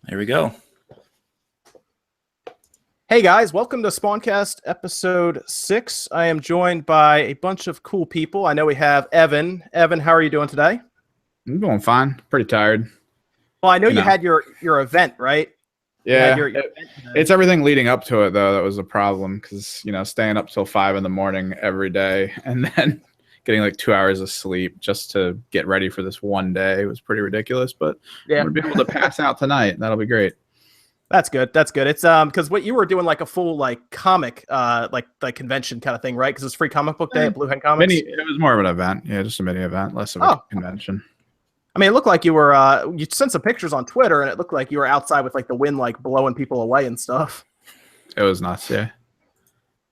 There we go. Hey guys, welcome to SpawnCast episode 6. I am joined by a bunch of cool people. I know we have Evan. Evan, how are you doing today? I'm doing fine. Pretty tired. Well, I know you had your event, right? Yeah, your event it's everything leading up to it though that was a problem because staying up till 5 in the morning every day and then getting like 2 hours of sleep just to get ready for this one day was pretty ridiculous. But yeah, I'm gonna be able to pass out tonight. That'll be great. That's good. That's good. It's because what you were doing like a full like comic like convention kind of thing, right? Because it's free comic book day at Blue Hen Comics. It was more of an event. Yeah, just a mini event, less of a convention. I mean, it looked like you were you sent some pictures on Twitter, and it looked like you were outside with like the wind like blowing people away and stuff. It was nuts. Yeah.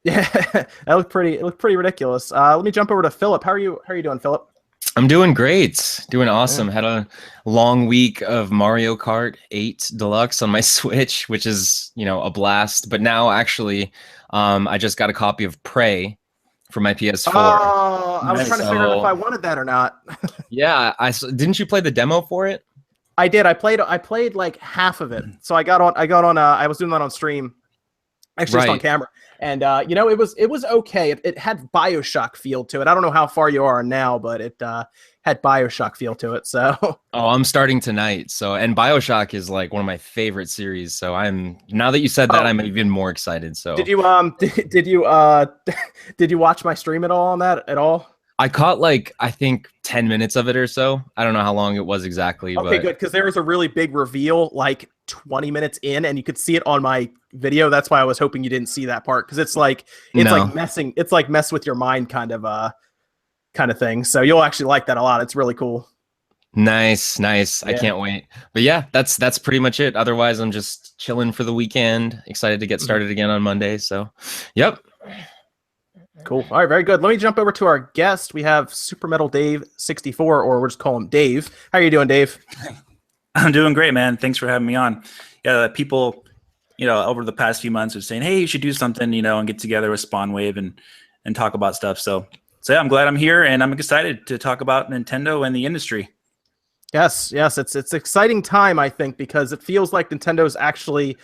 Yeah, that looked pretty. It looked pretty ridiculous. Let me jump over to Philip. How are you doing, Philip? I'm doing great. Doing awesome. Had a long week of Mario Kart 8 Deluxe on my Switch, which is, a blast. But now actually, I just got a copy of Prey for my PS4. Oh, I was trying to figure out if I wanted that or not. Yeah, didn't you play the demo for it? I did. I played like half of it. So I got on I was doing that on stream. Actually, just on camera. And it was okay. It had BioShock feel to it. I don't know how far you are now, but it had BioShock feel to it. So I'm starting tonight. And BioShock is like one of my favorite series. So now that you said that, I'm even more excited. So did you did you watch my stream at all on that at all? I caught I think 10 minutes of it or so. I don't know how long it was exactly. Okay, good, because there was a really big reveal 20 minutes in, and you could see it on my video. That's why I was hoping you didn't see that part, because it's like mess with your mind kind of thing. So you'll actually like that a lot. It's really cool. Nice. Yeah. I can't wait. But yeah, that's pretty much it. Otherwise, I'm just chilling for the weekend. Excited to get started again on Monday. So, yep. Cool. All right, very good. Let me jump over to our guest. We have SuperMetalDave64, or we'll just call him Dave. How are you doing, Dave? I'm doing great, man. Thanks for having me on. Yeah, people, over the past few months are saying, hey, you should do something, and get together with SpawnWave and talk about stuff. So yeah, I'm glad I'm here, and I'm excited to talk about Nintendo and the industry. Yes, it's an exciting time, I think, because it feels like Nintendo's actually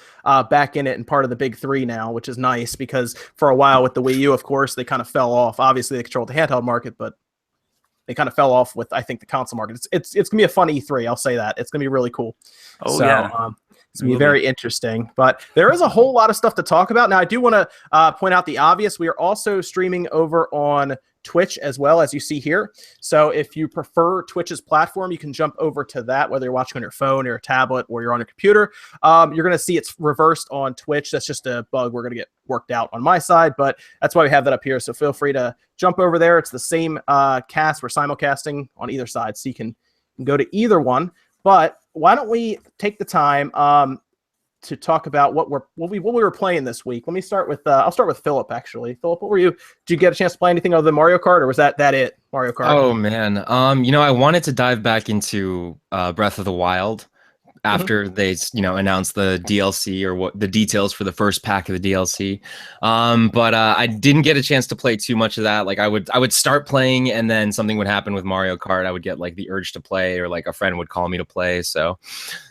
back in it and part of the big three now, which is nice, because for a while with the Wii U, of course, they kind of fell off. Obviously, they controlled the handheld market, but they kind of fell off with, I think, the console market. It's going to be a fun E3, I'll say that. It's going to be really cool. It's going to be very interesting. But there is a whole lot of stuff to talk about. Now, I do want to point out the obvious. We are also streaming over on Twitch as well, as you see here. So if you prefer Twitch's platform, you can jump over to that, whether you're watching on your phone or a tablet or you're on your computer. You're going to see it's reversed on Twitch. That's just a bug we're going to get worked out on my side, but that's why we have that up here. So feel free to jump over there. It's the same cast. We're simulcasting on either side, so you can go to either one. But why don't we take the time to talk about what we were playing this week? Let me start with I'll start with Philip, actually. Philip, what were you? Did you get a chance to play anything other than Mario Kart, or was that it? Mario Kart. Oh man, I wanted to dive back into Breath of the Wild after they announced the DLC or what the details for the first pack of the DLC, but I didn't get a chance to play too much of that. I would start playing, and then something would happen with Mario Kart. I would get the urge to play, or a friend would call me to play. So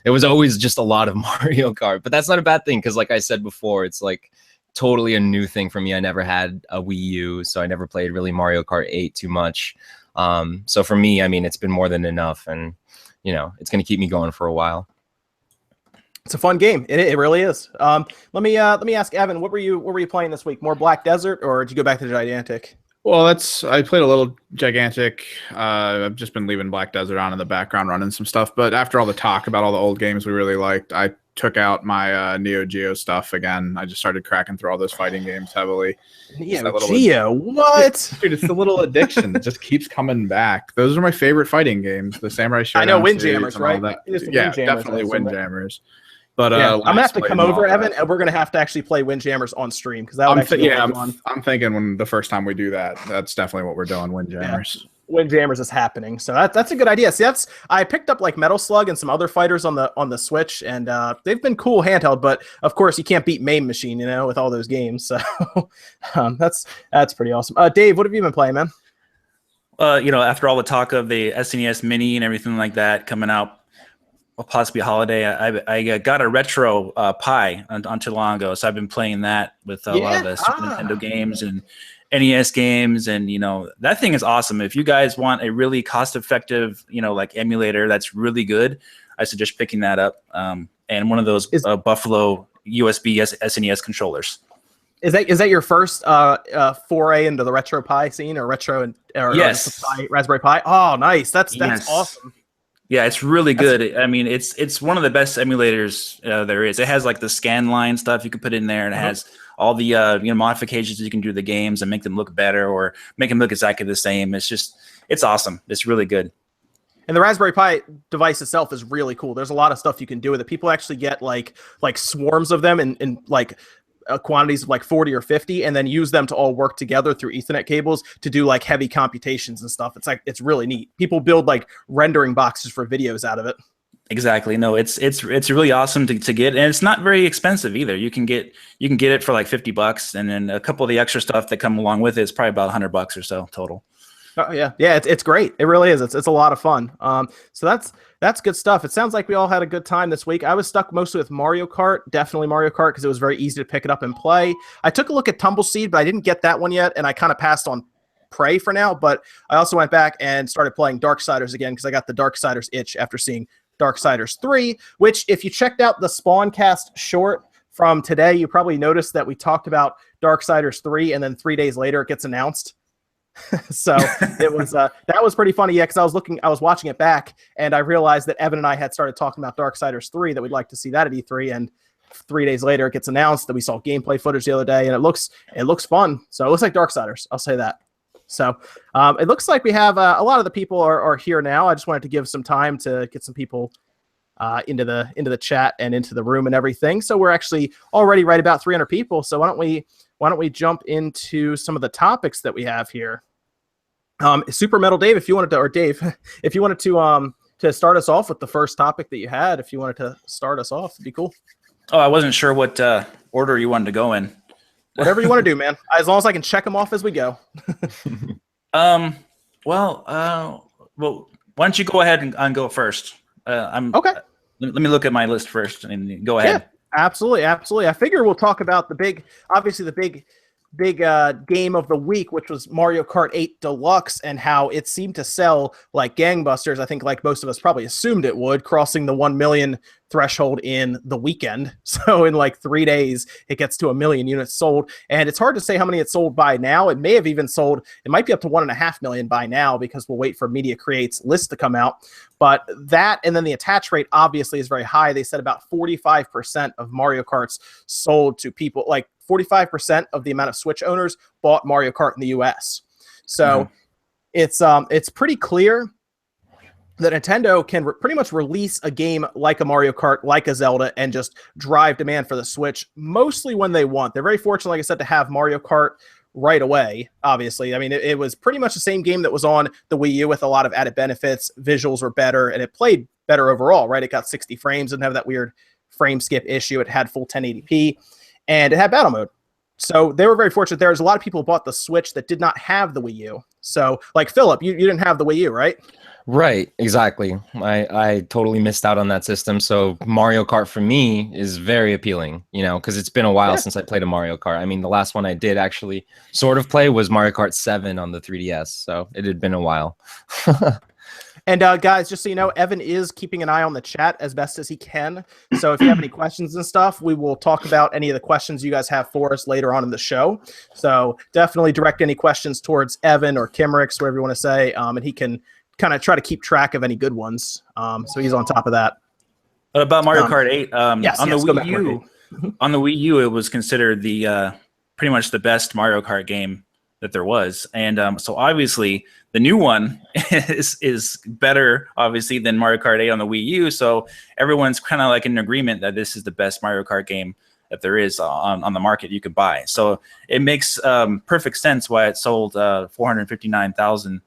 it was always just a lot of Mario Kart, but that's not a bad thing, because like I said before, it's totally a new thing for me. I never had a Wii U, so I never played really Mario Kart 8 too much. So for me, I mean, it's been more than enough, and it's going to keep me going for a while. It's a fun game. It really is. Let me ask Evan, what were you playing this week? More Black Desert, or did you go back to Gigantic? Well, I played a little Gigantic. I've just been leaving Black Desert on in the background, running some stuff. But after all the talk about all the old games we really liked, I took out my Neo Geo stuff again. I just started cracking through all those fighting games heavily. Neo Geo, what? Dude, it's the little addiction that just keeps coming back. Those are my favorite fighting games. The Samurai Shodown. I know, Windjammers, right? Yeah, definitely Windjammers. But I'm gonna have to come over, Evan, and we're gonna have to actually play Windjammers on stream, because that would I'm thinking when the first time we do that, that's definitely what we're doing. Windjammers. Yeah. Windjammers is happening, so that's a good idea. See, I picked up Metal Slug and some other fighters on the Switch, and they've been cool handheld. But of course, you can't beat Main Machine, with all those games. So that's pretty awesome. Dave, what have you been playing, man? After all the talk of the SNES Mini and everything like that coming out, possibly a holiday. I got a retro Pi on too long ago, so I've been playing that with a lot of the Super Nintendo games and NES games, and that thing is awesome. If you guys want a really cost-effective, like emulator that's really good, I suggest picking that up. And one of those Buffalo USB SNES controllers. Is that your first foray into the retro Pi scene, or retro or yes, Raspberry Pi? Oh, nice. That's yes. awesome. Yeah, it's really good. I mean, it's one of the best emulators there is. It has like the scan line stuff you can put in there, and it has all the modifications you can do to the games and make them look better or make them look exactly the same. It's awesome. It's really good. And the Raspberry Pi device itself is really cool. There's a lot of stuff you can do with it. People actually get like swarms of them in like quantities of like 40 or 50, and then use them to all work together through Ethernet cables to do like heavy computations and stuff. It's really neat. People build like rendering boxes for videos out of it. Exactly. No, it's really awesome to get, and it's not very expensive either. You can get it for like $50, and then a couple of the extra stuff that come along with it is probably about $100 or so total. Oh yeah, it's great. It really is. It's a lot of fun. So that's good stuff. It sounds like we all had a good time this week. I was stuck mostly with Mario Kart, definitely Mario Kart, because it was very easy to pick it up and play. I took a look at Tumbleseed, but I didn't get that one yet, and I kind of passed on Prey for now. But I also went back and started playing Darksiders again because I got the Darksiders itch after seeing Darksiders 3, which if you checked out the SpawnCast short from today, you probably noticed that we talked about Darksiders 3, and then 3 days later it gets announced. So it was that was pretty funny, because I was watching it back, and I realized that Evan and I had started talking about Darksiders 3, that we'd like to see that at E3, and 3 days later it gets announced that we saw gameplay footage the other day, and it looks fun. So it looks like Darksiders, I'll say that. So it looks like we have a lot of the people are here now. I just wanted to give some time to get some people into the chat and into the room and everything. So we're actually already right about 300 people. So why don't we jump into some of the topics that we have here? Super Metal Dave, if you wanted to, or Dave, if you wanted to start us off with the first topic that you had, if you wanted to start us off, it'd be cool. Oh, I wasn't sure what order you wanted to go in. Whatever you want to do, man. As long as I can check them off as we go. Well, why don't you go ahead and go first? Okay. Let me look at my list first and go ahead. Yeah, absolutely. I figure we'll talk about the big game of the week, which was Mario Kart 8 Deluxe, and how it seemed to sell like gangbusters. I think like most of us probably assumed it would, crossing the 1 million threshold in the weekend. So in like 3 days, it gets to 1 million units sold. And it's hard to say how many it's sold by now. It may have even sold, it might be up to 1.5 million by now, because we'll wait for Media Create's list to come out. But that, and then the attach rate obviously is very high. They said about 45% of Mario Karts sold to people, like 45% of the amount of Switch owners bought Mario Kart in the US. So it's pretty clear that Nintendo can pretty much release a game like a Mario Kart, like a Zelda, and just drive demand for the Switch, mostly when they want. They're very fortunate, like I said, to have Mario Kart right away, obviously. I mean, it was pretty much the same game that was on the Wii U with a lot of added benefits. Visuals were better, and it played better overall, right? It got 60 frames, didn't have that weird frame skip issue. It had full 1080p, and it had battle mode. So they were very fortunate. There's a lot of people who bought the Switch that did not have the Wii U. So, like Philip, you didn't have the Wii U, right? Right, exactly. I totally missed out on that system. So Mario Kart for me is very appealing, because it's been a while since I played a Mario Kart. I mean, the last one I did actually sort of play was Mario Kart 7 on the 3DS. So it had been a while. And guys, just so you know, Evan is keeping an eye on the chat as best as he can. So if you have any questions and stuff, we will talk about any of the questions you guys have for us later on in the show. So definitely direct any questions towards Evan or Kimmerix, whatever you want to say, and he can kind of try to keep track of any good ones. So he's on top of that. But about Mario Kart 8, on the Wii U, on the Wii U, it was considered the pretty much the best Mario Kart game that there was, and so obviously the new one is better, obviously, than Mario Kart 8 on the Wii U. So everyone's kind of like in agreement that this is the best Mario Kart game that there is on the market you could buy. So it makes perfect sense why it sold 459,000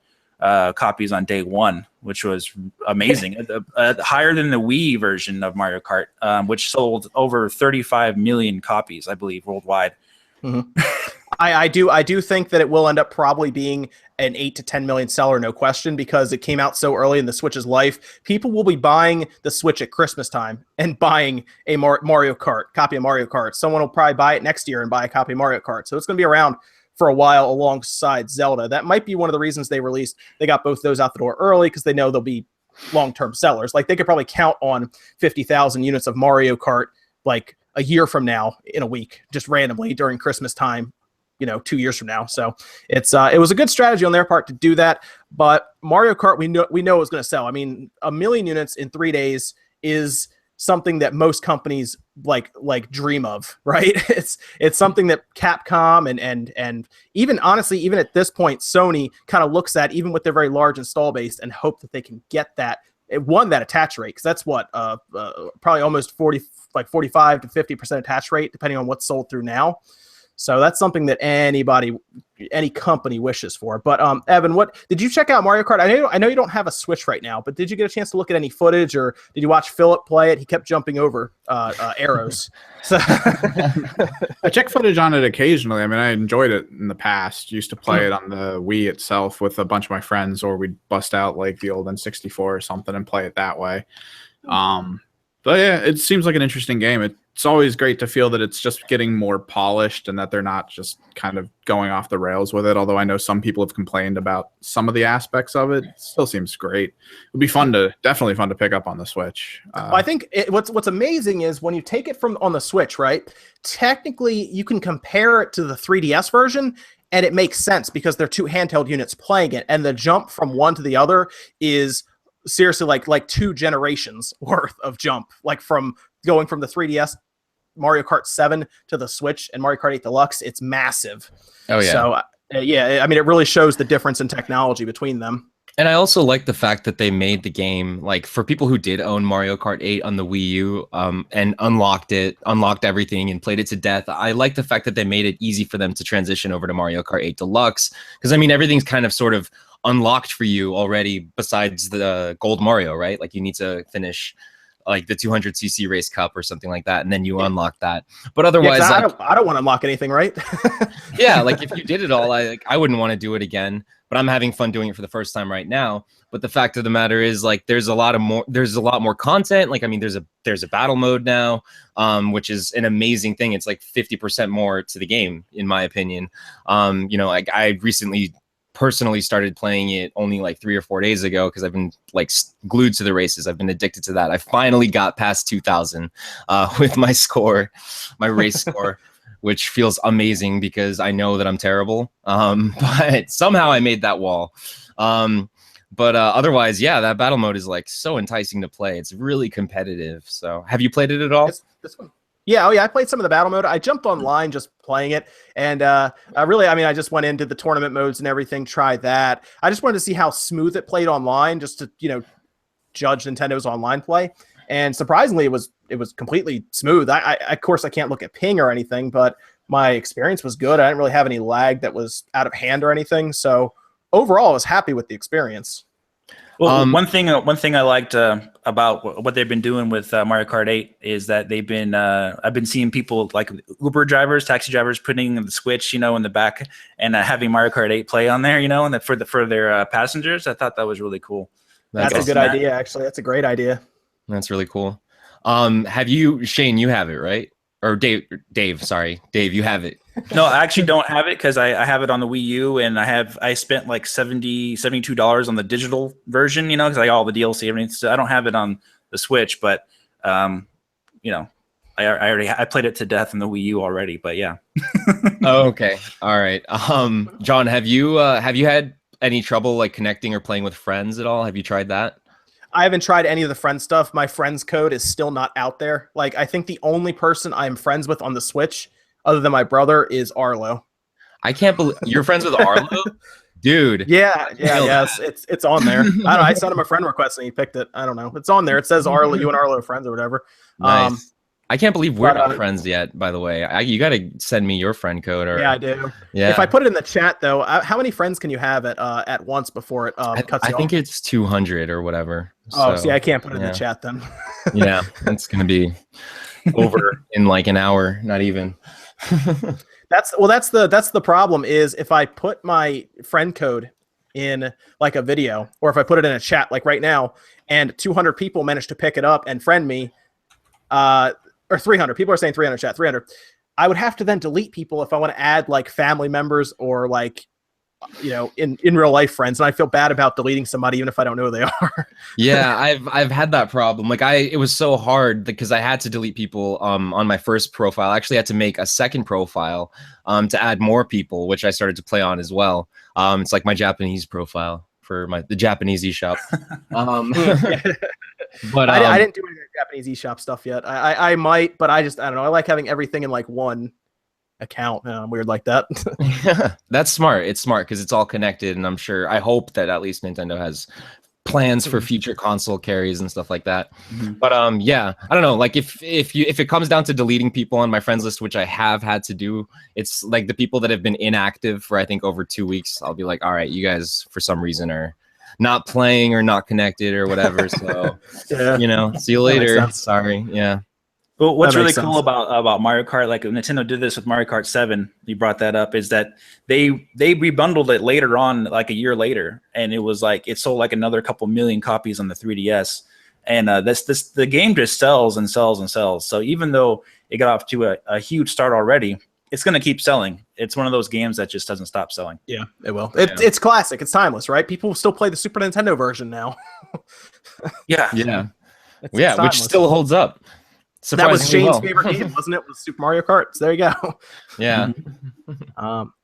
copies on day one, which was amazing. Higher than the Wii version of Mario Kart, which sold over 35 million copies, I believe, worldwide. Mm-hmm. I do think that it will end up probably being an 8 to 10 million seller, no question, because it came out so early in the Switch's life. People will be buying the Switch at Christmas time and buying a Mario Kart copy of Mario Kart. Someone will probably buy it next year and buy a copy of Mario Kart. So it's going to be around for a while alongside Zelda. That might be one of the reasons they got both those out the door early, because they know they'll be long-term sellers. Like, they could probably count on 50,000 units of Mario Kart like a year from now in a week, just randomly during Christmas time, 2 years from now. So it was a good strategy on their part to do that. But Mario Kart, we know it was going to sell. I mean, 1 million units in 3 days is something that most companies like dream of, right? It's something that Capcom and even honestly, even at this point, Sony kind of looks at, even with their very large install base, and hope that they can get that attach rate, because that's what probably almost 45 to 50% attach rate, depending on what's sold through now. So that's something that any company wishes for. But Evan, what did you check out Mario Kart? I know you don't have a Switch right now, but did you get a chance to look at any footage, or did you watch Philip play it? He kept jumping over arrows. So I check footage on it occasionally. I mean, I enjoyed it in the past. Used to play it on the Wii itself with a bunch of my friends, or we'd bust out like the old N64 or something and play it that way. But yeah, it seems like an interesting game. It's always great to feel that it's just getting more polished and that they're not just kind of going off the rails with it. Although I know some people have complained about some of the aspects of it. It still seems great. It would be definitely fun to pick up on the Switch. I think what's amazing is when you take it from on the Switch, right? Technically, you can compare it to the 3DS version, and it makes sense because they're two handheld units playing it, and the jump from one to the other is seriously like 2 generations worth of jump, like from going from the 3DS Mario Kart 7 to the Switch and Mario Kart 8 Deluxe. It's massive. Oh yeah. So I mean, it really shows the difference in technology between them. And I also like the fact that they made the game, like, for people who did own Mario Kart 8 on the Wii U and unlocked everything and played it to death. I like the fact that they made it easy for them to transition over to Mario Kart 8 Deluxe, because I mean, everything's kind of sort of unlocked for you already besides the Gold Mario, right? Like, you need to finish like the 200cc race cup or something like that, and then you unlock that. But otherwise, I don't want to unlock anything, right? Yeah, like, if you did it all, I wouldn't want to do it again. But I'm having fun doing it for the first time right now. But the fact of the matter is, like, there's a lot more content. Like, I mean, there's a battle mode now, which is an amazing thing. It's like 50% more to the game, in my opinion. Like, I recently personally started playing it only like 3 or 4 days ago, because I've been like glued to the races. I've been addicted to that. I finally got past 2,000 with my race score, which feels amazing because I know that I'm terrible. But somehow I made that wall. But otherwise, yeah, that battle mode is like so enticing to play. It's really competitive. So have you played it at all? This one. Yeah, I played some of the battle mode. I jumped online just playing it, and I just went into the tournament modes and everything, tried that. I just wanted to see how smooth it played online, just to judge Nintendo's online play. And surprisingly, it was completely smooth. I of course I can't look at ping or anything, but my experience was good. I didn't really have any lag that was out of hand or anything. So overall, I was happy with the experience. Well, one thing I liked about what they've been doing with Mario Kart 8 is that I've been seeing people like Uber drivers, taxi drivers, putting the Switch, in the back and having Mario Kart 8 play on there, and for their passengers. I thought that was really cool. That's a good idea, actually. That's a great idea. That's really cool. Have you, Shane? You have it, right? Or Dave, sorry. Dave, you have it. No, I actually don't have it because I have it on the Wii U, and I spent like $72 on the digital version, because I got all the DLC, everything. So I don't have it on the Switch, but I played it to death in the Wii U already. But yeah. Oh, okay. All right. John, have you had any trouble like connecting or playing with friends at all? Have you tried that? I haven't tried any of the friend stuff. My friends code is still not out there. Like, I think the only person I'm friends with on the Switch, other than my brother, is Arlo. I can't believe you're friends with Arlo, dude. Yes, it's on there. I don't know. I sent him a friend request and he picked it. I don't know. It's on there. It says Arlo. You and Arlo are friends or whatever. Nice. I can't believe we're not friends yet, by the way. You got to send me your friend code. Yeah, I do. Yeah. If I put it in the chat, though, how many friends can you have at once before it cuts you off? I think it's 200 or whatever. Oh, see, I can't put it in the chat then. Yeah, it's going to be over in like an hour, not even. That's the problem is if I put my friend code in like a video, or if I put it in a chat like right now, and 200 people manage to pick it up and friend me, or 300 people are saying 300 chat, 300. I would have to then delete people if I want to add like family members or like, in real life friends, and I feel bad about deleting somebody even if I don't know who they are. Yeah, I've had that problem. Like it was so hard because I had to delete people on my first profile. I actually had to make a second profile to add more people, which I started to play on as well. It's like my Japanese profile for the Japanese eShop. But I didn't do any Japanese eShop stuff yet. I might, but I don't know. I like having everything in like one account. I'm weird like that. That's smart. It's smart because it's all connected, and I hope that at least Nintendo has plans for future console carries and stuff like that. But yeah, I don't know. Like if it comes down to deleting people on my friends list, which I have had to do, it's like the people that have been inactive for I think over 2 weeks. I'll be like, all right, you guys for some reason are not playing or not connected or whatever. So Yeah. See you later. Sorry. Yeah. Well, what's really sense. cool about Mario Kart, like Nintendo did this with Mario Kart 7, you brought that up, is that they rebundled it later on, like a year later, and it was like it sold like another couple million copies on the 3DS, and the game just sells and sells and sells. So even though it got off to a huge start already, it's going to keep selling. It's one of those games that just doesn't stop selling. Yeah, it will. It's classic. It's timeless, right? People still play the Super Nintendo version now. Yeah, It's which timeless. still holds up. That was Shane's Well. favorite game, wasn't it? Was Super Mario Kart. So there you go. Yeah.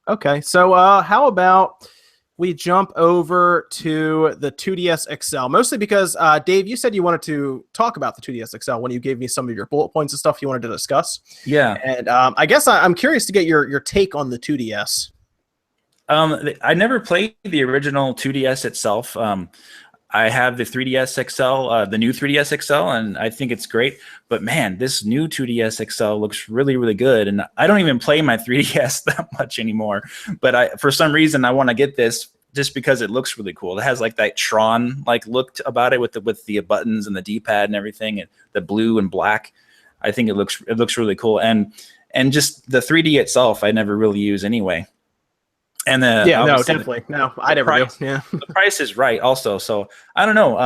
Okay, so how about we jump over to the 2DS XL? Mostly because, Dave, you said you wanted to talk about the 2DS XL when you gave me some of your bullet points and stuff you wanted to discuss. Yeah. And I guess I'm curious to get your take on the 2DS. I never played the original 2DS itself. I have the 3DS XL, the new 3DS XL, and I think it's great. But man, this new 2DS XL looks really, really good. And I don't even play my 3DS that much anymore. But for some reason, I want to get this just because it looks really cool. It has like that Tron like look about it with the buttons and the D-pad and everything, and the blue and black. I think it looks really cool. And just the 3D itself, I never really use anyway. And definitely. No, I never do. Yeah. The price is right also. So I don't know.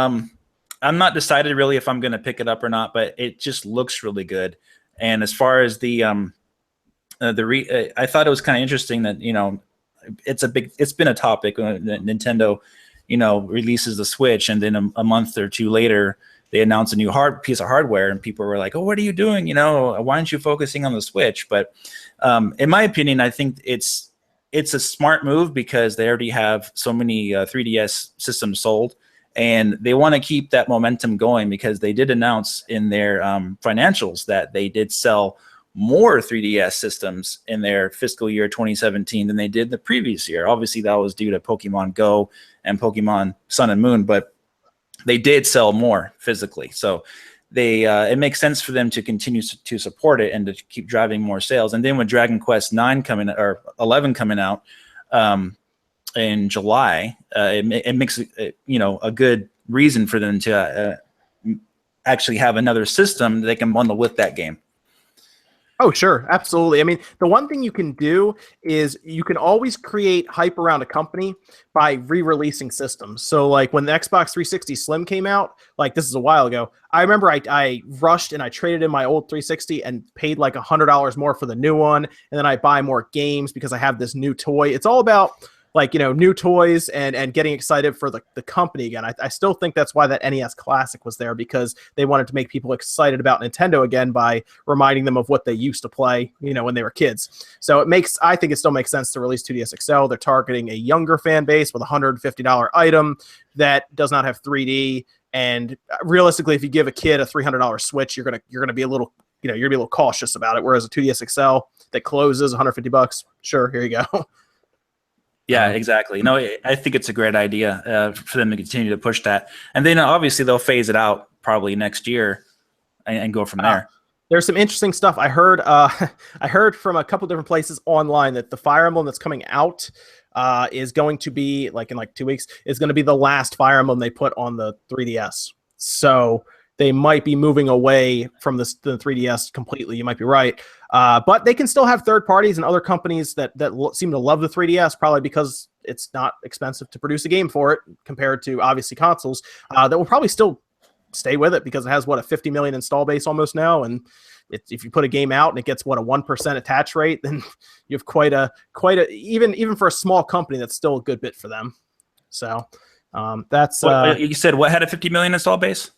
I'm not decided really if I'm going to pick it up or not, but it just looks really good. And as far as I thought it was kind of interesting that, it's been a topic when Nintendo, releases the Switch, and then a month or two later, they announce a new piece of hardware, and people were like, "Oh, what are you doing? Why aren't you focusing on the Switch?" But in my opinion, I think it's a smart move because they already have so many 3DS systems sold, and they want to keep that momentum going because they did announce in their financials that they did sell more 3DS systems in their fiscal year 2017 than they did the previous year. Obviously, that was due to Pokemon Go and Pokemon Sun and Moon, but they did sell more physically. So it makes sense for them to continue to support it and to keep driving more sales. And then with Dragon Quest 11 coming out in July, it makes a good reason for them to actually have another system they can bundle with that game. Oh, sure. Absolutely. I mean, the one thing you can do is you can always create hype around a company by re-releasing systems. So like when the Xbox 360 Slim came out, like this is a while ago, I remember I rushed and I traded in my old 360 and paid like $100 more for the new one. And then I buy more games because I have this new toy. It's all about like, new toys and getting excited for the company again. I still think that's why that NES Classic was there, because they wanted to make people excited about Nintendo again by reminding them of what they used to play, when they were kids. So I think it still makes sense to release 2DS XL. They're targeting a younger fan base with a $150 item that does not have 3D. And realistically, if you give a kid a $300 Switch, you're gonna be a little, you're gonna be a little cautious about it. Whereas a 2DS XL that closes $150, sure, here you go. Yeah, exactly. No, I think it's a great idea for them to continue to push that. And then obviously they'll phase it out probably next year and go from there. There's some interesting stuff. I heard from a couple different places online that the Fire Emblem that's coming out is going to be in 2 weeks, is going to be the last Fire Emblem they put on the 3DS. So they might be moving away from the 3DS completely. You might be right. But they can still have third parties and other companies that seem to love the 3DS, probably because it's not expensive to produce a game for it compared to obviously consoles, that will probably still stay with it because it has a 50 million install base almost now. And if you put a game out and it gets a 1% attach rate, then you have quite a even for a small company, that's still a good bit for them. So that's you said what had a 50 million install base?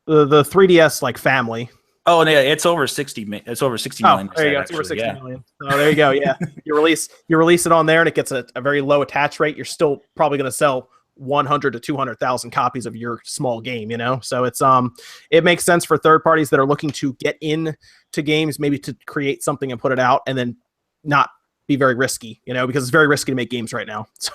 The 3DS like family. Oh yeah, it's over 60. It's over 60 million. There you go. It's over 60 million. Oh, there you go. Yeah, you release it on there, and it gets a very low attach rate. You're still probably going to sell 100 to 200,000 copies of your small game. So it's it makes sense for third parties that are looking to get into games, maybe to create something and put it out, and then not be very risky. Because it's very risky to make games right now. So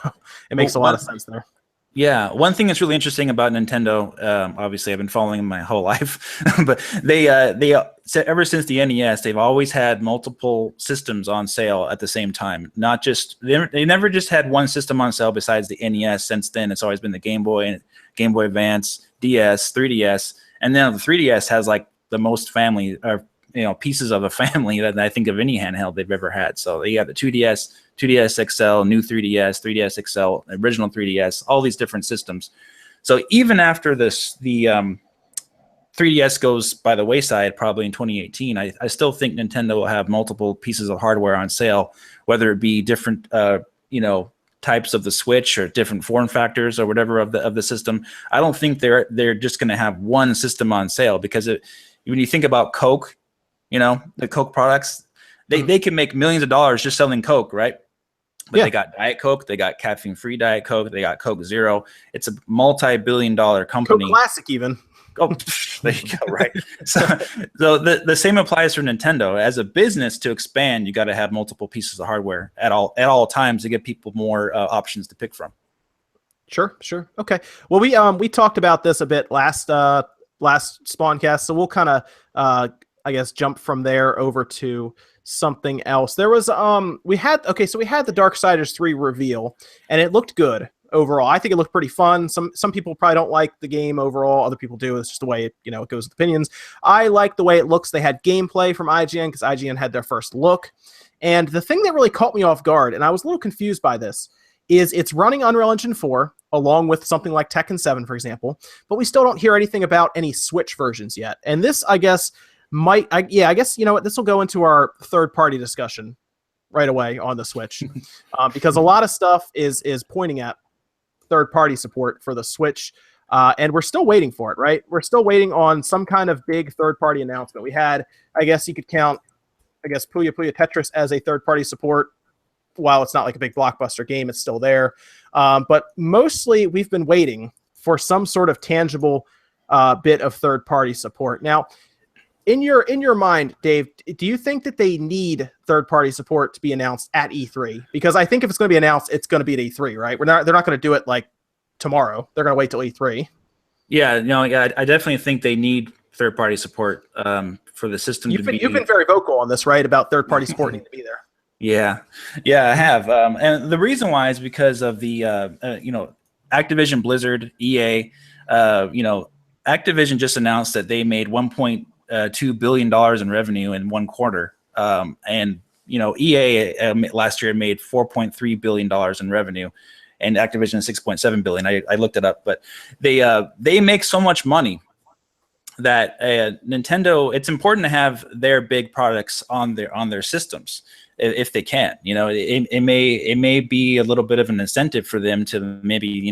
it makes a lot of sense there. Yeah, one thing that's really interesting about Nintendo, obviously I've been following them my whole life, but they ever since the NES, they've always had multiple systems on sale at the same time. Not just they never just had one system on sale besides the NES. Since then, it's always been the Game Boy, Game Boy Advance, DS, 3DS, and then the 3DS has like the most family pieces of a family that I think of any handheld they've ever had. So you got the 2DS, 2DS XL, new 3DS, 3DS XL, original 3DS, all these different systems. So even after the 3DS goes by the wayside, probably in 2018, I still think Nintendo will have multiple pieces of hardware on sale, whether it be different, types of the Switch or different form factors or whatever of the system. I don't think they're just going to have one system on sale, because when you think about Coke, the Coke products, they can make millions of dollars just selling Coke, right? But they got Diet Coke, they got caffeine-free Diet Coke, they got Coke Zero. It's a multi-billion-dollar company. Coke Classic even. Oh, there you go, right? So the same applies for Nintendo. As a business, to expand, you got to have multiple pieces of hardware at all times to give people more options to pick from. Sure. Okay. Well, we talked about this a bit last SpawnCast, so we'll kind of I guess jump from there over to something else. There was we had the Darksiders 3 reveal, and it looked good overall. I think it looked pretty fun. Some people probably don't like the game overall. Other people do. It's just the way it goes with opinions. I like the way it looks. They had gameplay from IGN because IGN had their first look. And the thing that really caught me off guard, and I was a little confused by this, is it's running Unreal Engine 4 along with something like Tekken 7, for example, but we still don't hear anything about any Switch versions yet. And this, I guess, I guess this will go into our third-party discussion right away on the Switch, because a lot of stuff is pointing at third-party support for the Switch, and we're still waiting for it, right? We're still waiting on some kind of big third-party announcement. We had, I guess you could count, Puyo Puyo Tetris as a third-party support. While it's not like a big blockbuster game, it's still there. But mostly we've been waiting for some sort of tangible bit of third-party support. Now, in your mind, Dave, do you think that they need third-party support to be announced at E3? Because I think if it's going to be announced, it's going to be at E3, right? They're not going to do it like tomorrow. They're going to wait till E3. Yeah, I definitely think they need third-party support for the system. You've been very vocal on this, right? About third-party support needing to be there. Yeah, I have. And the reason why is because of the Activision, Blizzard, EA. Activision just announced that they made $1.2 billion in revenue in one quarter. And EA last year made $4.3 billion in revenue, and Activision $6.7 billion. I looked it up, but they make so much money that Nintendo, it's important to have their big products on their systems if they can. It may be a little bit of an incentive for them to maybe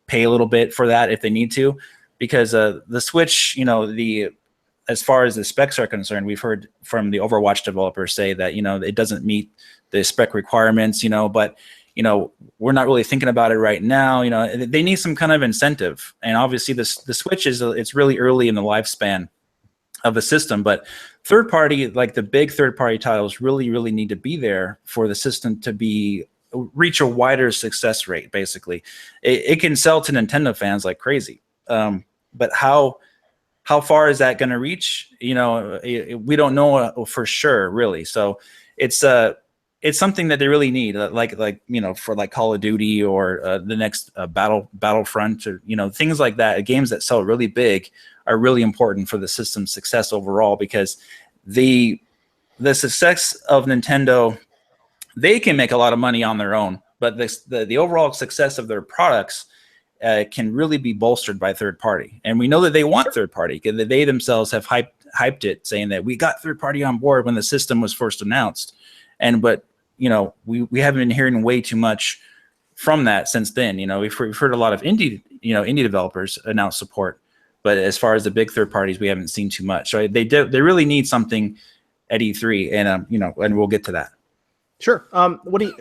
pay a little bit for that if they need to, because the Switch, as far as the specs are concerned, we've heard from the Overwatch developers say that it doesn't meet the spec requirements, but we're not really thinking about it right now. They need some kind of incentive, and obviously the Switch it's really early in the lifespan of the system, but third party, like the big third party titles, really need to be there for the system to reach a wider success rate. Basically, it can sell to Nintendo fans like crazy, but how far is that going to reach? We don't know for sure, really. So it's something that they really need, for like Call of Duty or the next Battlefront, or things like that. Games that sell really big are really important for the system's success overall, because the success of Nintendo, they can make a lot of money on their own, but the overall success of their products can really be bolstered by third party. And we know that they want third party, because they themselves have hyped it, saying that we got third party on board when the system was first announced. But you know, we haven't been hearing way too much from that since then. You know, we've heard a lot of indie developers announce support, but as far as the big third parties, we haven't seen too much. So they really need something at E3, and you know, and we'll get to that. Sure.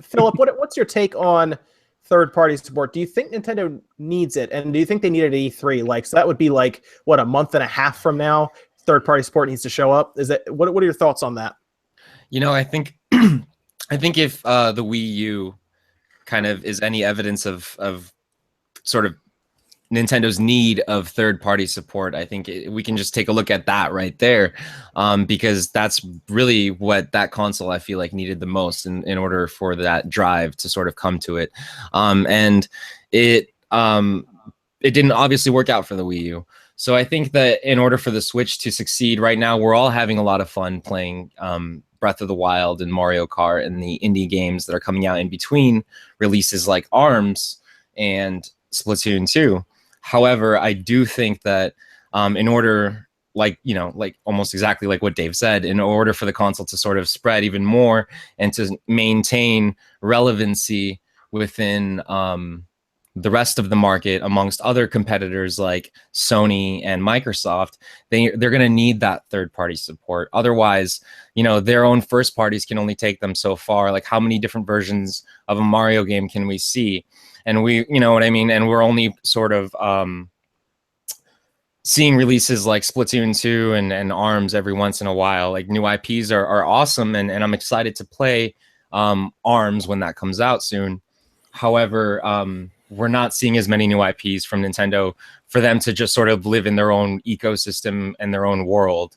Philip, what's your take on third-party support? Do you think Nintendo needs it, and do you think they need it at E3? Like, so that would be like what, a month and a half from now, third-party support needs to show up. Is it? What are your thoughts on that? You know, I think I think if the Wii U kind of is any evidence of sort of Nintendo's need of third-party support, I think we can just take a look at that right there, because that's really what that console, I feel like, needed the most in order for that drive to sort of come to it. And it didn't obviously work out for the Wii U. So I think that in order for the Switch to succeed right now, we're all having a lot of fun playing Breath of the Wild and Mario Kart and the indie games that are coming out in between releases like ARMS and Splatoon 2. However, I do think that in order, like almost exactly like what Dave said, in order for the console to sort of spread even more and to maintain relevancy within the rest of the market amongst other competitors like Sony and Microsoft, they're going to need that third-party support. Otherwise, you know, their own first parties can only take them so far. Like, how many different versions of a Mario game can we see? And you know what I mean? And we're only sort of seeing releases like Splatoon 2 and ARMS every once in a while. Like, new IPs are awesome, and I'm excited to play ARMS when that comes out soon. However, we're not seeing as many new IPs from Nintendo for them to just sort of live in their own ecosystem and their own world.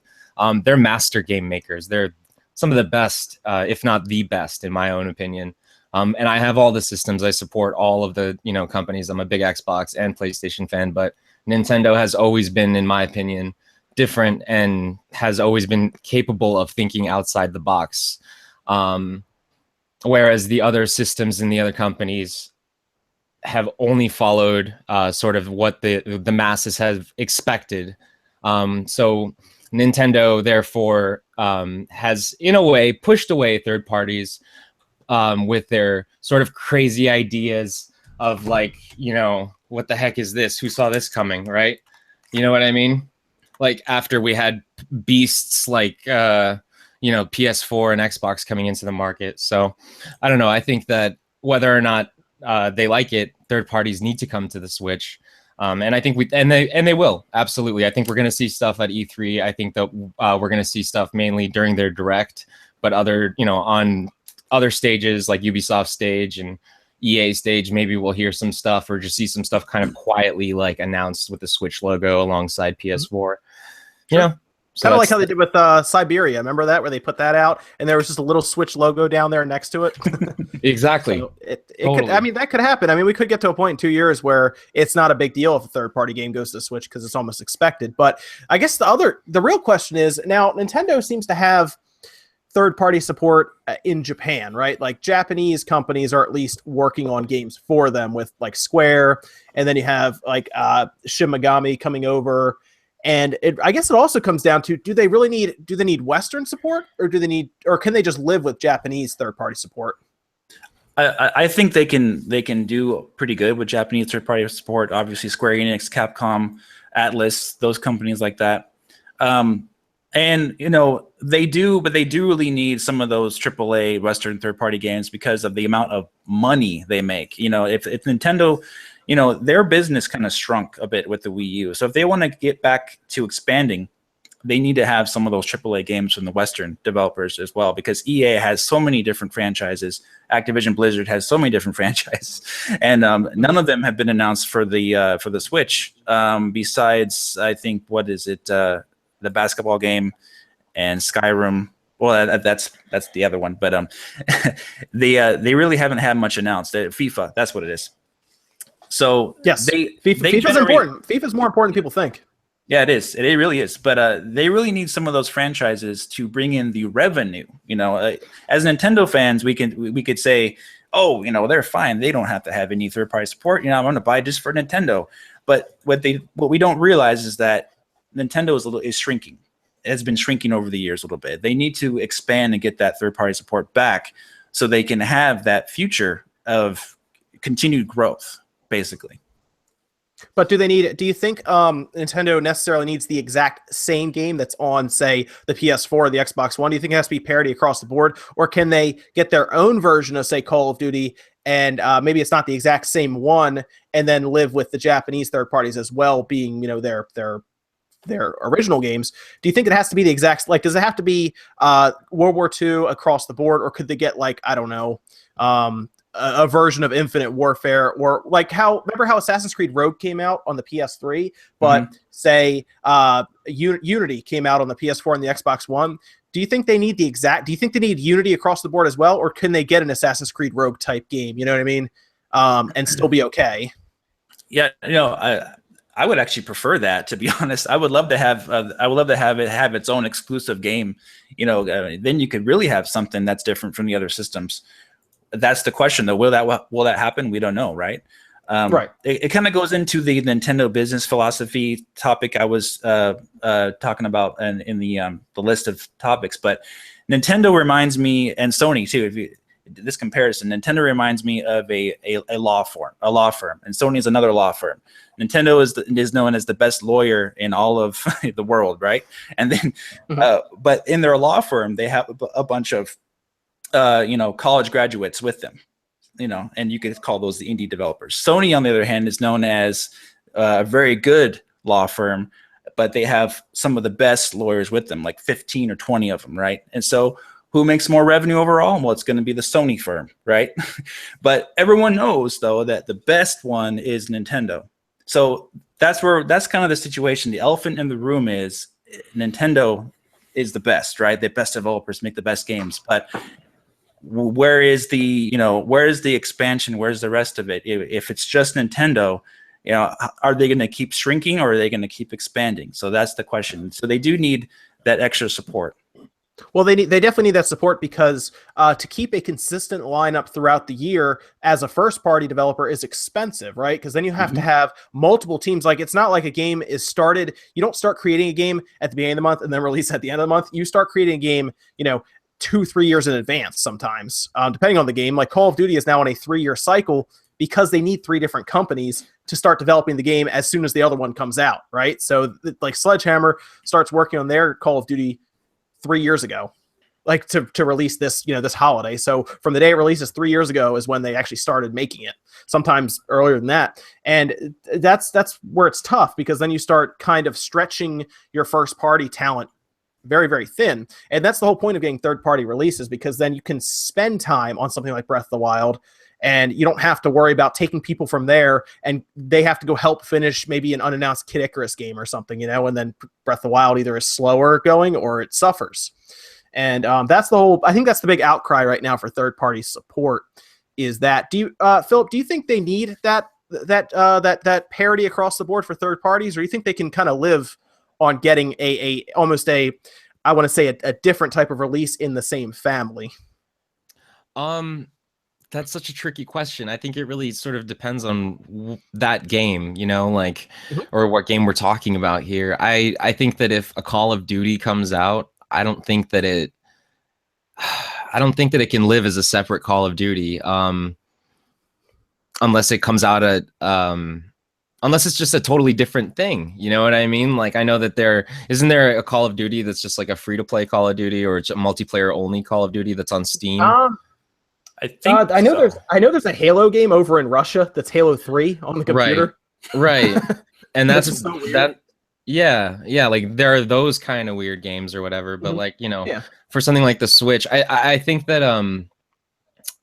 They're master game makers. They're some of the best, if not the best, in my own opinion. And I have all the systems. I support all of the companies. I'm a big Xbox and PlayStation fan, but Nintendo has always been, in my opinion, different and has always been capable of thinking outside the box. Whereas the other systems and the other companies have only followed sort of what the masses have expected. So Nintendo, therefore, has, in a way, pushed away third parties with their sort of crazy ideas of, like, what the heck is this? Who saw this coming, right? You know what I mean? Like, after we had beasts like, PS4 and Xbox coming into the market. So I don't know. I think that whether or not they like it, third parties need to come to the Switch. And I think they will. Absolutely. I think we're going to see stuff at E3. I think that we're going to see stuff mainly during their direct, but on other stages like Ubisoft stage and EA stage, maybe we'll hear some stuff or just see some stuff kind of quietly like announced with the Switch logo alongside PS4. So kind of like how they did with Siberia. Remember that, where they put that out and there was just a little Switch logo down there next to it? Exactly. So totally. That could happen. I mean, we could get to a point in 2 years where it's not a big deal if a third-party game goes to the Switch because it's almost expected. But I guess the real question is, now Nintendo seems to have third-party support in Japan, right? Like, Japanese companies are at least working on games for them with like Square, and then you have like Shin Megami coming over. And I guess it also comes down to, do they need Western support, or can they just live with Japanese third-party support? I think they can do pretty good with Japanese third-party support. Obviously, Square Enix, Capcom, Atlas, those companies like that. And they do really need some of those AAA Western third-party games because of the amount of money they make. If Nintendo, their business kind of shrunk a bit with the Wii U. So if they want to get back to expanding, they need to have some of those AAA games from the Western developers as well, because EA has so many different franchises. Activision Blizzard has so many different franchises, and none of them have been announced for the Switch. Besides, I think, what is it? The basketball game and Skyrim. Well, that's the other one, but they really haven't had much announced. FIFA, that's what it is. So yes, FIFA is important. FIFA is more important than people think. Yeah, it is. It really is. But they really need some of those franchises to bring in the revenue. As Nintendo fans, we could say, oh, they're fine. They don't have to have any third party support. I'm going to buy just for Nintendo. But what we don't realize is that Nintendo is shrinking. It has been shrinking over the years a little bit. They need to expand and get that third party support back so they can have that future of continued growth, basically. But do you think Nintendo necessarily needs the exact same game that's on, say, the PS4 or the Xbox One? Do you think it has to be parity across the board? Or can they get their own version of, say, Call of Duty, and maybe it's not the exact same one, and then live with the Japanese third parties as well, being, their original games? Do you think it has to be the exact, like, does it have to be World War II across the board, or could they get, like, I don't know, a version of Infinite Warfare, or like remember how Assassin's Creed Rogue came out on the PS3, but say Unity came out on the PS4 and the Xbox One? Do you think they need do you think they need Unity across the board as well, or can they get an Assassin's Creed Rogue type game, you know what I mean, and still be okay? Yeah, I would actually prefer that, to be honest. I would love to have it have its own exclusive game. Then you could really have something that's different from the other systems. That's the question, though. Will that happen? We don't know, right? Right. It kind of goes into the Nintendo business philosophy topic I was talking about in the list of topics. But Nintendo reminds me, and Sony too. This comparison, Nintendo reminds me of a law firm, and Sony is another law firm. Nintendo is known as the best lawyer in all of the world, right? And then, but in their law firm, they have a bunch of college graduates with them, and you could call those the indie developers. Sony, on the other hand, is known as a very good law firm, but they have some of the best lawyers with them, like 15 or 20 of them, right? And so who makes more revenue overall? Well, it's going to be the Sony firm, right? But everyone knows, though, that the best one is Nintendo. So that's kind of the situation. The elephant in the room is Nintendo is the best, right? The best developers make the best games, but where is the expansion? Where's the rest of it? If it's just Nintendo, are they going to keep shrinking, or are they going to keep expanding? So that's the question. So they do need that extra support. Well, they definitely need that support, because to keep a consistent lineup throughout the year as a first-party developer is expensive, right? Because then you have to have multiple teams. Like, it's not like a game is started. You don't start creating a game at the beginning of the month and then release at the end of the month. You start creating a game, 2-3 years in advance sometimes, depending on the game. Like Call of Duty is now on a 3-year cycle because they need 3 different companies to start developing the game as soon as the other one comes out, right? So like Sledgehammer starts working on their Call of Duty 3 years ago, like to release this, this holiday. So from the day it releases 3 years ago is when they actually started making it, sometimes earlier than that. And that's where it's tough, because then you start kind of stretching your first party talent very, very thin. And that's the whole point of getting third-party releases, because then you can spend time on something like Breath of the Wild, and you don't have to worry about taking people from there and they have to go help finish maybe an unannounced Kid Icarus game or something, and then Breath of the Wild either is slower going or it suffers. And that's I think that's the big outcry right now for third-party support, is that. Philip, do you think they need that parity across the board for third parties, or do you think they can kind of live on getting almost a different type of release in the same family? That's such a tricky question. I think it really sort of depends on that game, or what game we're talking about here. I think that if a Call of Duty comes out, I don't think that it can live as a separate Call of Duty, unless it comes out unless it's just a totally different thing. You know what I mean? Like, I know that isn't there a Call of Duty that's just like a free-to-play Call of Duty, or it's a multiplayer only Call of Duty that's on Steam? I think I know there's a Halo game over in Russia that's Halo 3 on the computer. Right. And that's so weird. that. Yeah. Like, there are those kind of weird games or whatever, but for something like the Switch, I think that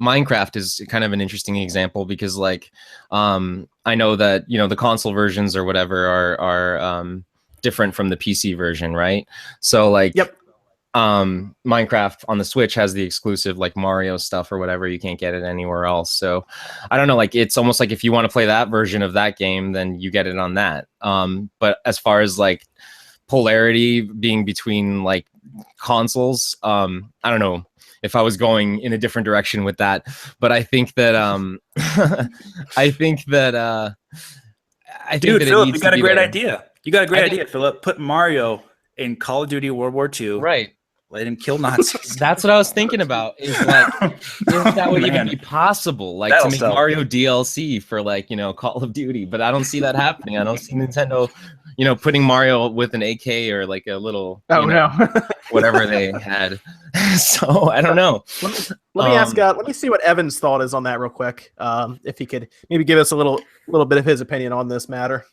Minecraft is kind of an interesting example, because I know that the console versions or whatever are different from the PC version, right? So yep. Minecraft on the Switch has the exclusive like Mario stuff or whatever. You can't get it anywhere else. So I don't know, like it's almost like if you want to play that version of that game, then you get it on that. But as far as like polarity being between like consoles, I don't know if I was going in a different direction with that, but I think that Dude, Philip, you got a great idea. You got a great idea, Philip. Put Mario in Call of Duty World War II. Right. Let him kill Nazis. That's what I was thinking about. Is like if that would even be possible, like to make Mario DLC for like, you know, Call of Duty. But I don't see that happening. I don't see Nintendo, you know, putting Mario with an AK or like a little whatever they had. So I don't know. Let me ask. Let me see what Evan's thought is on that real quick. If he could maybe give us a little bit of his opinion on this matter.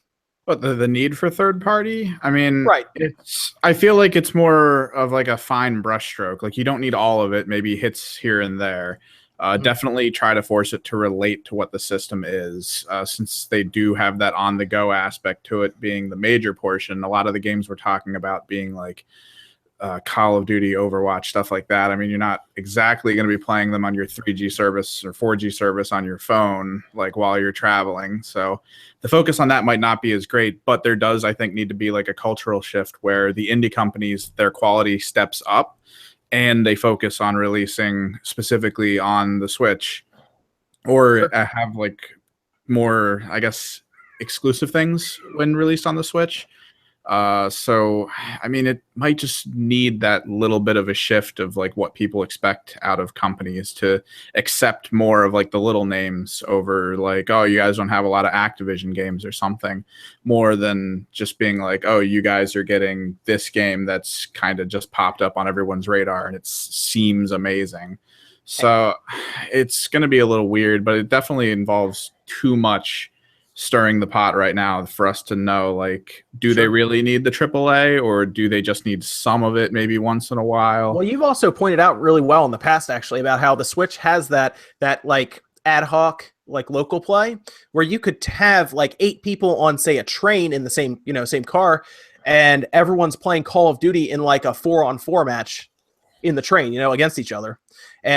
But the need for third party, I mean, right. I feel like it's more of like a fine brushstroke. Like you don't need all of it, maybe hits here and there. Definitely try to force it to relate to what the system is, since they do have that on the go aspect to it being the major portion. A lot of the games we're talking about being like Call of Duty, Overwatch, stuff like that. I mean, you're not exactly going to be playing them on your 3G service or 4G service on your phone, like while you're traveling. So the focus on that might not be as great, but there does, I think, need to be like a cultural shift where the indie companies, their quality steps up and they focus on releasing specifically on the Switch or have like more, I guess, exclusive things when released on the Switch. So, I mean, it might just need that little bit of a shift of like what people expect out of companies to accept more of like the little names over like, oh, you guys don't have a lot of Activision games or something, more than just being like, oh, you guys are getting this game that's kind of just popped up on everyone's radar and it seems amazing. So it's going to be a little weird, but it definitely involves too much stirring the pot right now for us to know, like, do they really need the AAA or do they just need some of it maybe once in a while? Well, you've also pointed out really well in the past, actually, about how the Switch has that like ad hoc, like local play where you could have like 8 people on, say, a train in the same car, and everyone's playing Call of Duty in like a 4-on-4 match in the train, against each other.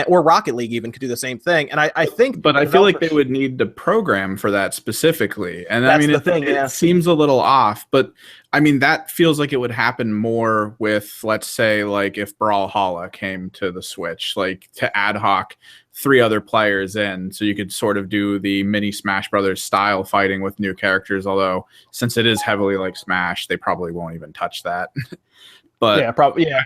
Or Rocket League even could do the same thing. And I think, but I feel like they would need to program for that specifically. And I mean, it seems a little off, but I mean, that feels like it would happen more with, let's say, like if Brawlhalla came to the Switch, like to ad hoc 3 other players in, so you could sort of do the mini Smash Brothers style fighting with new characters. Although since it is heavily like Smash, they probably won't even touch that. But yeah, probably. Yeah.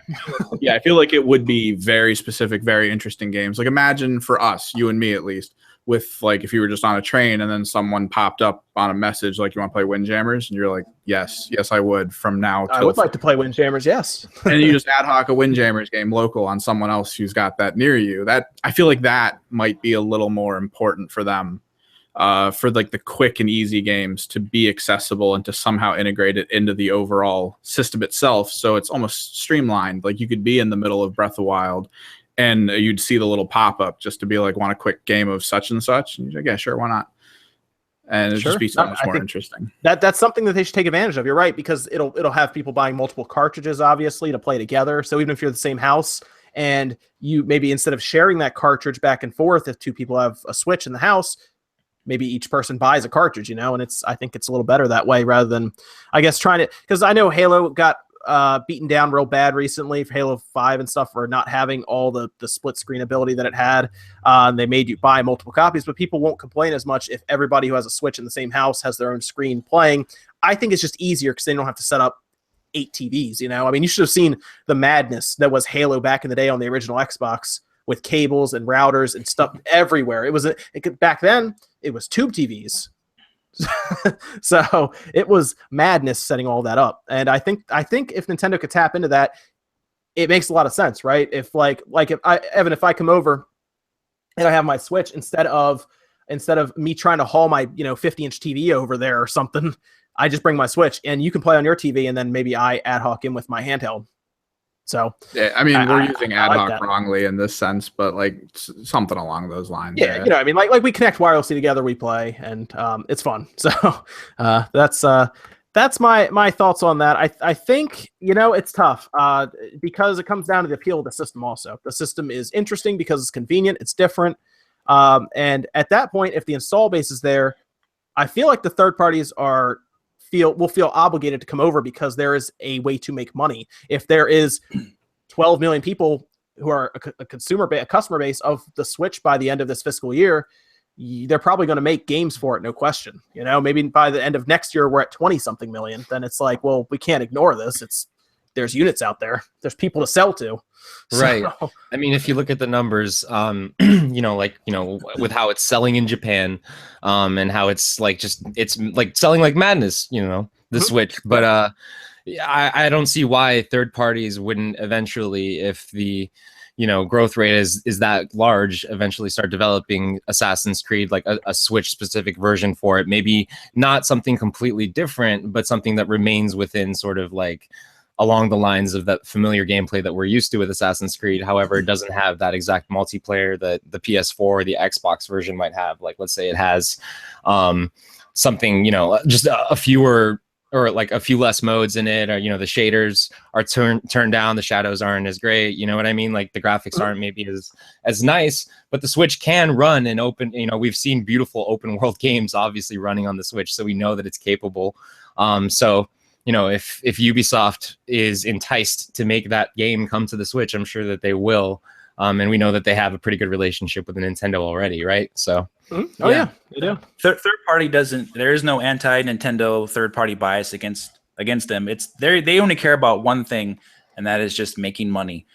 Yeah, I feel like it would be very specific, very interesting games. Like imagine for us, you and me at least, with like if you were just on a train and then someone popped up on a message like, you want to play Windjammers? And you're like, yes, I would from now. I would like to play Windjammers, yes. And you just ad hoc a Windjammers game local on someone else who's got that near you. That I feel like that might be a little more important for them. For like the quick and easy games to be accessible and to somehow integrate it into the overall system itself. So it's almost streamlined. Like you could be in the middle of Breath of the Wild and you'd see the little pop-up just to be like, want a quick game of such and such. And you're like, yeah, sure, why not? And it'd just be so much more interesting. That's something that they should take advantage of. You're right, because it'll have people buying multiple cartridges, obviously, to play together. So even if you're the same house and you maybe instead of sharing that cartridge back and forth, if 2 people have a Switch in the house, maybe each person buys a cartridge, and I think it's a little better that way rather than, I guess, trying to, because I know Halo got beaten down real bad recently for Halo 5 and stuff for not having all the split screen ability that it had. They made you buy multiple copies, but people won't complain as much if everybody who has a Switch in the same house has their own screen playing. I think it's just easier because they don't have to set up 8 TVs, I mean, you should have seen the madness that was Halo back in the day on the original Xbox with cables and routers and stuff everywhere. Back then, it was tube TVs. So it was madness setting all that up. And I think if Nintendo could tap into that, it makes a lot of sense, right? If if I come over and I have my Switch, instead of me trying to haul my 50-inch TV over there or something, I just bring my Switch and you can play on your TV, and then maybe I ad hoc in with my handheld. So yeah, I mean, we're using ad hoc wrongly in this sense, but like something along those lines. Yeah, I mean, like we connect wirelessly together, we play, and it's fun. So that's that's my thoughts on that. I think, it's tough because it comes down to the appeal of the system also. The system is interesting because it's convenient, it's different. And at that point, if the install base is there, I feel like the third parties will feel obligated to come over because there is a way to make money. If there is 12 million people who are a customer base of the Switch by the end of this fiscal year, they're probably going to make games for it, no question. Maybe by the end of next year, we're at 20 something million. Then it's like, well, we can't ignore this. There's units out there. There's people to sell to. Right. So, I mean, if you look at the numbers, with how it's selling in Japan, and how it's like selling like madness, the Switch. But I don't see why third parties wouldn't eventually, if the growth rate is that large, eventually start developing Assassin's Creed, like a Switch specific version for it. Maybe not something completely different, but something that remains within sort of like along the lines of that familiar gameplay that we're used to with Assassin's Creed. However, it doesn't have that exact multiplayer that the PS4 or the Xbox version might have. Like, let's say it has something, just a fewer or like a few less modes in it, or the shaders are turned down, the shadows aren't as great, you know what I mean? Like the graphics aren't maybe as nice, but the Switch can run and open. We've seen beautiful open world games obviously running on the Switch, so we know that it's capable. So if Ubisoft is enticed to make that game come to the Switch, I'm sure that they will. And we know that they have a pretty good relationship with Nintendo already, right? So. Mm-hmm. Oh yeah, they do. Third party doesn't. There is no anti-Nintendo third party bias against them. It's they only care about one thing, and that is just making money.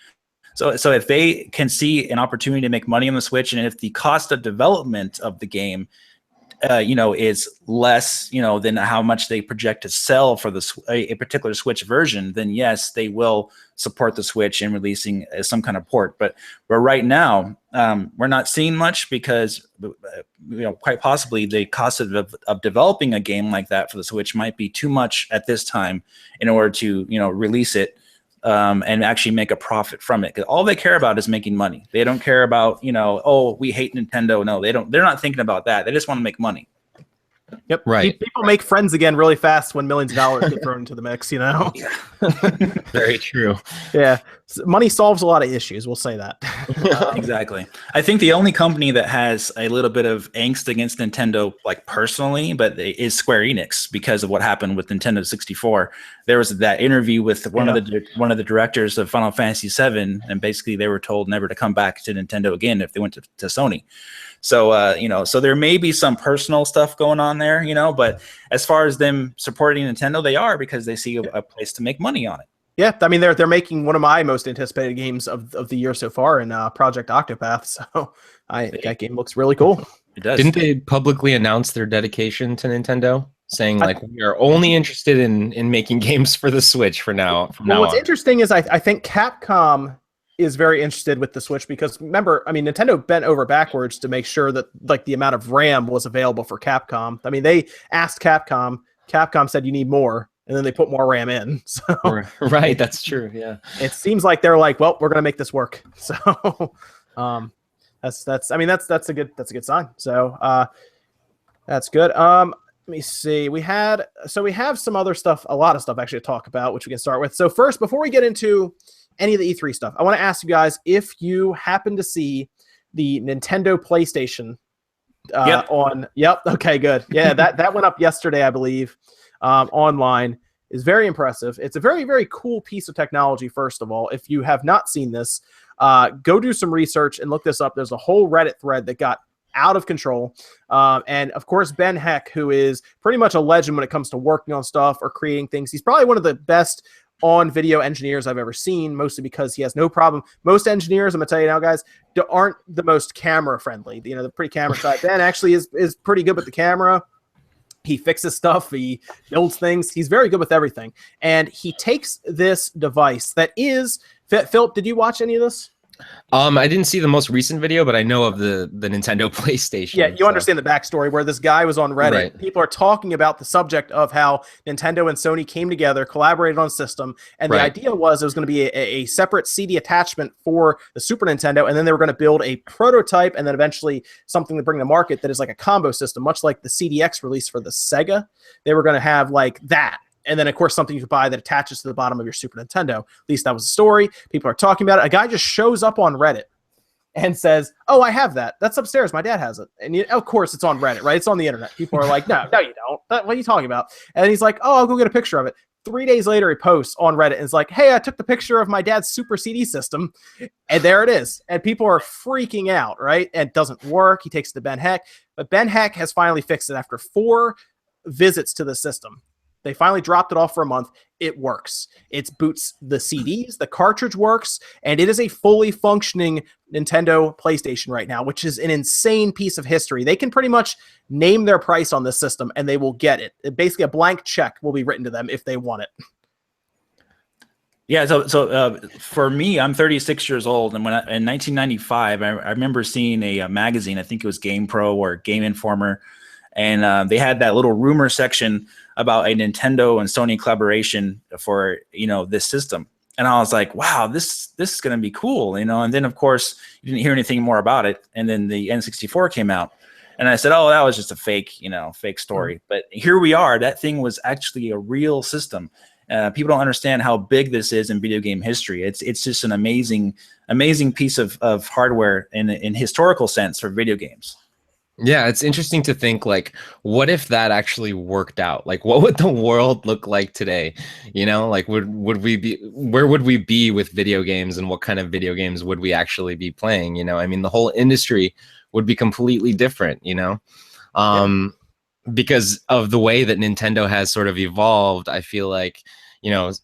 So if they can see an opportunity to make money on the Switch, and if the cost of development of the game, is less, than how much they project to sell for a particular Switch version, then yes, they will support the Switch in releasing some kind of port. But right now, we're not seeing much because, quite possibly the cost of developing a game like that for the Switch might be too much at this time in order to, release it and actually make a profit from it. 'Cause all they care about is making money. They don't care about, oh, we hate Nintendo. No, they don't. They're not thinking about that. They just want to make money. Yep. Right. People make friends again really fast when millions of dollars get thrown into the mix, Yeah. Very true. Yeah. Money solves a lot of issues. We'll say that. Exactly. I think the only company that has a little bit of angst against Nintendo, like personally, but is Square Enix because of what happened with Nintendo 64. There was that interview with one of the directors of Final Fantasy VII, and basically they were told never to come back to Nintendo again if they went to Sony. So, so there may be some personal stuff going on there, but as far as them supporting Nintendo, they are, because they see a place to make money on it. Yeah, I mean, they're making one of my most anticipated games of the year so far in Project Octopath. So that game looks really cool. It does. Didn't they publicly announce their dedication to Nintendo, saying like we are only interested in making games for the Switch from now what's on? interesting is I think Capcom is very interested with the Switch because, remember, I mean, Nintendo bent over backwards to make sure that like the amount of RAM was available for Capcom. I mean, they asked Capcom said you need more, and then they put more RAM in. So right, that's true. Yeah, it seems like they're like, well, we're gonna make this work. So that's a good sign. So that's good. Let me see. We have some other stuff, a lot of stuff actually to talk about, which we can start with. So first, before we get into any of the E3 stuff, I want to ask you guys if you happen to see the Nintendo PlayStation on. Yep. Okay, good. Yeah, that went up yesterday, I believe, online. Is very impressive. It's a very, very cool piece of technology, first of all. If you have not seen this, go do some research and look this up. There's a whole Reddit thread that got out of control. And of course, Ben Heck, who is pretty much a legend when it comes to working on stuff or creating things. He's probably one of the best on video engineers I've ever seen, mostly because he has no problem. Most engineers, I'm gonna tell you now, guys, aren't the most camera friendly. They're pretty camera shy. Ben actually is pretty good with the camera. He fixes stuff. He builds things. He's very good with everything. And he takes this device that is, Philip, did you watch any of this? I didn't see the most recent video, but I know of the Nintendo PlayStation. Yeah, you understand the backstory where this guy was on Reddit. Right. People are talking about the subject of how Nintendo and Sony came together, collaborated on a system, and the idea was it was going to be a separate CD attachment for the Super Nintendo, and then they were going to build a prototype and then eventually something to bring to market that is like a combo system, much like the CDX release for the Sega. They were going to have like that. And then, of course, something you could buy that attaches to the bottom of your Super Nintendo. At least that was the story. People are talking about it. A guy just shows up on Reddit and says, "Oh, I have that. That's upstairs. My dad has it." And of course, it's on Reddit, right? It's on the internet. People are like, no, you don't. What are you talking about? And he's like, "Oh, I'll go get a picture of it." 3 days later, he posts on Reddit and is like, "Hey, I took the picture of my dad's Super CD system." And there it is. And people are freaking out, right? And it doesn't work. He takes it to Ben Heck. But Ben Heck has finally fixed it after 4 visits to the system. They finally dropped it off for a month. It works. It boots the CDs. The cartridge works. And it is a fully functioning Nintendo PlayStation right now, which is an insane piece of history. They can pretty much name their price on this system and they will get it. Basically, a blank check will be written to them if they want it. Yeah, so for me, I'm 36 years old, and in 1995, I remember seeing a magazine. I think it was Game Pro or Game Informer, and they had that little rumor section about a Nintendo and Sony collaboration for this system. And I was like, wow, this is going to be cool, And then of course you didn't hear anything more about it. And then the N64 came out, and I said, oh, that was just a fake story. Mm-hmm. But here we are. That thing was actually a real system. People don't understand how big this is in video game history. It's just an amazing piece of hardware in historical sense for video games. Yeah, it's interesting to think, like, what if that actually worked out? Like, what would the world look like today? Like, where would we be with video games, and what kind of video games would we actually be playing? I mean, the whole industry would be completely different, because of the way that Nintendo has sort of evolved. I feel like,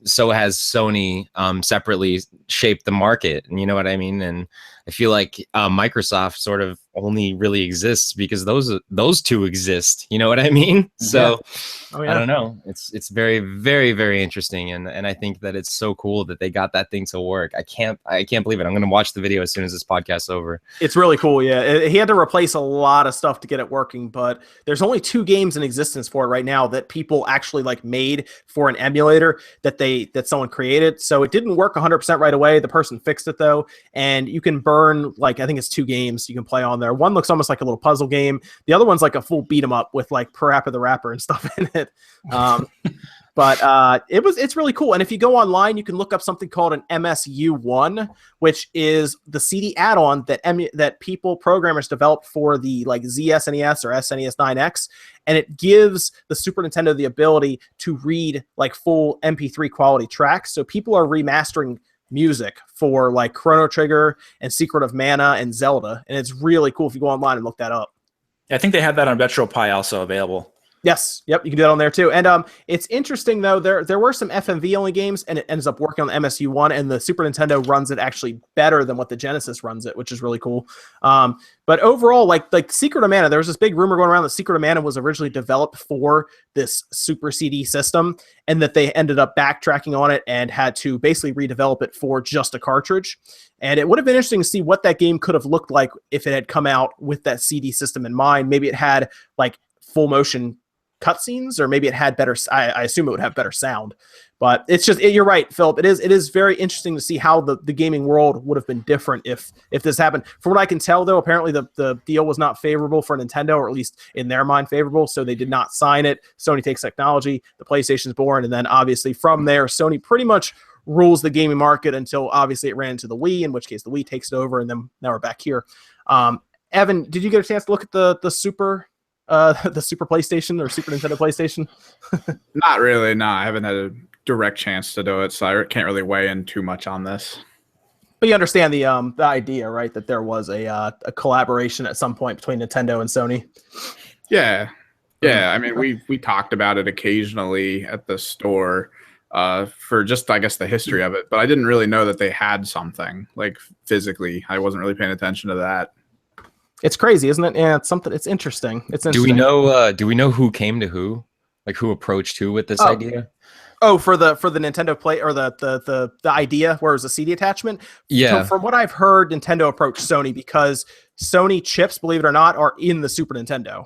so has Sony separately shaped the market, and you know what I mean? And I feel like Microsoft sort of only really exists because those two exist. You know what I mean? So I don't know. It's very, very, very interesting, and I think that it's so cool that they got that thing to work. I can't believe it. I'm gonna watch the video as soon as this podcast's over. It's really cool. Yeah, he had to replace a lot of stuff to get it working, but there's only 2 games in existence for it right now that people actually made for an emulator that someone created. So it didn't work 100% right away. The person fixed it though, and you can burn I think it's 2 games you can play on there. One looks almost like a little puzzle game. The other one's like a full beat 'em up with Parappa the Rapper and stuff in it. But it's really cool. And if you go online, you can look up something called an MSU1, which is the CD add-on that programmers developed for the ZSNES or SNES 9X, and it gives the Super Nintendo the ability to read full MP3 quality tracks. So people are remastering music for Chrono Trigger and Secret of Mana and Zelda, and it's really cool if you go online and look that up. I think they have that on RetroPie also available. Yes, yep, you can do that on there too. And it's interesting though, there were some FMV only games, and it ends up working on the MSU1, and the Super Nintendo runs it actually better than what the Genesis runs it, which is really cool. But overall, like Secret of Mana, there was this big rumor going around that Secret of Mana was originally developed for this Super CD system, and that they ended up backtracking on it and had to basically redevelop it for just a cartridge. And it would have been interesting to see what that game could have looked like if it had come out with that CD system in mind. Maybe it had full motion cutscenes, or maybe it had better. I assume it would have better sound, but it's just you're right, Philip. It is very interesting to see how the gaming world would have been different if this happened. From what I can tell, though, apparently the deal was not favorable for Nintendo, or at least in their mind favorable, so they did not sign it. Sony takes technology, the PlayStation's born, and then obviously from there, Sony pretty much rules the gaming market until obviously it ran into the Wii, in which case the Wii takes it over, and then now we're back here. Evan, did you get a chance to look at the Super PlayStation or Super Nintendo PlayStation? Not really. No, I haven't had a direct chance to do it, so I can't really weigh in too much on this. But you understand the idea, right? That there was a collaboration at some point between Nintendo and Sony. Yeah. I mean, we talked about it occasionally at the store for just, I guess, the history of it, but I didn't really know that they had something physically. I wasn't really paying attention to that. It's crazy, isn't it? Yeah, it's something. It's interesting. Do we know who came to who? Who approached who with this idea? Oh, for the Nintendo Play, or the idea where it was a CD attachment? Yeah. So from what I've heard, Nintendo approached Sony because Sony chips, believe it or not, are in the Super Nintendo.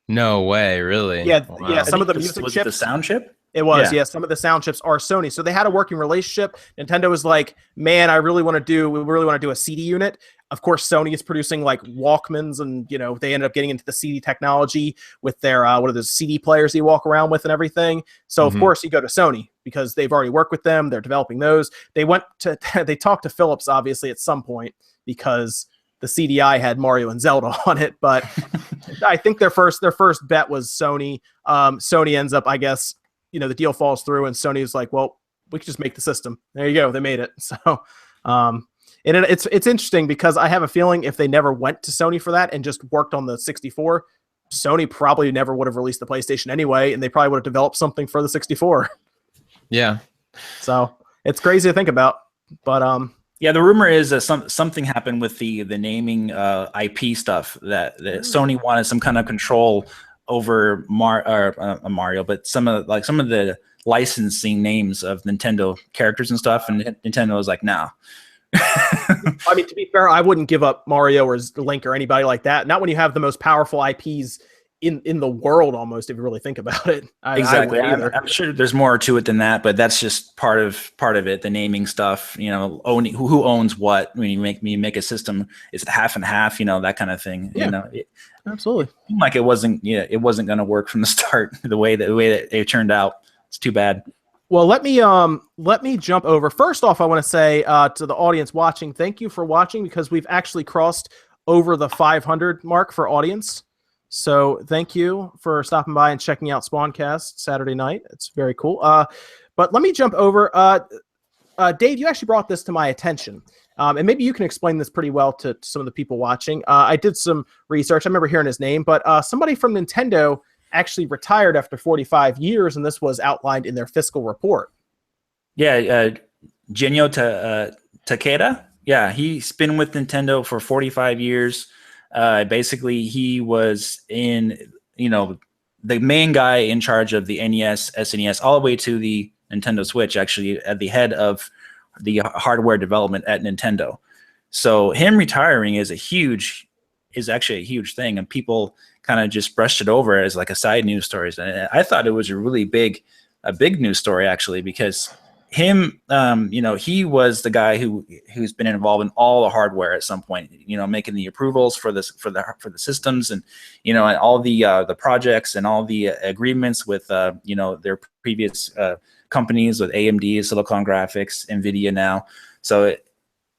No way, really? Yeah, wow. Yeah. Some of the music was chips. It the sound chip? It was, yeah. Some of the sound chips are Sony, so they had a working relationship. Nintendo was like, "Man, we really want to do a CD unit." Of course, Sony is producing like Walkmans, and they ended up getting into the CD technology with their what are those CD players you walk around with and everything. So of course you go to Sony because they've already worked with them. They're developing those. They talked to Philips obviously at some point because the CDI had Mario and Zelda on it, but I think their first bet was Sony. Sony ends up, I guess, the deal falls through, and Sony was like, well, we could just make the system. There you go. They made it. So, and it's interesting because I have a feeling if they never went to Sony for that and just worked on the 64, Sony probably never would have released the PlayStation anyway, and they probably would have developed something for the 64. Yeah. So it's crazy to think about, but yeah, the rumor is that something happened with the naming IP stuff that Sony wanted some kind of control over Mario, but some of the licensing names of Nintendo characters and stuff, and Nintendo was like, no. I mean, to be fair, I wouldn't give up Mario or Link or anybody like that. Not when you have the most powerful IPs in the world, almost, if you really think about it. Exactly. I'm sure there's more to it than that, but that's just part of it. The naming stuff, owning who owns what. When you make a system, is it half and half? That kind of thing. Yeah. Absolutely. Like it wasn't going to work from the start. The way that it turned out, it's too bad. Well, let me jump over. First off, I want to say to the audience watching, thank you for watching, because we've actually crossed over the 500 mark for audience. So thank you for stopping by and checking out SpawnCast Saturday night. It's very cool. But let me jump over. Dave, you actually brought this to my attention. And maybe you can explain this pretty well to some of the people watching. I did some research. I remember hearing his name, but somebody from Nintendo actually retired after 45 years, and this was outlined in their fiscal report. Yeah, Genyo Takeda. Yeah, he's been with Nintendo for 45 years. Basically, he was the main guy in charge of the NES, SNES, all the way to the Nintendo Switch, actually at the head of the hardware development at Nintendo. So him retiring is actually a huge thing, and people kind of just brushed it over as like a side news story. And I thought it was a really big news story, actually, because him, he was the guy who's been involved in all the hardware at some point, making the approvals for the systems, and and all the projects and all the agreements with their previous companies with AMD, Silicon Graphics, Nvidia now. So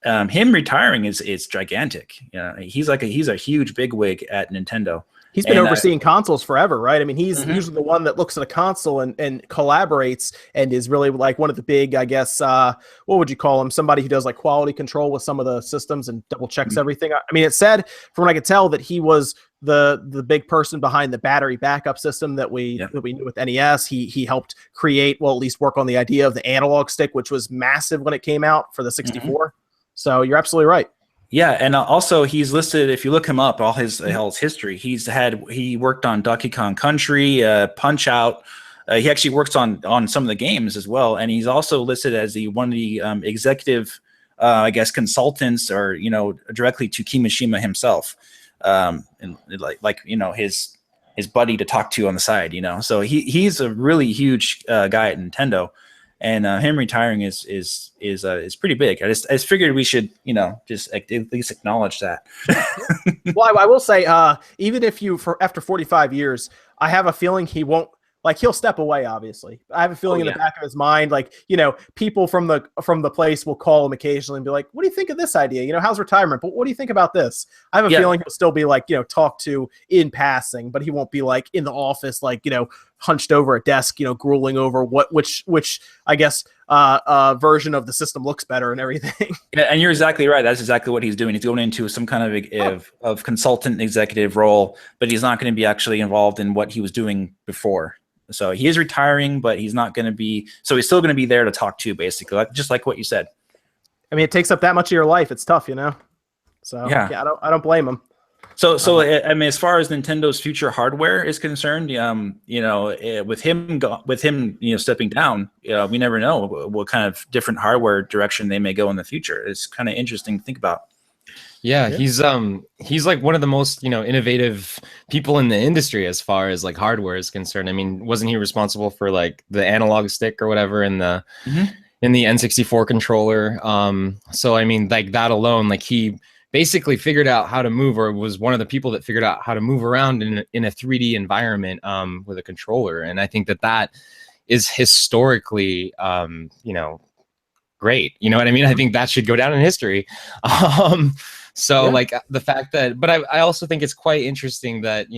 him retiring is gigantic. He's a huge bigwig at Nintendo. He's been overseeing consoles forever, right? I mean, he's usually the one that looks at a console and collaborates, and is really like one of the big, I guess, what would you call him? Somebody who does like quality control with some of the systems and double checks everything. I mean, it said, from what I could tell, that he was the big person behind the battery backup system that we knew with NES. He helped create, well, at least work on the idea of the analog stick, which was massive when it came out for the 64. So you're absolutely right. Yeah, and also he's listed, if you look him up, all his history. He worked on Donkey Kong Country, Punch Out. He actually works on some of the games as well, and he's also listed as one of the executive, I guess, consultants, or directly to Kimishima himself, and his buddy to talk to on the side. So he's a really huge guy at Nintendo. And him retiring is pretty big. I just figured we should, just at least acknowledge that. Well, I will say, even if after 45 years, I have a feeling he won't. Like, he'll step away, obviously. I have a feeling in the back of his mind, like, people from the place will call him occasionally and be like, what do you think of this idea? How's retirement? But what do you think about this? I have a feeling he'll still be like, talked to in passing, but he won't be like in the office, like, hunched over a desk, grueling over which I guess version of the system looks better and everything. Yeah, and you're exactly right. That's exactly what he's doing. He's going into some kind of consultant executive role, but he's not going to be actually involved in what he was doing before. So he is retiring, but he's not going to be. So he's still going to be there to talk to, basically, just like what you said. I mean, it takes up that much of your life. It's tough, So yeah, I don't blame him. So I mean, as far as Nintendo's future hardware is concerned, with him stepping down, we never know what kind of different hardware direction they may go in the future. It's kind of interesting to think about. Yeah, he's like one of the most innovative people in the industry as far as like hardware is concerned. I mean, wasn't he responsible for like the analog stick or whatever in the N64 controller? So I mean, like that alone, like he basically figured out how to move, or was one of the people that figured out how to move around in a 3D environment with a controller. And I think that is historically, great. You know what I mean? I think that should go down in history. So like the fact that, but I also think it's quite interesting that,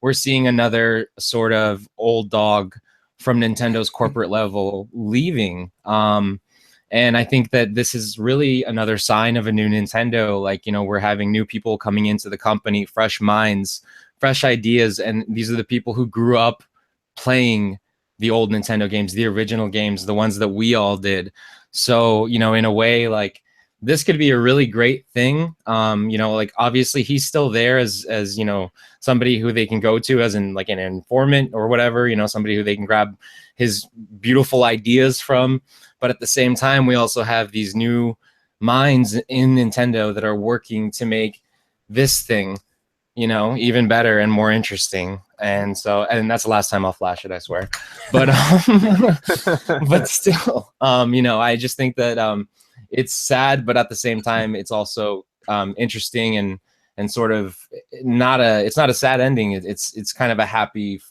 we're seeing another sort of old dog from Nintendo's corporate level leaving. And I think that this is really another sign of a new Nintendo. Like, we're having new people coming into the company, fresh minds, fresh ideas. And these are the people who grew up playing the old Nintendo games, the original games, the ones that we all did. So, in a way, like, this could be a really great thing. Like, obviously he's still there as somebody who they can go to as like an informant or whatever, somebody who they can grab his beautiful ideas from. But at the same time, we also have these new minds in Nintendo that are working to make this thing, even better and more interesting. And that's the last time I'll flash it, I swear. But but still, I just think that it's sad, but at the same time, it's also interesting and sort of it's not a sad ending. It's kind of a happy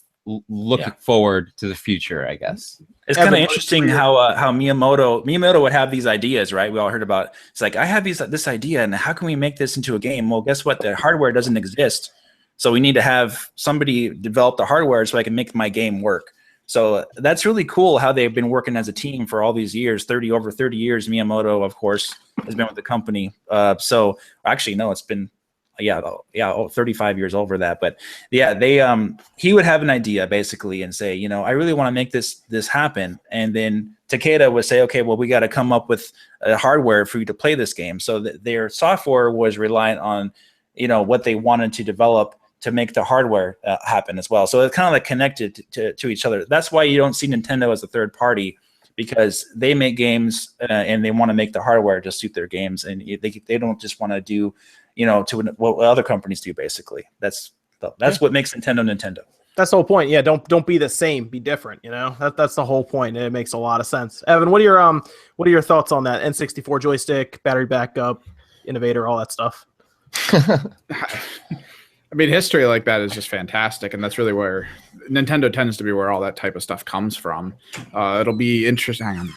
looking forward to the future, I guess. It's kind of interesting how Miyamoto would have these ideas, right? We all heard about. It's like, I have this idea, and how can we make this into a game? Well, guess what? The hardware doesn't exist, so we need to have somebody develop the hardware so I can make my game work. So that's really cool how they've been working as a team for all these years, over 30 years. Miyamoto, of course, has been with the company. So actually, no, it's been 35 years over that. But yeah, he would have an idea basically and say, I really want to make this happen. And then Takeda would say, okay, well, we got to come up with a hardware for you to play this game. So their software was reliant on, what they wanted to develop to make the hardware happen as well. So it's kind of like connected to each other. That's why you don't see Nintendo as a third party, because they make games and they want to make the hardware to suit their games. And they don't just want to do, to what other companies do, basically. That's what makes Nintendo. That's the whole point. Yeah, don't be the same, be different. That's the whole point, and it makes a lot of sense. Evan, what are your thoughts on that? N64 joystick, battery backup, innovator, all that stuff. I mean, history like that is just fantastic, and that's really where Nintendo tends to be, where all that type of stuff comes from. It'll be interesting. Hang on.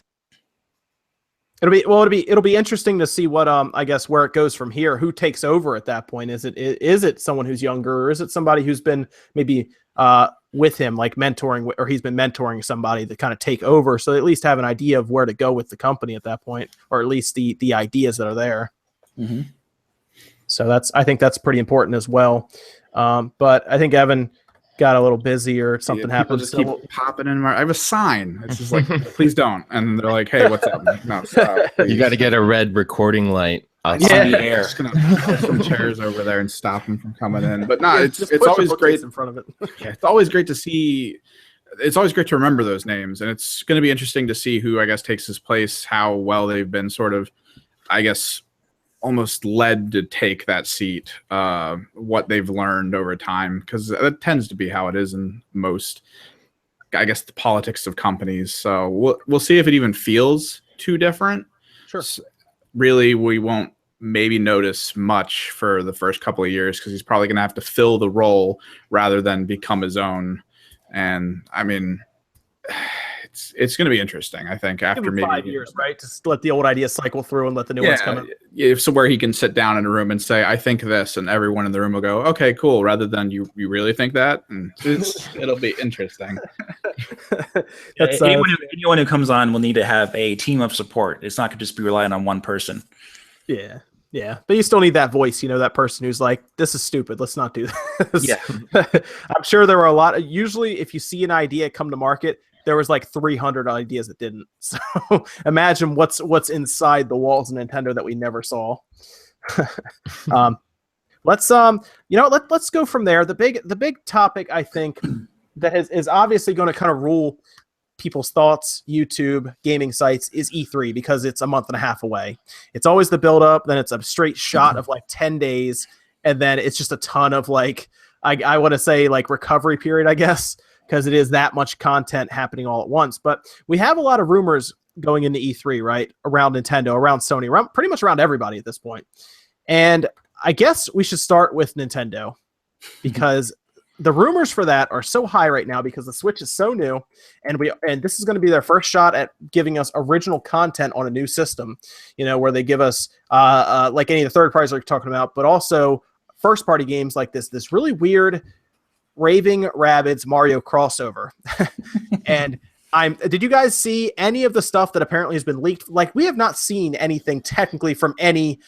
It'll be interesting to see what I guess where it goes from here. Who takes over at that point? Is it someone who's younger, or is it somebody who's been maybe with him, like mentoring, or he's been mentoring somebody to kind of take over, so they at least have an idea of where to go with the company at that point, or at least the ideas that are there. Mm-hmm. So I think that's pretty important as well. But I think Evan got a little busy or something happened. Just keep popping in. I have a sign. It's just like, please don't. And they're like, hey, what's up? No, stop. You got to get a red recording light. Yeah, just gonna put some chairs over there and stop them from coming in. But no, it's always great in front of it. Yeah, it's always great to see. It's always great to remember those names, and it's going to be interesting to see who, I guess, takes his place. How well they've been sort of, I guess, almost led to take that seat, what they've learned over time, because that tends to be how it is in most, I guess, the politics of companies. So we'll see if it even feels too different. Sure. Really, we won't maybe notice much for the first couple of years, because he's probably going to have to fill the role rather than become his own. And I mean, it's going to be interesting, I think, after maybe 5 years, right? Just let the old ideas cycle through and let the new ones come in. Yeah, so where he can sit down in a room and say, I think this, and everyone in the room will go, okay, cool, rather than you really think that? And it'll be interesting. Anyone who comes on will need to have a team of support. It's not going to just be relying on one person. Yeah. Yeah, but you still need that voice, that person who's like, this is stupid, let's not do this. Yeah. I'm sure there were a lot. Usually, if you see an idea come to market, there was like 300 ideas that didn't. So imagine what's inside the walls of Nintendo that we never saw. Let's go from there. The big topic, I think, that is obviously going to kind of rule people's thoughts, YouTube, gaming sites, is E3, because it's a month and a half away. It's always the build up, then it's a straight shot of like 10 days, and then it's just a ton of like, I want to say like recovery period, I guess, because it is that much content happening all at once. But we have a lot of rumors going into E3, right? Around Nintendo, around Sony, pretty much around everybody at this point. And I guess we should start with Nintendo because the rumors for that are so high right now because the Switch is so new, and this is going to be their first shot at giving us original content on a new system, where they give us like any of the third parties we're talking about, but also first party games like this really weird Raving Rabbids Mario crossover. And did you guys see any of the stuff that apparently has been leaked? Like, we have not seen anything technically from any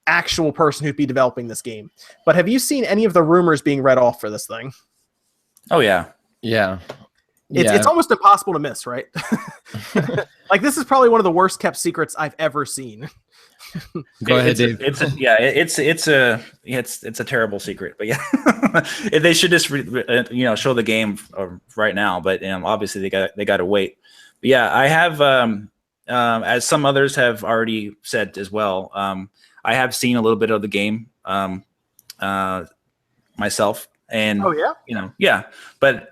actual person who'd be developing this game, but have you seen any of the rumors being read off for this thing? Oh yeah. It's almost impossible to miss, right? Like, this is probably one of the worst kept secrets I've ever seen. Go ahead, Dave. It's a terrible secret, but yeah, they should just show the game right now. But obviously they got to wait. But yeah, I have as some others have already said as well. I have seen a little bit of the game myself, and but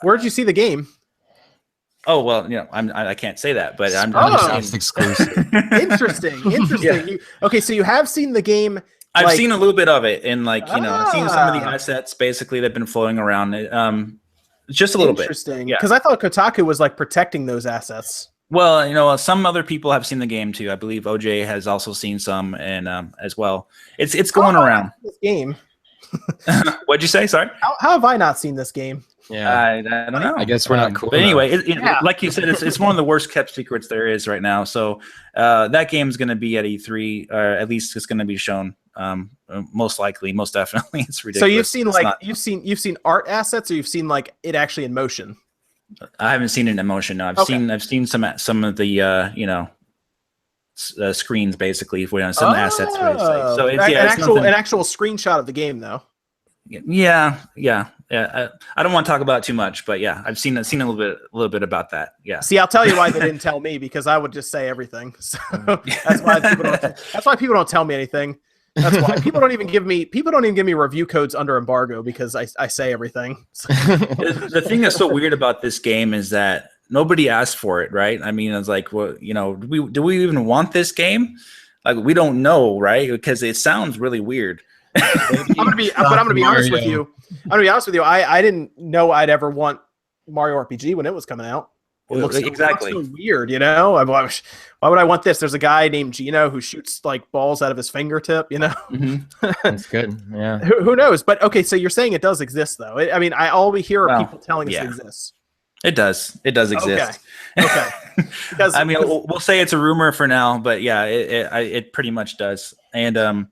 where did you see the game? Oh well, I can't say that, but I'm just exclusive. Interesting. Yeah. Okay, so you have seen the game. I've seen a little bit of it, and I've seen some of the assets basically that've been flowing around. Just a little bit. Interesting. Because I thought Kotaku was like protecting those assets. Well, some other people have seen the game too. I believe OJ has also seen some, and as well, it's going around. This game. What'd you say? Sorry. How have I not seen this game? Yeah, I don't know. I guess we're not cool. But anyway, like you said, it's one of the worst kept secrets there is right now. So that game's going to be at E3, or at least it's going to be shown. Most likely, most definitely, it's ridiculous. So you've seen art assets, or you've seen like it actually in motion. I haven't seen it in motion. No, I've seen some of the screens basically for some assets. So it's an actual screenshot of the game though. Yeah. I don't want to talk about it too much, but yeah, I've seen a little bit about that. Yeah. See, I'll tell you why they didn't tell me, because I would just say everything. So that's why people don't tell me anything. That's why people don't even give me review codes under embargo, because I say everything. The thing that's so weird about this game is that nobody asked for it, right? I mean, it's like, well, do we even want this game? Like, we don't know, right? Because it sounds really weird. I'm gonna be honest with you. I didn't know I'd ever want Mario RPG when it was coming out. It looks so weird, Why would I want this? There's a guy named Gino who shoots like balls out of his fingertip, Mm-hmm. That's good. Yeah. Who knows? But okay, so you're saying it does exist, though. All we hear are people telling us it exists. It does. It does exist. Okay. Because we'll say it's a rumor for now, but yeah, it pretty much does. And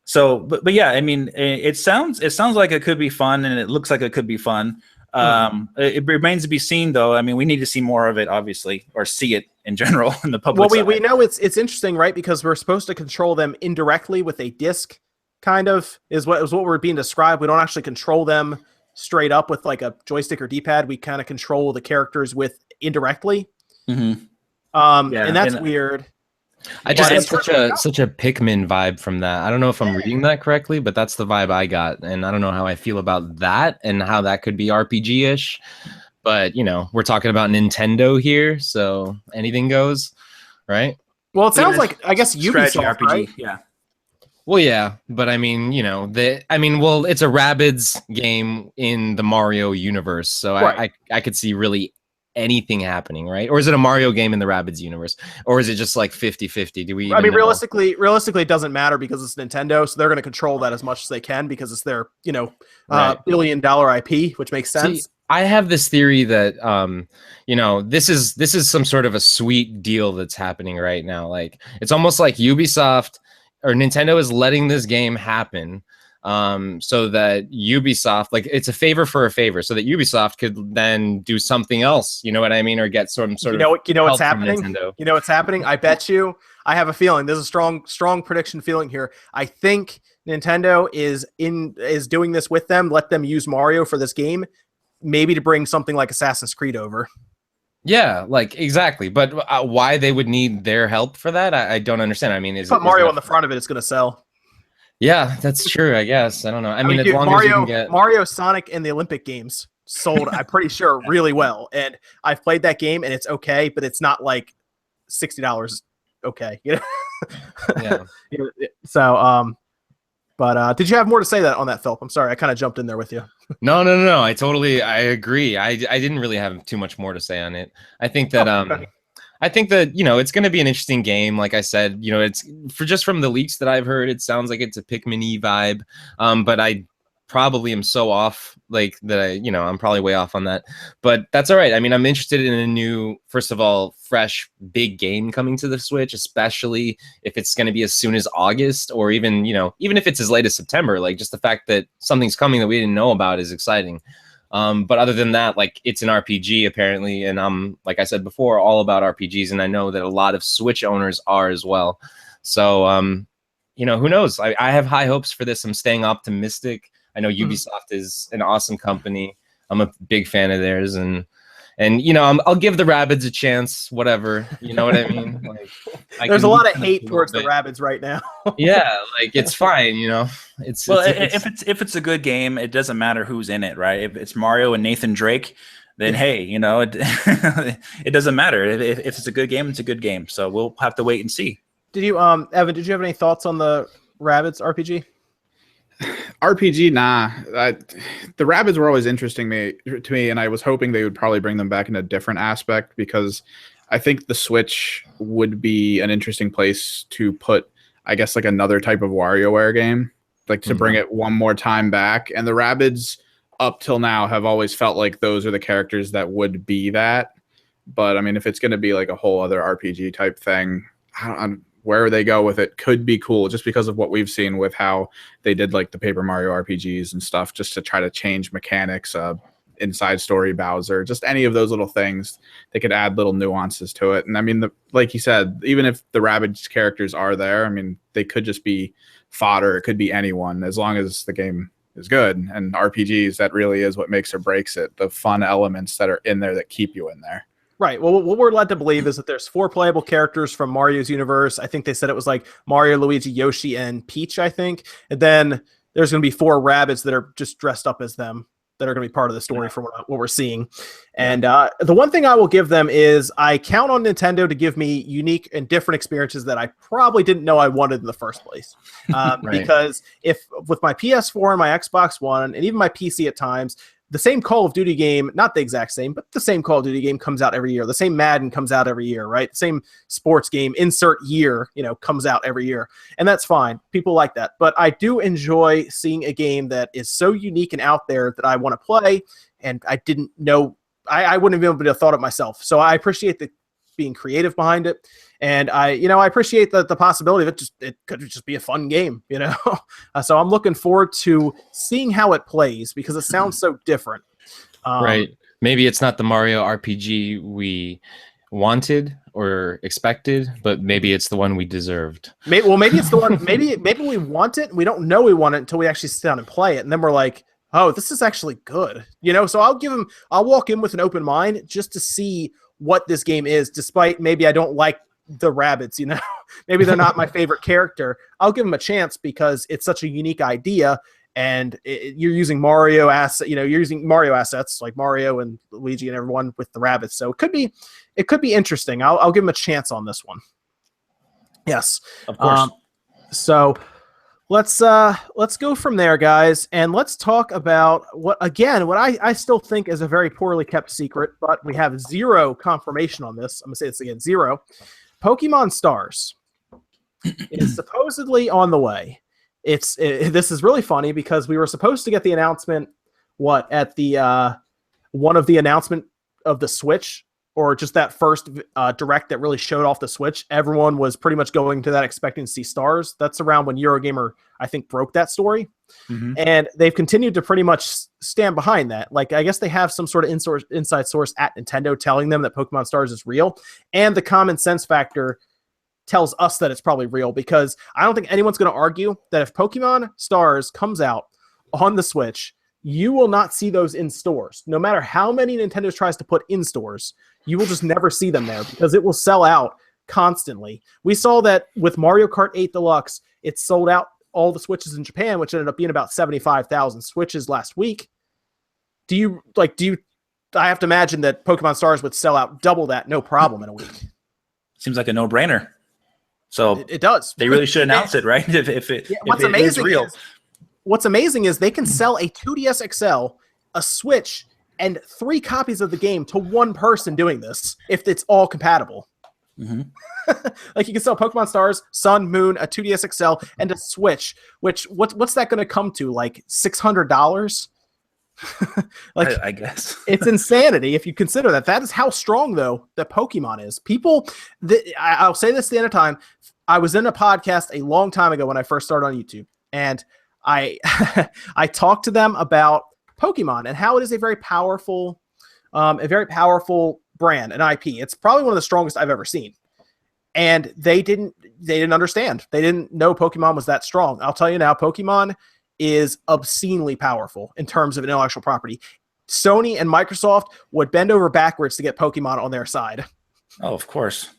so, but yeah, it sounds like it could be fun, and it looks like it could be fun. It remains to be seen, though. We need to see more of it, obviously, or see it in general in the public. Well, we know it's interesting, right? Because we're supposed to control them indirectly with a disc, kind of is what we're being described. We don't actually control them straight up with like a joystick or D-pad. We kind of control the characters with indirectly. Mm-hmm. And that's weird. I just get such a Pikmin vibe from that. I don't know if I'm reading that correctly, but that's the vibe I got, and I don't know how I feel about that and how that could be RPG-ish. But we're talking about Nintendo here, so anything goes, right? Well, it sounds like, I guess, Ubisoft, RPG, right? Yeah. Well, yeah, but it's a Rabbids game in the Mario universe, so right. I could see really anything happening, right? Or is it a Mario game in the Rabbids universe, or is it just like 50-50? Do we know? Realistically it doesn't matter, because it's Nintendo, so they're going to control that as much as they can, because it's their right. $1 billion IP, which makes sense. See, I have this theory that this is some sort of a sweet deal that's happening right now. Like, it's almost like Ubisoft or Nintendo is letting this game happen, so that Ubisoft, like, it's a favor for a favor, so that Ubisoft could then do something else, you know what I mean, or get some sort of what's happening. You know what's happening? I bet you. I have a feeling. There's a strong prediction feeling here. I think Nintendo is doing this with them. Let them use Mario for this game, maybe to bring something like Assassin's Creed over. Yeah, like, exactly. But why they would need their help for that, I don't understand. Put Mario on the front of it, it's going to sell. Yeah, that's true, I guess. I don't know. As long as you can get Mario, Sonic, and the Olympic Games sold, I'm pretty sure, really well. And I've played that game, and it's okay, but it's not like $60 okay. Yeah. So, but did you have more to say that on that, Philip? I'm sorry, I kind of jumped in there with you. No. I agree. I didn't really have too much more to say on it. I think that Okay. I think that, you know, it's going to be an interesting game. Like I said, you know, it's just from the leaks that I've heard, it sounds like it's a Pikmin-y vibe. But I probably am so off, like that I'm probably way off on that. But that's all right. I mean, I'm interested in a new, first of all, fresh big game coming to the Switch, especially if it's going to be as soon as August, or even, even if it's as late as September. Like, just the fact that something's coming that we didn't know about is exciting. But other than that, like, it's an RPG apparently, and I'm, like I said before, all about RPGs, and I know that a lot of Switch owners are as well. So, who knows? I have high hopes for this. I'm staying optimistic. I know Ubisoft is an awesome company. I'm a big fan of theirs, and I'll give the Rabbids a chance. Whatever, you know what I mean? Like, there's a lot of hate towards the Rabbids right now. Yeah, like, it's fine. It's if it's a good game, it doesn't matter who's in it, right? If it's Mario and Nathan Drake, then hey, it doesn't matter. If it's a good game, it's a good game. So we'll have to wait and see. Did you, Evan? Did you have any thoughts on the Rabbids RPG? RPG, nah. The Rabbids were always interesting to me, and I was hoping they would probably bring them back in a different aspect, because I think the Switch would be an interesting place to put, I guess, like another type of WarioWare game, like to bring it one more time back. And the Rabbids up till now have always felt like those are the characters that would be that. But I mean, if it's going to be like a whole other RPG type thing, where they go with it could be cool, just because of what we've seen with how they did like the Paper Mario RPGs and stuff, just to try to change mechanics, inside story Bowser, just any of those little things. They could add little nuances to it. And I mean, like you said, even if the Rabbids characters are there, I mean, they could just be fodder. It could be anyone, as long as the game is good. And RPGs, that really is what makes or breaks it. The fun elements that are in there that keep you in there. Right. Well, what we're led to believe is that there's 4 playable characters from Mario's universe. I think they said it was like Mario, Luigi, Yoshi, and Peach, I think. And then there's going to be 4 Rabbids that are just dressed up as them, that are going to be part of the story from what we're seeing. And the one thing I will give them is I count on Nintendo to give me unique and different experiences that I probably didn't know I wanted in the first place. Because if with my PS4 and my Xbox One, and even my PC at times, the same Call of Duty game, not the exact same, but the same Call of Duty game comes out every year. The same Madden comes out every year, right? The same sports game, insert year, comes out every year. And that's fine. People like that. But I do enjoy seeing a game that is so unique and out there that I want to play. And I didn't know, I wouldn't have been able to have thought it myself. So I appreciate the being creative behind it. And I appreciate the possibility of it could just be a fun game, So I'm looking forward to seeing how it plays, because it sounds so different. Right. Maybe it's not the Mario RPG we wanted or expected, but maybe it's the one we deserved. Maybe it's the one, maybe we want it. We don't know we want it until we actually sit down and play it. And then we're like, oh, this is actually good. So I'll walk in with an open mind just to see what this game is, despite maybe I don't like the Rabbids, maybe they're not my favorite character. I'll give them a chance because it's such a unique idea, and you're using Mario assets like Mario and Luigi and everyone with the Rabbids. So it could be interesting. I'll give them a chance on this one. Yes, of course. So let's go from there, guys, and let's talk about what I still think is a very poorly kept secret, but we have zero confirmation on this. I'm gonna say this again, 0. Pokemon Stars is supposedly on the way. This is really funny because we were supposed to get the announcement at the one of the announcement of the Switch, or just that first direct that really showed off the Switch. Everyone was pretty much going to that expecting to see Stars. That's around when Eurogamer, I think, broke that story. And they've continued to pretty much stand behind that. Like, I guess they have some sort of inside source at Nintendo telling them that Pokemon Stars is real. And the common sense factor tells us that it's probably real, because I don't think anyone's going to argue that if Pokemon Stars comes out on the Switch, you will not see those in stores. No matter how many Nintendo tries to put in stores, you will just never see them there, because it will sell out constantly. We saw that with Mario Kart 8 Deluxe. It sold out all the Switches in Japan, which ended up being about 75,000 Switches last week. I have to imagine that Pokemon Stars would sell out double that, no problem, in a week. Seems like a no-brainer. So it does. They really should announce it, right? If it is real. What's amazing is they can sell a 2DS XL, a Switch, and 3 copies of the game to one person doing this if it's all compatible. Mm-hmm. Like you can sell Pokemon Stars, Sun, Moon, a 2DS XL, and a Switch. Which what's that going to come to? Like $600? Like I guess it's insanity if you consider that. That is how strong though that Pokemon is. People, I'll say this at the end of time. I was in a podcast a long time ago when I first started on YouTube, and I I talked to them about Pokemon and how it is a very powerful brand, an IP. It's probably one of the strongest I've ever seen. And they didn't understand. They didn't know Pokemon was that strong. I'll tell you now, Pokemon is obscenely powerful in terms of intellectual property. Sony and Microsoft would bend over backwards to get Pokemon on their side. Oh, of course.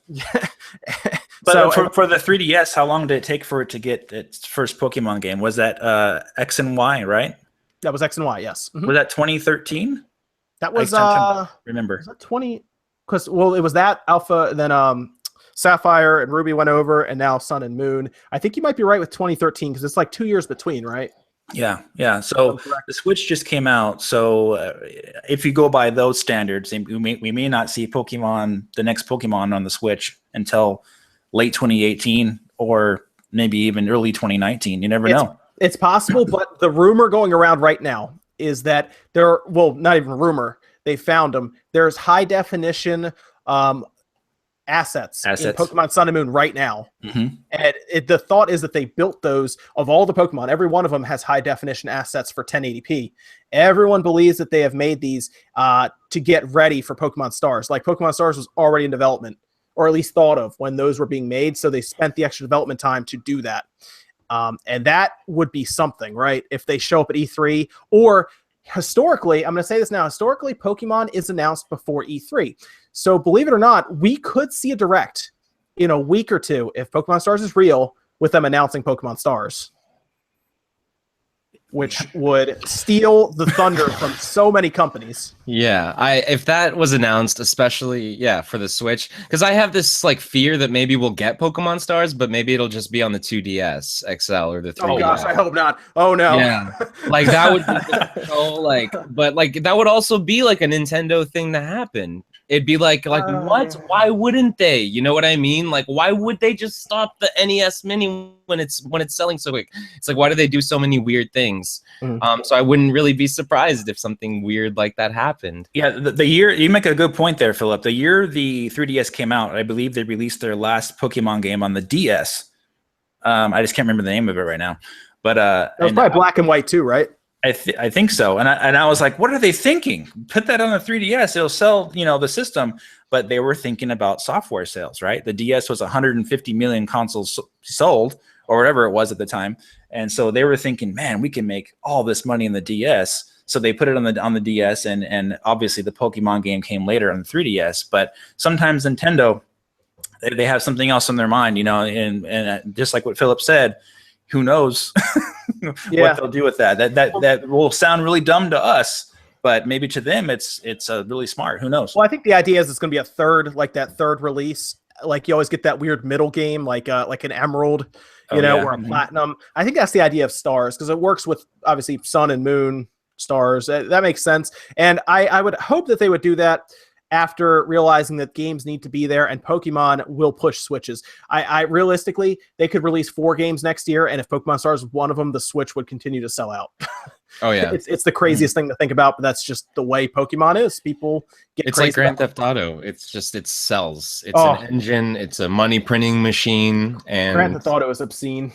But so for the 3DS, how long did it take for it to get its first Pokemon game? Was that X and Y, right? That was X and Y, yes. Mm-hmm. Was that 2013? That was remember. Was that 20? Because it was that Alpha, then Sapphire and Ruby went over, and now Sun and Moon. I think you might be right with 2013 because it's like 2 years between, right? Yeah. So the Switch just came out. So if you go by those standards, we may not see the next Pokemon on the Switch until late 2018 or maybe even early 2019. You never know. It's possible, but the rumor going around right now is that not even rumor. They found them. There's high definition assets in Pokemon Sun and Moon right now. Mm-hmm. And the thought is that they built those of all the Pokemon. Every one of them has high definition assets for 1080p. Everyone believes that they have made these to get ready for Pokemon Stars. Like Pokemon Stars was already in development, or at least thought of when those were being made. So they spent the extra development time to do that. And that would be something, right? If they show up at E3, or historically, I'm going to say this now, historically, Pokemon is announced before E3. So believe it or not, we could see a Direct in a week or two if Pokemon Stars is real with them announcing Pokemon Stars, which would steal the thunder from so many companies. Yeah, if that was announced, especially for the Switch, because I have this like fear that maybe we'll get Pokemon Stars, but maybe it'll just be on the 2DS XL or the 3DS. Oh gosh, I hope not. Oh no. Yeah, like that would be so but that would also be like a Nintendo thing to happen. It'd be like what? Why wouldn't they? You know what I mean? Like, why would they just stop the NES Mini when it's selling so quick? It's like, why do they do so many weird things? Mm-hmm. So I wouldn't really be surprised if something weird like that happened. Yeah, the year, you make a good point there, Philip. The year the 3DS came out, I believe they released their last Pokemon game on the DS. I just can't remember the name of it right now. But it was probably Black and White too, right? I think so. And I was like, what are they thinking? Put that on the 3DS. It'll sell, the system. But they were thinking about software sales, right? The DS was 150 million consoles sold, or whatever it was at the time. And so they were thinking, man, we can make all this money in the DS. So they put it on the DS, and obviously the Pokemon game came later on the 3DS. But sometimes Nintendo, they have something else on their mind, and just like what Philip said, who knows what they'll do with that. That will sound really dumb to us, but maybe to them it's really smart. Who knows? Well, I think the idea is it's going to be a third release. Like you always get that weird middle game, like an Emerald, or a Platinum. I think that's the idea of Stars, because it works with obviously Sun and Moon Stars. That makes sense. And I would hope that they would do that after realizing that games need to be there and Pokemon will push Switches. I realistically, they could release 4 games next year, and if Pokemon Stars was one of them, the Switch would continue to sell out. Oh yeah, it's the craziest thing to think about, but that's just the way Pokemon is. People get it's crazy like Grand Theft Auto. It's just, it sells. It's an engine. It's a money printing machine. And Grand Theft Auto is obscene.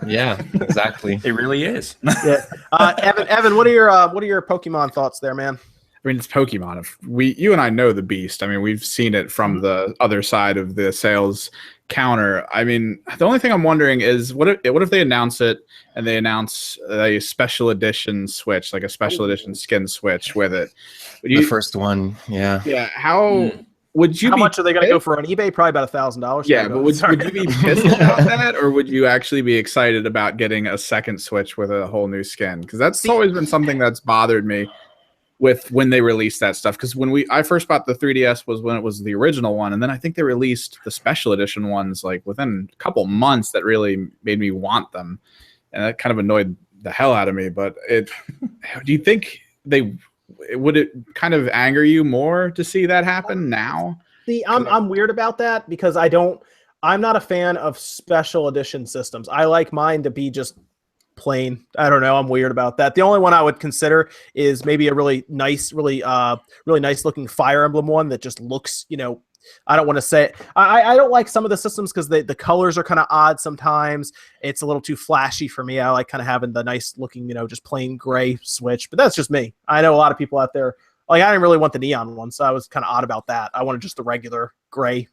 Yeah, exactly. It really is. Yeah. Evan, what are your Pokemon thoughts there, man? I mean, it's Pokemon. If you and I know the beast. I mean, we've seen it from the other side of the sales counter. I mean, the only thing I'm wondering is what if they announce it and they announce a special edition Switch, like a special edition skin Switch with it. The first one, yeah. Yeah. How would you? How much are they going to go for on eBay? Probably about $1,000. Yeah, but would you be pissed about that, or would you actually be excited about getting a second Switch with a whole new skin? Because that's always been something that's bothered me. with when they released that stuff. Because when I first bought the 3DS was when it was the original one, and then I think they released the special edition ones like within a couple months that really made me want them, and that kind of annoyed the hell out of me. But do you think would it kind of anger you more to see that happen now? See, I'm weird about that because I'm not a fan of special edition systems. I like mine to be just plain. I don't know. I'm weird about that. The only one I would consider is maybe a really nice looking Fire Emblem one that just looks, I don't want to say I don't like some of the systems because the colors are kind of odd sometimes. It's a little too flashy for me. I like kind of having the nice looking, just plain gray Switch, but that's just me. I know a lot of people out there, like, I didn't really want the neon one, so I was kind of odd about that. I wanted just the regular gray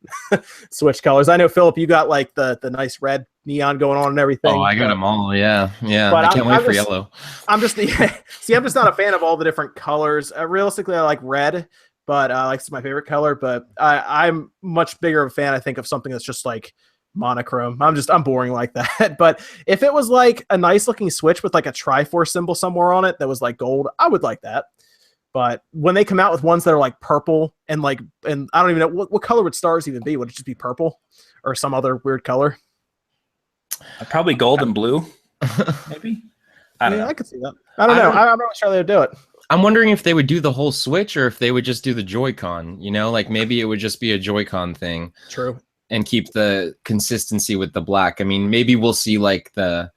Switch colors. I know, Philip, you got like the nice red neon going on and everything. Oh, I got them all. Yeah. But I can't wait for yellow. I'm just not a fan of all the different colors. Realistically, I like red, but it's my favorite color. But I'm much bigger of a fan, I think, of something that's just like monochrome. I'm boring like that. But if it was like a nice looking Switch with like a Triforce symbol somewhere on it that was like gold, I would like that. But when they come out with ones that are like purple and I don't even know what color would stars even be. Would it just be purple or some other weird color? Probably gold and blue, maybe. I don't know. I could see that. I don't know. I'm not sure they would do it. I'm wondering if they would do the whole Switch or if they would just do the Joy-Con. Like maybe it would just be a Joy-Con thing. True. And keep the consistency with the black. I mean, maybe we'll see like a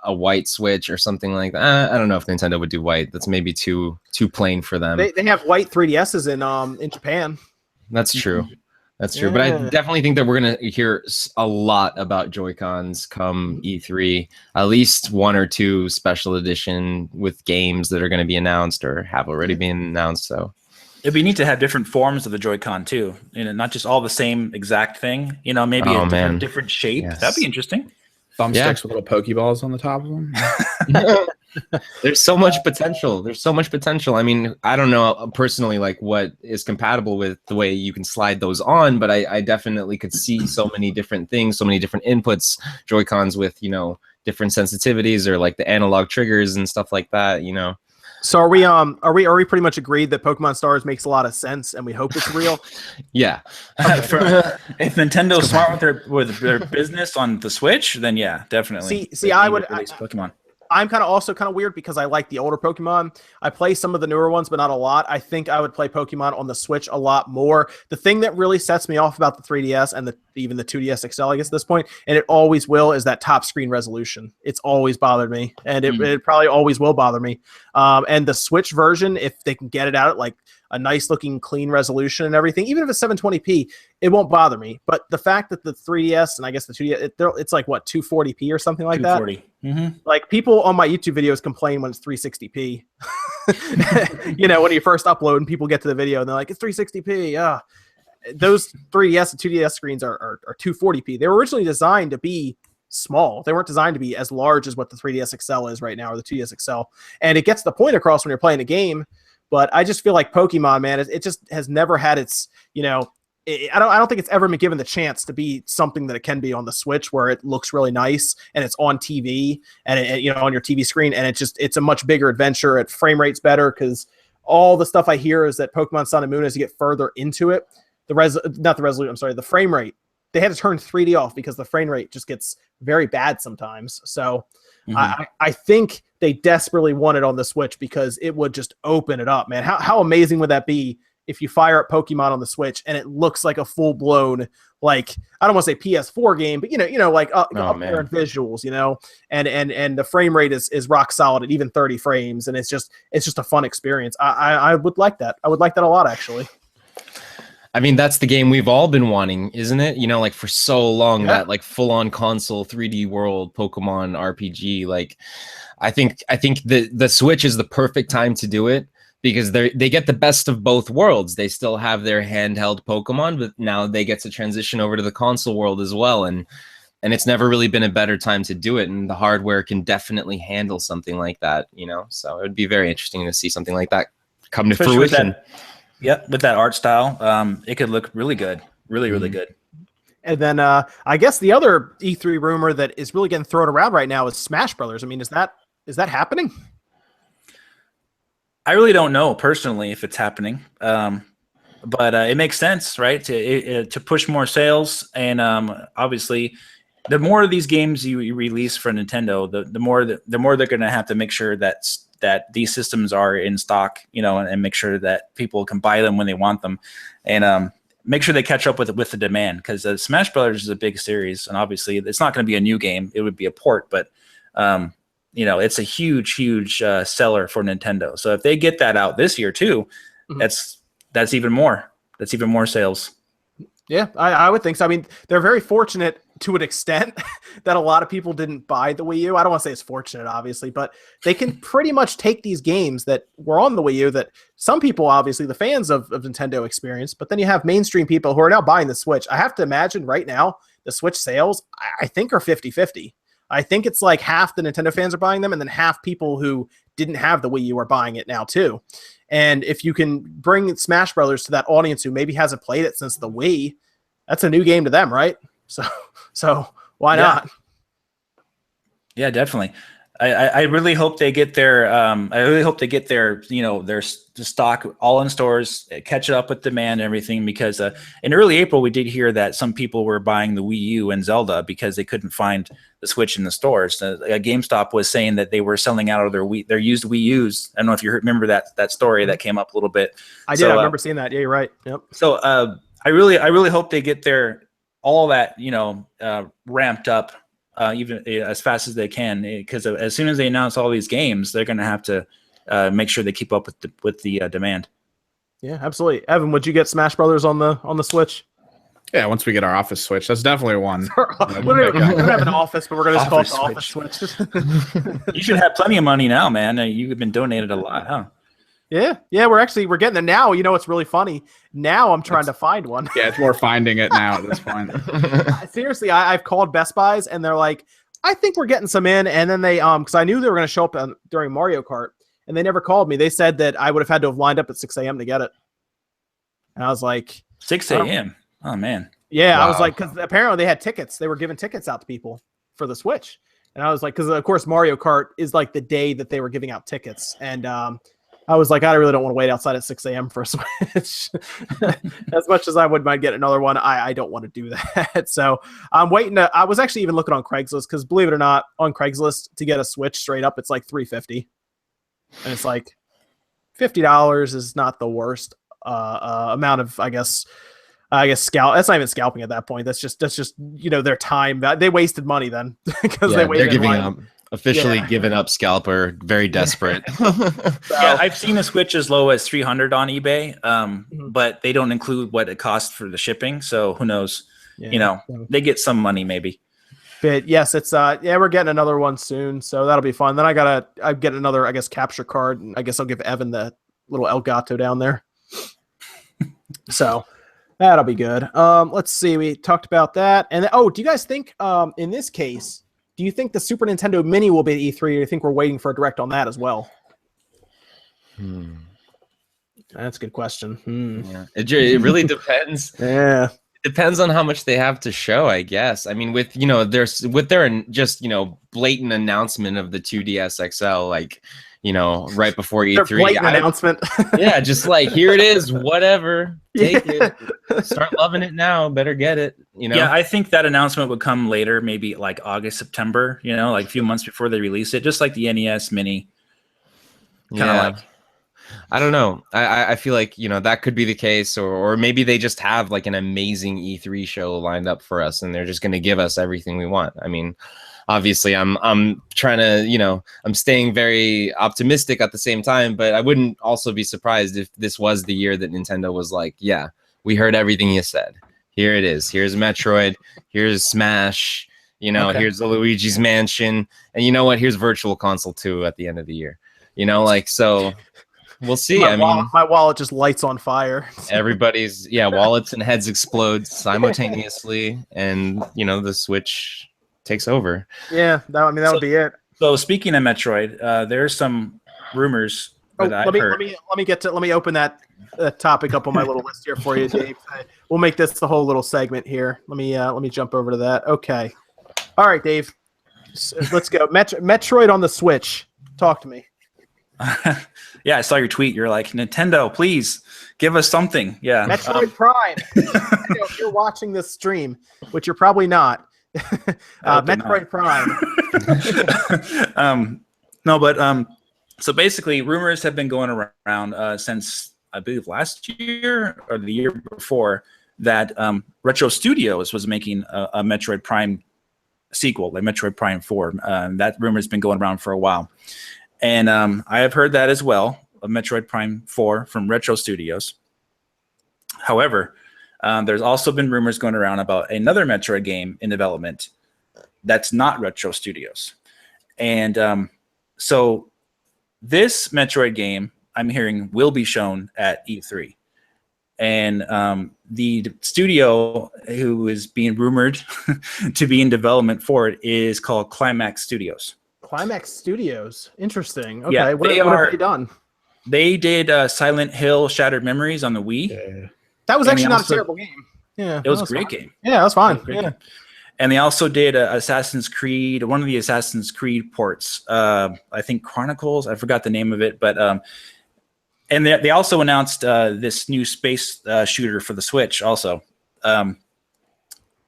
white Switch or something like that. I don't know if Nintendo would do white. That's maybe too plain for them. They have white 3DSs in Japan. That's true. That's true. Yeah. But I definitely think that we're going to hear a lot about Joy-Cons come E3. At least one or two special edition with games that are going to be announced or have already been announced. So it'd be neat to have different forms of the Joy-Con too. Not just all the same exact thing. Maybe a different shape. Yes. That'd be interesting. Thumbsticks with little Pokeballs on the top of them. There's so much potential. I mean, I don't know personally like what is compatible with the way you can slide those on, but I definitely could see so many different things, so many different inputs, Joy-Cons with, different sensitivities or like the analog triggers and stuff like that, So are we pretty much agreed that Pokemon Stars makes a lot of sense and we hope it's real? Yeah. If Nintendo's smart with their business on the Switch, then yeah, definitely. See, I would release Pokemon. I'm also weird because I like the older Pokemon. I play some of the newer ones, but not a lot. I think I would play Pokemon on the Switch a lot more. The thing that really sets me off about the 3DS and even the 2DS XL, I guess at this point, and it always will, is that top screen resolution. It's always bothered me, and it probably always will bother me. And the Switch version, if they can get it out at like a nice looking clean resolution and everything, even if it's 720p, it won't bother me. But the fact that the 3DS and I guess the 2DS, it's like what, 240p or something like 240. That. Mm-hmm. Like people on my YouTube videos complain when it's 360p. When you first upload and people get to the video and they're like, it's 360p. Those 3DS and 2DS screens are 240p. They were originally designed to be small. They weren't designed to be as large as what the 3DS XL is right now or the 2DS XL. And it gets the point across when you're playing a game. But I just feel like Pokemon, man, it just has never had its, I don't think it's ever been given the chance to be something that it can be on the Switch, where it looks really nice and it's on TV and on your TV screen, and it's a much bigger adventure. It frame rate's better because all the stuff I hear is that Pokemon Sun and Moon, as you get further into it, the frame rate, they had to turn 3D off because the frame rate just gets very bad sometimes. So I think they desperately want it on the Switch because it would just open it up, man. How amazing would that be if you fire up Pokemon on the Switch and it looks like a full blown, like, I don't want to say PS4 game, but like up there in visuals, and the frame rate is rock solid at even 30 frames, and it's just a fun experience. I would like that. I would like that a lot, actually. I mean, that's the game we've all been wanting, isn't it? Like for so long, that like full-on console 3D world Pokemon RPG. Like, I think the Switch is the perfect time to do it because they get the best of both worlds. They still have their handheld Pokemon, but now they get to transition over to the console world as well. And it's never really been a better time to do it. And the hardware can definitely handle something like that, So it would be very interesting to see something like that come to fruition. With that art style, it could look really good. Really, really good. And then I guess the other E3 rumor that is really getting thrown around right now is Smash Brothers. I mean, is that happening? I really don't know personally if it's happening, but it makes sense, right? To push more sales, and obviously, the more of these games you release for Nintendo, the more they're going to have to make sure that these systems are in stock, and make sure that people can buy them when they want them, and make sure they catch up with the demand, because Smash Brothers is a big series, and obviously it's not going to be a new game; it would be a port, but it's a huge seller for Nintendo. So if they get that out this year too, that's even more. That's even more sales. Yeah, I would think so. I mean, they're very fortunate to an extent that a lot of people didn't buy the Wii U. I don't want to say it's fortunate, obviously, but they can pretty much take these games that were on the Wii U that some people, obviously, the fans of Nintendo experience, but then you have mainstream people who are now buying the Switch. I have to imagine right now the Switch sales, I think, are 50-50. I think it's like half the Nintendo fans are buying them, and then half people who didn't have the Wii U are buying it now too. And if you can bring Smash Brothers to that audience who maybe hasn't played it since the Wii, that's a new game to them, right? So why not? Yeah, definitely. I really hope they get their their stock all in stores, catch it up with demand and everything, because in early April we did hear that some people were buying the Wii U and Zelda because they couldn't find the Switch in the stores. GameStop was saying that they were selling out of their used Wii U's. I don't know if you remember that story that came up a little bit. I did. I remember seeing that. Yeah, you're right. Yep. So I really hope they get all that ramped up even as fast as they can, because as soon as they announce all these games, they're going to have to make sure they keep up with the demand. Yeah, absolutely. Evan, would you get Smash Brothers on the Switch? Yeah, once we get our office Switch, that's definitely one. We don't have an office, but we're going to call it the office Switch. You should have plenty of money now, man. You've been donated a lot, huh? Yeah, we're getting there now. It's really funny. Now I'm trying to find one. Yeah, it's more finding it now at this point. Seriously, I've called Best Buys and they're like, I think we're getting some in. And then they, because I knew they were going to show up during Mario Kart, and they never called me. They said that I would have had to have lined up at 6 a.m. to get it. And I was like, 6 a.m. Oh man. Yeah, Wow. I was like, because apparently they had tickets. They were giving tickets out to people for the Switch. And I was like, because of course Mario Kart is like the day that they were giving out tickets. And I was like, I really don't want to wait outside at 6 a.m. for a Switch. As much as I wouldn't mind getting another one, I don't want to do that. So I'm waiting. I was actually even looking on Craigslist, because believe it or not, on Craigslist to get a Switch straight up, it's like $350, and it's like $50 is not the worst amount of, I guess scalp. That's not even scalping at that point. That's just their time. They wasted money then because they waited. They're giving up. Officially given up scalper, very desperate. Yeah, I've seen a Switch as low as $300 on eBay, but they don't include what it costs for the shipping. So who knows? Yeah. They get some money maybe. But yes, it's we're getting another one soon, so that'll be fun. Then I get another, I guess, capture card, and I guess I'll give Evan the little Elgato down there. So that'll be good. Let's see. We talked about that, and do you guys think in this case? Do you think the Super Nintendo Mini will be at E3, or do you think we're waiting for a direct on that as well? That's a good question. Yeah. It really depends. Yeah. It depends on how much they have to show, I guess. I mean, with their just blatant announcement of the 2DS XL, like, right before E3. Blatant announcement. Yeah, just like, here it is, whatever. Take it. Start loving it now. Better get it. Yeah, I think that announcement would come later, maybe like August, September, like a few months before they release it, just like the NES Mini. I don't know. I feel like, that could be the case, or maybe they just have like an amazing E3 show lined up for us and they're just going to give us everything we want. I mean, obviously I'm trying to, I'm staying very optimistic at the same time, but I wouldn't also be surprised if this was the year that Nintendo was like, yeah, we heard everything you said. Here it is. Here's Metroid. Here's Smash. Here's the Luigi's Mansion. And you know what? Here's Virtual Console 2 at the end of the year. So we'll see. My wallet just lights on fire. Everybody's wallets and heads explode simultaneously, and the Switch takes over. Yeah, that would be it. So speaking of Metroid, there's some rumors that I've heard. Let me open that topic up on my little list here for you, Dave. We'll make this the whole little segment here. Let me jump over to that. Okay. All right, Dave. Let's go. Metroid on the Switch. Talk to me. Yeah, I saw your tweet. You're like, Nintendo, please give us something. Yeah. Metroid Prime. Nintendo, if you're watching this stream, which you're probably not, Metroid Prime. No, but so basically, rumors have been going around since I believe last year or the year before that Retro Studios was making a Metroid Prime sequel, like Metroid Prime 4. That rumor has been going around for a while. And I have heard that as well, of Metroid Prime 4 from Retro Studios. However, there's also been rumors going around about another Metroid game in development that's not Retro Studios. And so this Metroid game, I'm hearing, will be shown at E3. And the studio who is being rumored to be in development for it is called Climax Studios. Climax Studios. Interesting. Okay. Yeah, what have they done? They did Silent Hill Shattered Memories on the Wii. Yeah. That was And actually they not also- a terrible game. Yeah. It was a that great fine. game. Yeah, that was fine. Great Yeah. game. And they also did Assassin's Creed, one of the Assassin's Creed ports. I think Chronicles. I forgot the name of it, but and they also announced this new space shooter for the Switch. Also,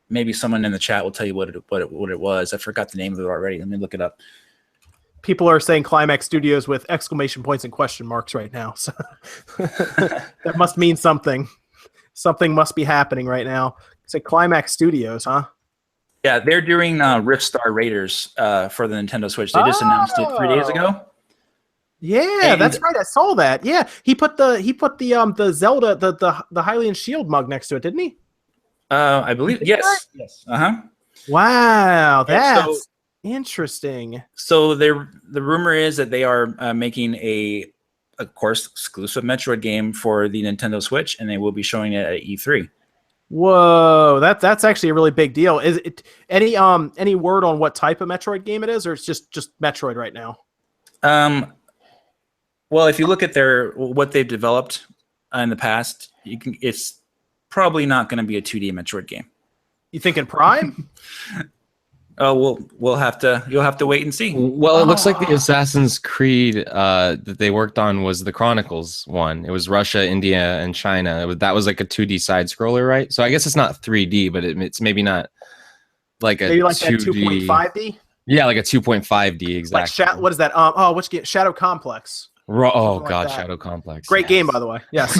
maybe someone in the chat will tell you what it was. I forgot the name of it already. Let me look it up. People are saying Climax Studios with exclamation points and question marks right now. So that must mean something. Something must be happening right now. It's like Climax Studios, huh? Yeah, they're doing Rift Star Raiders for the Nintendo Switch. They just announced it 3 days ago. Yeah, And- that's right. I saw that. Yeah, he put the Zelda the Hylian Shield mug next to it, didn't he? I believe yes. Yes. Wow, Yeah, that's interesting. So the rumor is that they are making of course, exclusive Metroid game for the Nintendo Switch, and they will be showing it at E3. Whoa, that's actually a really big deal. Is it any word on what type of Metroid game it is, or it's just Metroid right now? Well, if you look at what they've developed in the past, it's probably not going to be a 2D Metroid game. You thinking Prime? Oh, you'll have to wait and see. Well, it looks like the Assassin's Creed that they worked on was the Chronicles one. It was Russia, India, and China. That was like a 2D side scroller, right? So I guess it's not 3D, but it's maybe not like a Maybe like 2D. that 2.5D? Yeah, like a 2.5D exactly. Like what is that? Which game? Shadow Complex. Oh like God, that. Shadow Complex. Great yes. game, by the way. Yes,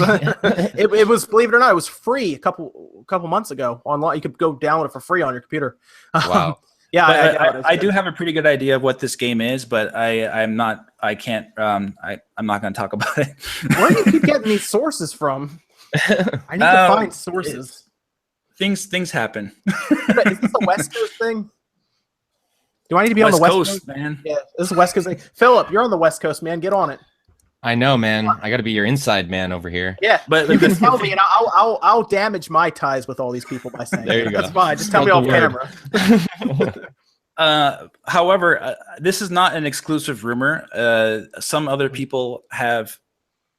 it was. Believe it or not, it was free a couple months ago online. You could go download it for free on your computer. Wow. Yeah, But I do have a pretty good idea of what this game is, but I'm not going to talk about it. Where do you keep getting these sources from? I need to find sources. Things happen. Is this a West Coast thing? Do I need to be on the West Coast, man? Yeah, this is a West Coast thing. Philip, you're on the West Coast, man. Get on it. I know, man. I got to be your inside man over here. Yeah, But you can tell me, and I'll damage my ties with all these people by saying There you that. go. That's fine. Just tell me Spread off the camera. However, this is not an exclusive rumor. Some other people have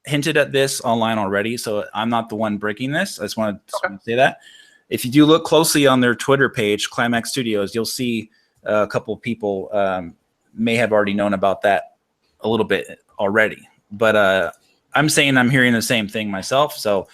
hinted at this online already, so I'm not the one breaking this. I just want to say that. If you do look closely on their Twitter page, Climax Studios, you'll see a couple of people may have already known about that a little bit already. But I'm saying I'm hearing the same thing myself, so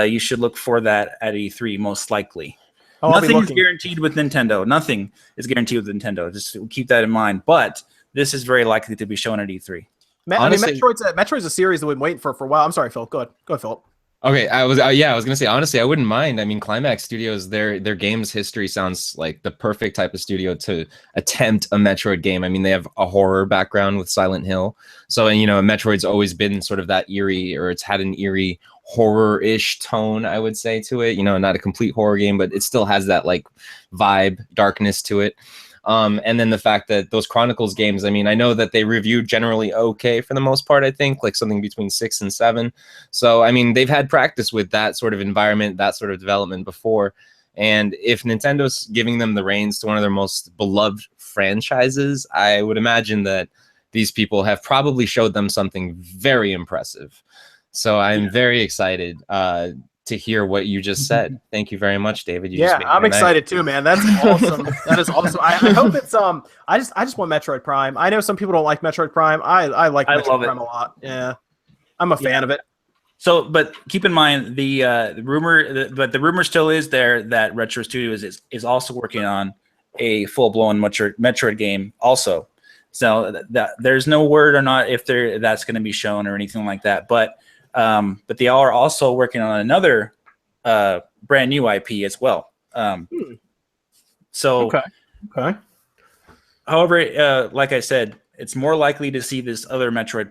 you should look for that at E3 most likely. Oh, Nothing is guaranteed with Nintendo. Nothing is guaranteed with Nintendo. Just keep that in mind. But this is very likely to be shown at E3. Honestly, Metroid's a series that we've been waiting for a while. I'm sorry, Phil. Go ahead, Philip. Okay, I was gonna say honestly, I wouldn't mind. I mean, Climax Studios, their games history sounds like the perfect type of studio to attempt a Metroid game. I mean, they have a horror background with Silent Hill, so Metroid's always been sort of that eerie, or it's had an eerie horror-ish tone, I would say, to it. Not a complete horror game, but it still has that like vibe, darkness to it. And then the fact that those Chronicles games, I mean, I know that they reviewed generally okay for the most part, I think, like something between 6 and 7. So, I mean, they've had practice with that sort of environment, that sort of development before. And if Nintendo's giving them the reins to one of their most beloved franchises, I would imagine that these people have probably showed them something very impressive. So I'm very excited to hear what you just said. Thank you very much, David. You just Yeah, made I'm my night. excited too, man. That's awesome. That is awesome. I hope it's I just want Metroid Prime. I know some people don't like Metroid Prime. I like I Metroid love Prime it. a lot. Yeah, I'm a fan of it. So, but keep in mind the rumor still is there that Retro Studios is also working on a full blown Metroid game also. So that there's no word or not if that's going to be shown or anything like that. But they are also working on another brand new IP as well. So, Okay. however, like I said, it's more likely to see this other Metroid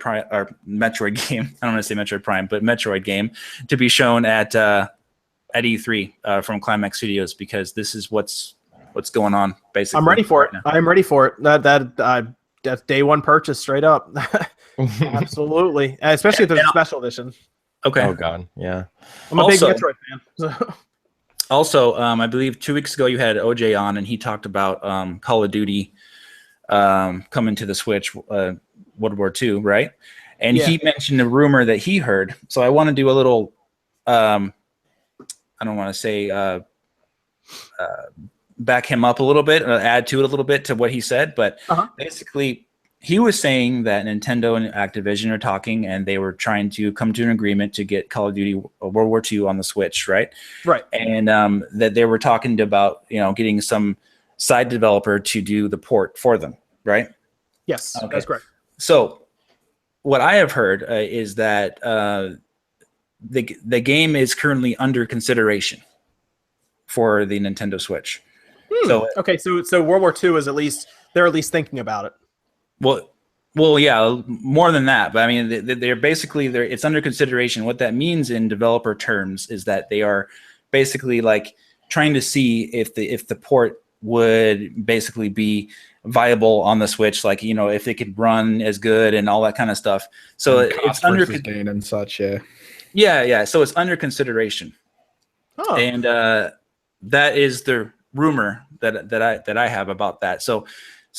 game. I don't want to say Metroid Prime, but Metroid game to be shown at E3 from Climax Studios, because this is what's going on. Basically, I'm ready for it. now. I'm ready for it. That's day one purchase straight up. Absolutely, especially if there's a special edition. Okay. Oh God, yeah. I'm a big Metroid fan. Also, I believe 2 weeks ago you had OJ on, and he talked about Call of Duty coming to the Switch, World War II, right? And he mentioned a rumor that he heard. So I want to do a little, I don't want to say back him up a little bit, add to it a little bit to what he said, but basically he was saying that Nintendo and Activision are talking, and they were trying to come to an agreement to get Call of Duty World War II on the Switch, right? Right. And that they were talking about, getting some side developer to do the port for them, right? Yes, okay. That's correct. So what I have heard is that the game is currently under consideration for the Nintendo Switch. So okay, so World War II is they're at least thinking about it. Well, yeah, more than that. But I mean, they're basically it's under consideration. What that means in developer terms is that they are basically like trying to see if the port would basically be viable on the Switch, like if it could run as good and all that kind of stuff. So it's under gain and such. Yeah. So it's under consideration. Oh. And that is the rumor that I have about that. So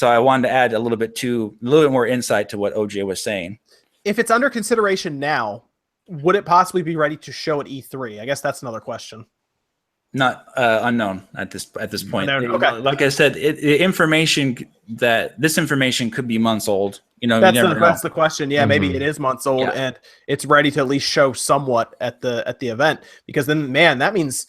I wanted to add a little bit more insight to what OJ was saying. If it's under consideration now, would it possibly be ready to show at E3? I guess that's another question. Not unknown at this point. Unknown. Okay. Like I said, this information could be months old. That's the question. Yeah, maybe it is months old, Yeah. and it's ready to at least show somewhat at the event. Because then, man, that means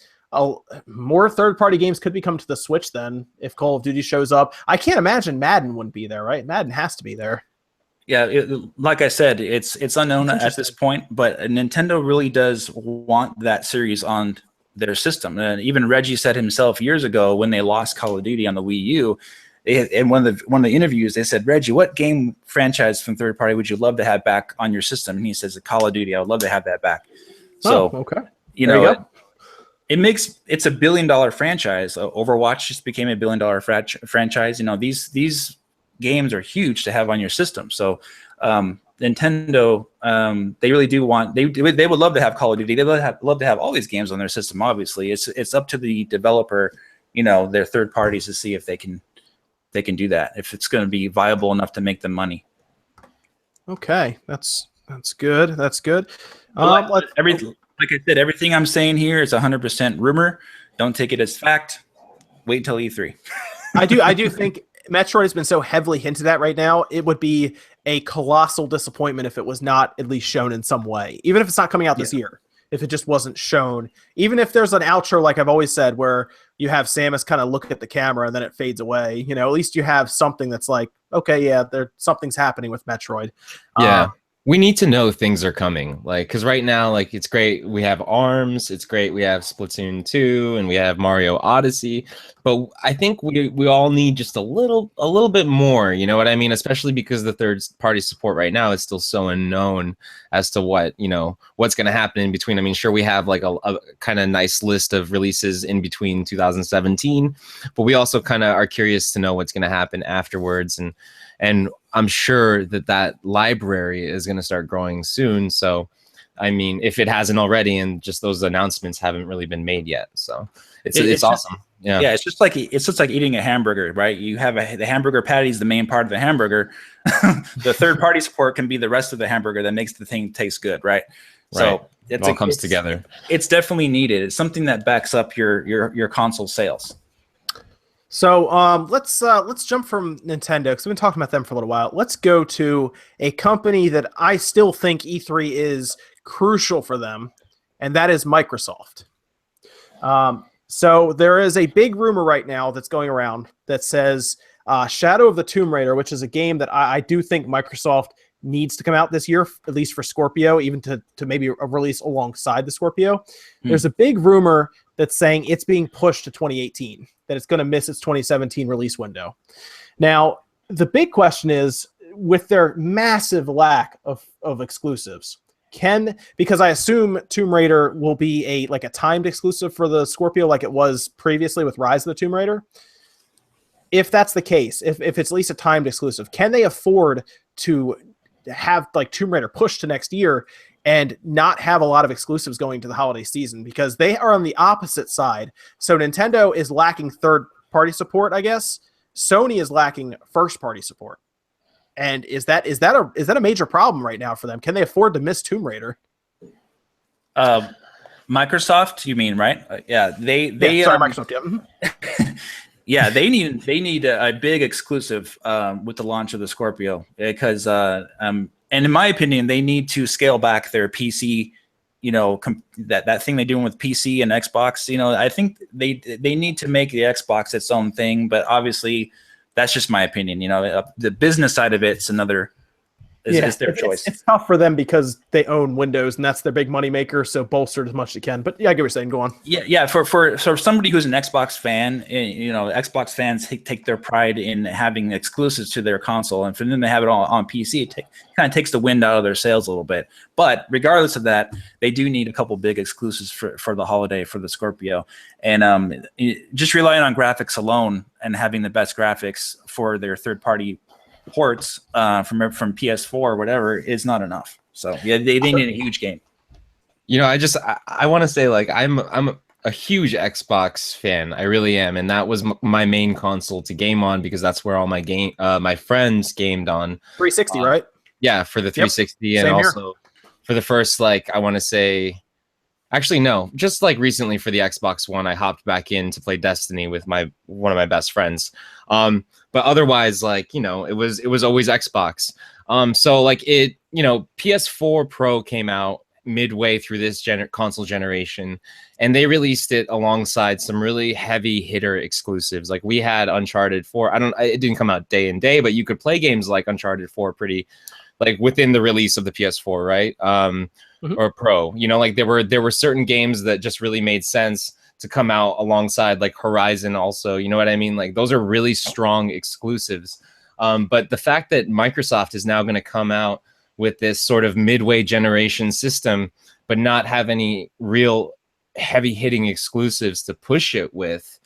more third-party games could be coming to the Switch. Then, if Call of Duty shows up, I can't imagine Madden wouldn't be there, right? Madden has to be there. Yeah, like I said, it's unknown at this point, but Nintendo really does want that series on their system. And even Reggie said himself years ago when they lost Call of Duty on the Wii U, in one of the interviews, they said, "Reggie, what game franchise from third party would you love to have back on your system?" And he says, "Call of Duty. I would love to have that back." So, okay. it's a $1 billion franchise. Overwatch just became a $1 billion franchise. These games are huge to have on your system. So Nintendo, they really do want, they would love to have Call of Duty. They would love to have all these games on their system. Obviously, it's up to the developer, their third parties, to see if they can do that, if it's going to be viable enough to make them money. Okay, that's good. That's good. Like I said, everything I'm saying here is 100% rumor. Don't take it as fact. Wait till E3. I do think Metroid has been so heavily hinted at right now. It would be a colossal disappointment if it was not at least shown in some way, even if it's not coming out this year. If it just wasn't shown, even if there's an outro, like I've always said, where you have Samus kind of look at the camera and then it fades away, at least you have something that's like, okay, yeah, something's happening with Metroid. Yeah. We need to know things are coming, because right now, it's great. We have ARMS, it's great. We have Splatoon 2, and we have Mario Odyssey. But I think we all need just a little bit more. You know what I mean? Especially because the third party support right now is still so unknown as to what's going to happen in between. I mean, sure, we have a kind of nice list of releases in between 2017, but we also kind of are curious to know what's going to happen afterwards. And I'm sure that library is going to start growing soon. So, I mean, if it hasn't already, and just those announcements haven't really been made yet. So it's awesome. Yeah. It's just like eating a hamburger, right? You have the hamburger patty is the main part of the hamburger. The third party support can be the rest of the hamburger that makes the thing taste good, right? So it all comes together. It's definitely needed. It's something that backs up your console sales. So let's jump from Nintendo, because we've been talking about them for a little while. Let's go to a company that I still think E3 is crucial for them, and that is Microsoft. So there is a big rumor right now that's going around that says Shadow of the Tomb Raider, which is a game that I do think Microsoft needs to come out this year, at least for Scorpio, even to maybe a release alongside the Scorpio. There's a big rumor that's saying it's being pushed to 2018, that it's going to miss its 2017 release window. Now, the big question is, with their massive lack of exclusives, because I assume Tomb Raider will be a timed exclusive for the Scorpio like it was previously with Rise of the Tomb Raider. If that's the case, if it's at least a timed exclusive, can they afford to have Tomb Raider pushed to next year and not have a lot of exclusives going to the holiday season? Because they are on the opposite side. So Nintendo is lacking third-party support, I guess. Sony is lacking first-party support. And is that a major problem right now for them? Can they afford to miss Tomb Raider? Microsoft, you mean, right? Yeah, Microsoft. Yeah. Mm-hmm. Yeah, they need a big exclusive with the launch of the Scorpio, because and in my opinion, they need to scale back their PC. That thing they're doing with PC and Xbox. I think they need to make the Xbox its own thing, but obviously that's just my opinion. The business side of it's another. Is their choice. It's tough for them because they own Windows, and that's their big money maker. So bolster it as much as they can. But yeah, I get what you're saying. Go on. Yeah. For somebody who's an Xbox fan, Xbox fans take their pride in having exclusives to their console, and for them to have it all on PC, it kind of takes the wind out of their sails a little bit. But regardless of that, they do need a couple big exclusives for the holiday for the Scorpio, and just relying on graphics alone and having the best graphics for their third-party ports from PS4 or whatever is not enough. So yeah, they need a huge game. I want to say I'm a huge Xbox fan. I really am, and that was my main console to game on, because that's where all my friends gamed on. 360, right? Yeah, for the 360, yep. And Same also here. For the first I want to say. Actually, no. Just like recently for the Xbox One, I hopped back in to play Destiny with one of my best friends. But otherwise, it was always Xbox. So PS4 Pro came out midway through this console generation, and they released it alongside some really heavy hitter exclusives. Like we had Uncharted 4. It didn't come out day and day, but you could play games like Uncharted 4 pretty within the release of the PS4, right? Or Pro. There were certain games that just really made sense to come out alongside, like Horizon also. You know what I mean? Those are really strong exclusives. But the fact that Microsoft is now going to come out with this sort of midway generation system, but not have any real heavy hitting exclusives to push it with,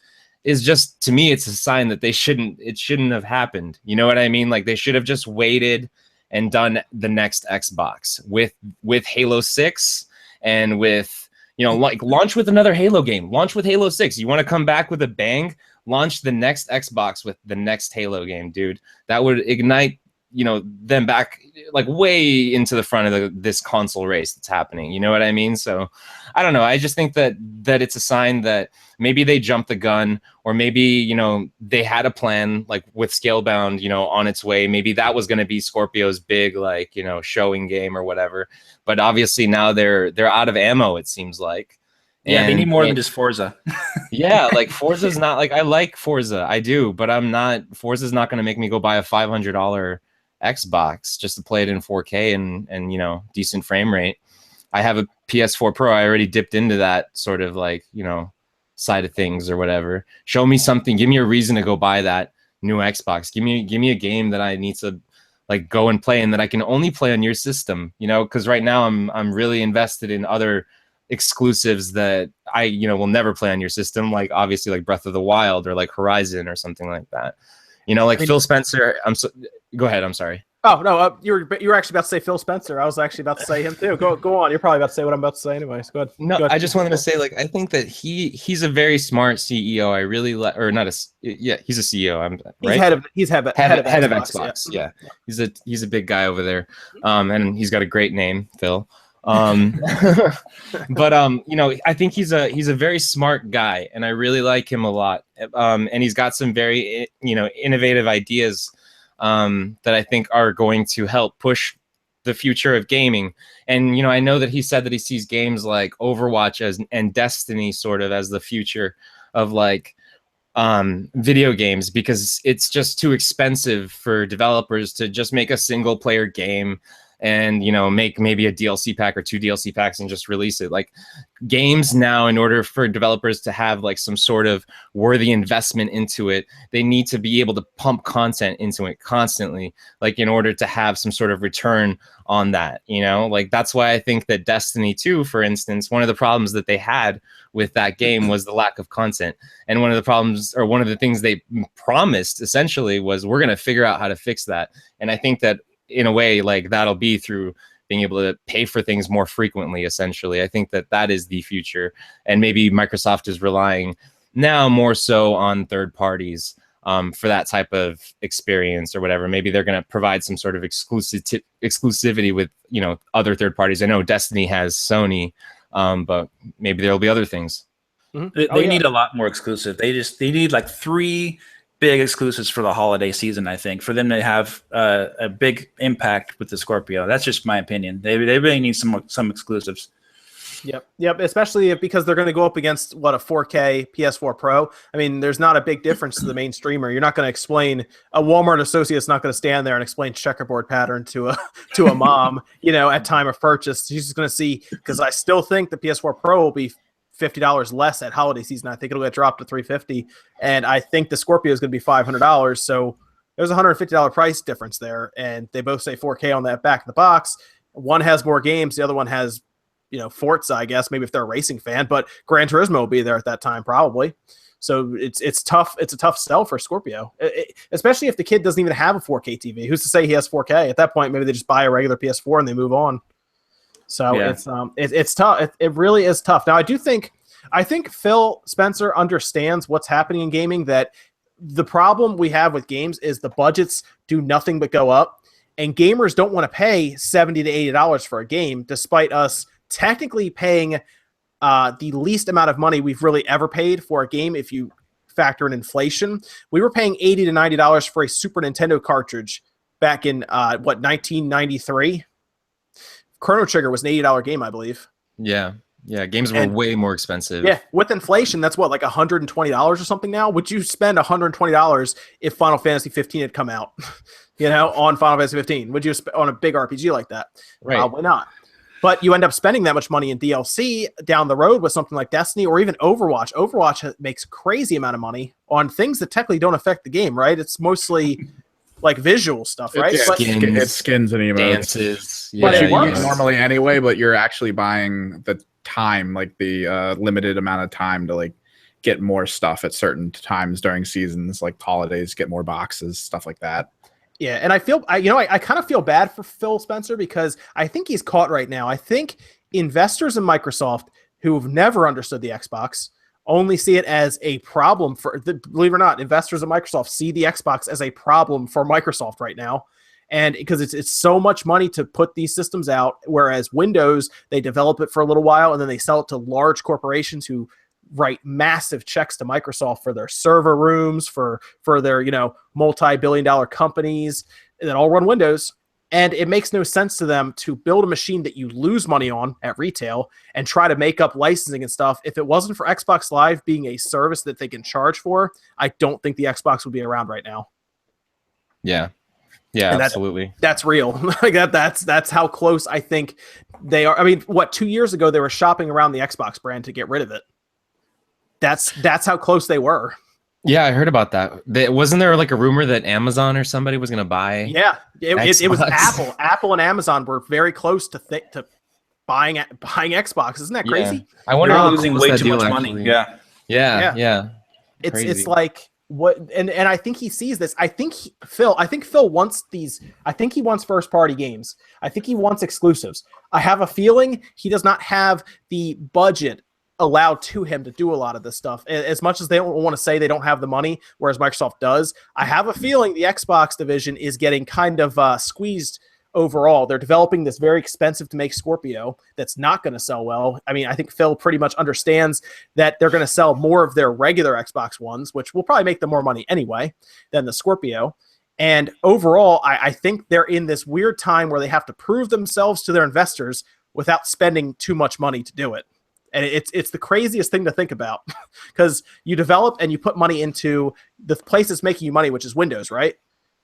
is just, to me, it's a sign that it shouldn't have happened. You know what I mean? They should have just waited and done the next Xbox with Halo 6 and with, launch with another Halo game. Launch with Halo 6. You want to come back with a bang? Launch the next Xbox with the next Halo game, dude. That would ignite, them back way into the front of this console race that's happening. You know what I mean? So I don't know. I just think that it's a sign that maybe they jumped the gun, or maybe, they had a plan with Scalebound, on its way. Maybe that was going to be Scorpio's big, showing game or whatever. But obviously now they're out of ammo, it seems like. Yeah, they need more than just Forza. Yeah, Forza's not I like Forza, I do, but Forza's not going to make me go buy a $500 Xbox just to play it in 4K and decent frame rate. I have a PS4 Pro. I already dipped into that sort of side of things or whatever. Show me something. Give me a reason to go buy that new Xbox. Give me a game that I need to go and play, and that I can only play on your system. Because right now I'm really invested in other exclusives that I will never play on your system. Obviously Breath of the Wild or Horizon or something like that. Phil Spencer. Go ahead. I'm sorry. Oh no, you were actually about to say Phil Spencer. I was actually about to say him too. Go on. You're probably about to say what I'm about to say anyways. Go ahead. No, go ahead. I just wanted to say I think that he's a very smart CEO. I really he's a CEO. Right. He's head of Xbox. Yeah. He's a big guy over there. And he's got a great name, Phil. But I think he's a very smart guy, and I really like him a lot. And he's got some very innovative ideas that I think are going to help push the future of gaming. And I know that he said that he sees games like Overwatch and Destiny sort of as the future of like video games, because it's just too expensive for developers to just make a single player game and make maybe a DLC pack or 2 DLC packs and just release it. Like games now, in order for developers to have like some sort of worthy investment into it, they need to be able to pump content into it constantly, like in order to have some sort of return on that. Like that's why I think that Destiny 2, for instance, one of the problems that they had with that game was the lack of content. And one of the problems, or one of the things they promised essentially, was we're going to figure out how to fix that. And I think that in a way, like that'll be through being able to pay for things more frequently. Essentially, I think that is the future, and maybe Microsoft is relying now more so on third parties for that type of experience or whatever. Maybe they're going to provide some sort of exclusivity with other third parties. I know Destiny has Sony, but maybe there'll be other things. They need a lot more exclusive. They need like 3 big exclusives for the holiday season, I think, for them to have a big impact with the Scorpio. That's just my opinion. They really need some exclusives. Yep. Especially because they're going to go up against a 4K PS4 Pro. I mean, there's not a big difference to the main streamer. You're not going to explain, a Walmart associate's not going to stand there and explain checkerboard pattern to a mom, at time of purchase. She's just going to see, because I still think the PS4 Pro will be $50 less at holiday season. I think it'll get dropped to $350, and I think the Scorpio is going to be $500. So there's a $150 price difference there, and they both say 4K on that back of the box. One has more games, the other one has, Forza, I guess, maybe if they're a racing fan, but Gran Turismo will be there at that time probably. So it's tough. It's a tough sell for Scorpio, especially if the kid doesn't even have a 4K TV. Who's to say he has 4K? At that point, maybe they just buy a regular PS4 and they move on. So it's tough. It really is tough. Now, I think Phil Spencer understands what's happening in gaming, that the problem we have with games is the budgets do nothing but go up, and gamers don't want to pay $70 to $80 for a game, despite us technically paying the least amount of money we've really ever paid for a game. If you factor in inflation, we were paying $80 to $90 for a Super Nintendo cartridge back in 1993. Chrono Trigger was an $80 game, I believe. Yeah, games were way more expensive. Yeah, with inflation, that's like $120 or something now. Would you spend $120 if Final Fantasy 15 had come out, on Final Fantasy 15? Would you on a big RPG like that? Right. Probably not. But you end up spending that much money in DLC down the road with something like Destiny or even Overwatch. Overwatch makes crazy amount of money on things that technically don't affect the game, right? It's mostly like visual stuff, right? It's skins and emotes. Dances. But you use normally anyway, but you're actually buying the time, like the limited amount of time to like get more stuff at certain times during seasons, like holidays, get more boxes, stuff like that. Yeah, and I kind of feel bad for Phil Spencer, because I think he's caught right now. I think investors in Microsoft who've never understood the Xbox only see it as a problem believe it or not, investors at Microsoft see the Xbox as a problem for Microsoft right now. And because it's so much money to put these systems out, whereas Windows, they develop it for a little while and then they sell it to large corporations who write massive checks to Microsoft for their server rooms, for their, multi-billion-dollar companies that all run Windows. And it makes no sense to them to build a machine that you lose money on at retail and try to make up licensing and stuff. If it wasn't for Xbox Live being a service that they can charge for, I don't think the Xbox would be around right now. Yeah, absolutely. That's real. Like that's how close I think they are. I mean, 2 years ago they were shopping around the Xbox brand to get rid of it. That's how close they were. Yeah, I heard about that. Wasn't there like a rumor that Amazon or somebody was going to buy? Yeah, it was Apple. Apple and Amazon were very close to buying Xbox. Isn't that crazy? Yeah. I wonder They're how losing way too much money. Yeah. It's like what, and I think he sees this. I think Phil wants these. I think he wants first party games. I think he wants exclusives. I have a feeling he does not have the budget allowed to him to do a lot of this stuff. As much as they don't want to say they don't have the money, whereas Microsoft does, I have a feeling the Xbox division is getting kind of squeezed overall. They're developing this very expensive to make Scorpio that's not going to sell well. I mean, I think Phil pretty much understands that they're going to sell more of their regular Xbox Ones, which will probably make them more money anyway than the Scorpio. And overall, I think they're in this weird time where they have to prove themselves to their investors without spending too much money to do it. And it's the craziest thing to think about, because you develop and you put money into the place that's making you money, which is Windows, right?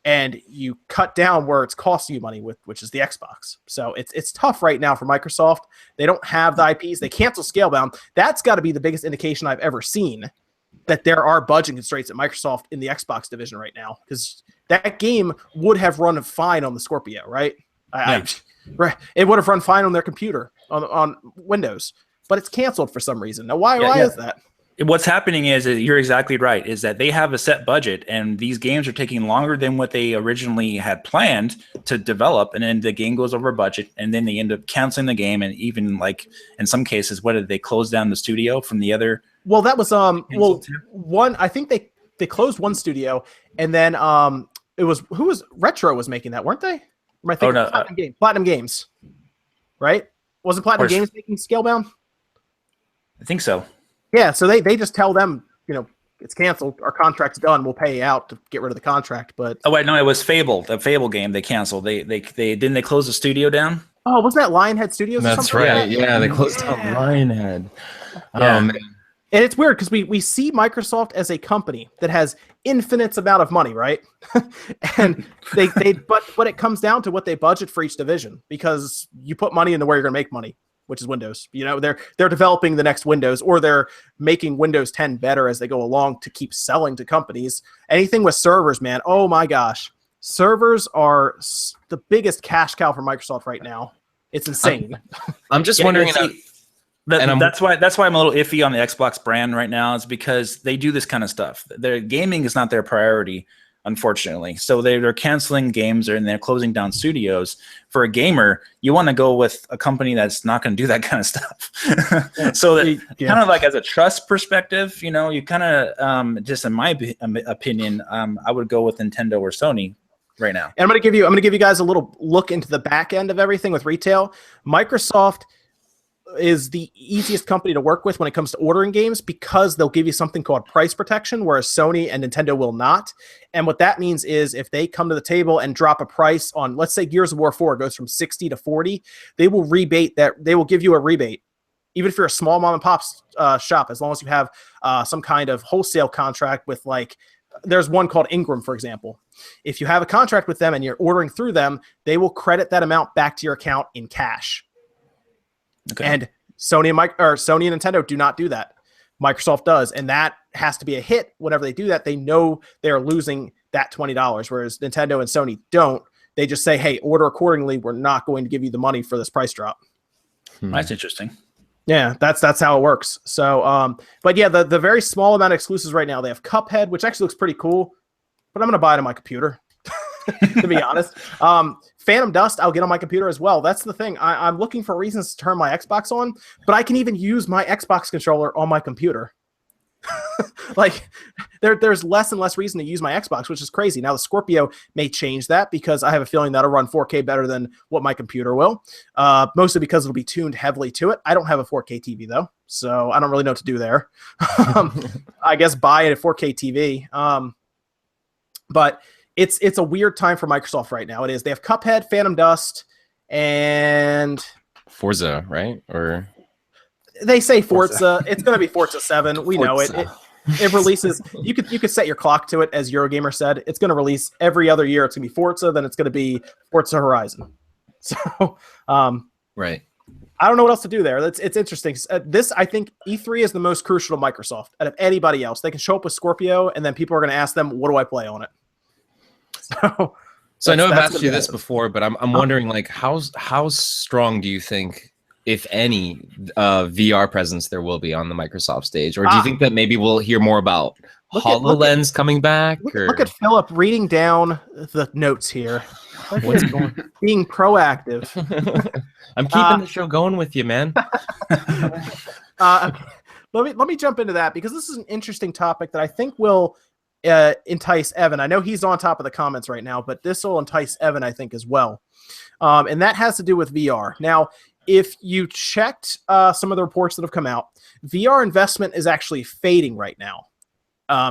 And you cut down where it's costing you money, which is the Xbox. So it's tough right now for Microsoft. They don't have the IPs. They cancel Scalebound. That's got to be the biggest indication I've ever seen that there are budget constraints at Microsoft in the Xbox division right now, because that game would have run fine on the Scorpio, right? Right. It would have run fine on their computer on Windows. But it's canceled for some reason. Now, why is that? What's happening is you're exactly right, is that they have a set budget, and these games are taking longer than what they originally had planned to develop, and then the game goes over budget, and then they end up canceling the game, and even, like, in some cases, what did they close down the studio from the other? Well, that was one. I think they closed one studio, and then it was Retro was making that, weren't they? I think Platinum Games, right? Wasn't Platinum Games making Scalebound? I think so. Yeah, so they just tell them, it's canceled. Our contract's done. We'll pay you out to get rid of the contract. But oh wait, no, it was Fable, the Fable game. They canceled. They didn't they close the studio down? Oh, wasn't that Lionhead Studios? That's right. Yeah, they closed down Lionhead. Yeah. Man. And it's weird because we see Microsoft as a company that has infinite amount of money, right? And but it comes down to what they budget for each division, because you put money into where you're going to make money, which is Windows. They're developing the next Windows, or they're making Windows 10 better as they go along to keep selling to companies. Anything with servers, man, oh my gosh. Servers are the biggest cash cow for Microsoft right now. It's insane. I'm just wondering. That's why I'm a little iffy on the Xbox brand right now, is because they do this kind of stuff. Their gaming is not their priority, unfortunately. So they're canceling games, and they're closing down studios. For a gamer, you want to go with a company that's not going to do that kind of stuff. So that kind of like as a trust perspective, you kind of just in my opinion, I would go with Nintendo or Sony right now. And I'm going to give you guys a little look into the back end of everything with retail. Microsoft is the easiest company to work with when it comes to ordering games, because they'll give you something called price protection, whereas Sony and Nintendo will not. And what that means is if they come to the table and drop a price on, let's say Gears of War 4 goes from 60 to 40, they will rebate that. They will give you a rebate, even if you're a small mom and pop shop, as long as you have some kind of wholesale contract with, like, there's one called Ingram, for example. If you have a contract with them and you're ordering through them, they will credit that amount back to your account in cash. Okay. And Sony and Nintendo do not do that. Microsoft does, and that has to be a hit. Whenever they do that, they know they're losing that $20, whereas Nintendo and Sony don't. They just say, hey, order accordingly. We're not going to give you the money for this price drop. That's interesting. Yeah, that's how it works. So, but yeah, the very small amount of exclusives right now, they have Cuphead, which actually looks pretty cool, but I'm going to buy it on my computer. To be honest. Phantom Dust, I'll get on my computer as well. That's the thing. I'm looking for reasons to turn my Xbox on, but I can even use my Xbox controller on my computer. Like, there's less and less reason to use my Xbox, which is crazy. Now, the Scorpio may change that, because I have a feeling that'll run 4K better than what my computer will, mostly because it'll be tuned heavily to it. I don't have a 4K TV, though, so I don't really know what to do there. I guess buy a 4K TV. But it's a weird time for Microsoft right now. It is. They have Cuphead, Phantom Dust, and Forza, right? Or they say Forza. It's going to be Forza 7. We know it. It releases. You could set your clock to it, as Eurogamer said. It's going to release every other year. It's going to be Forza. Then it's going to be Forza Horizon. So, right. I don't know what else to do there. It's interesting. I think E3 is the most crucial to Microsoft out of anybody else. They can show up with Scorpio, and then people are going to ask them, "What do I play on it?" So I know I've asked you this before, but I'm wondering, like, how strong do you think, if any, VR presence there will be on the Microsoft stage? Or do you think that maybe we'll hear more about HoloLens coming back? Look at Philip reading down the notes here. What's going? Being proactive. I'm keeping the show going with you, man. Let me jump into that, because this is an interesting topic that I think will entice Evan. I know he's on top of the comments right now, but this will entice Evan, I think, as well. And that has to do with VR. Now, if you checked some of the reports that have come out, VR investment is actually fading right now.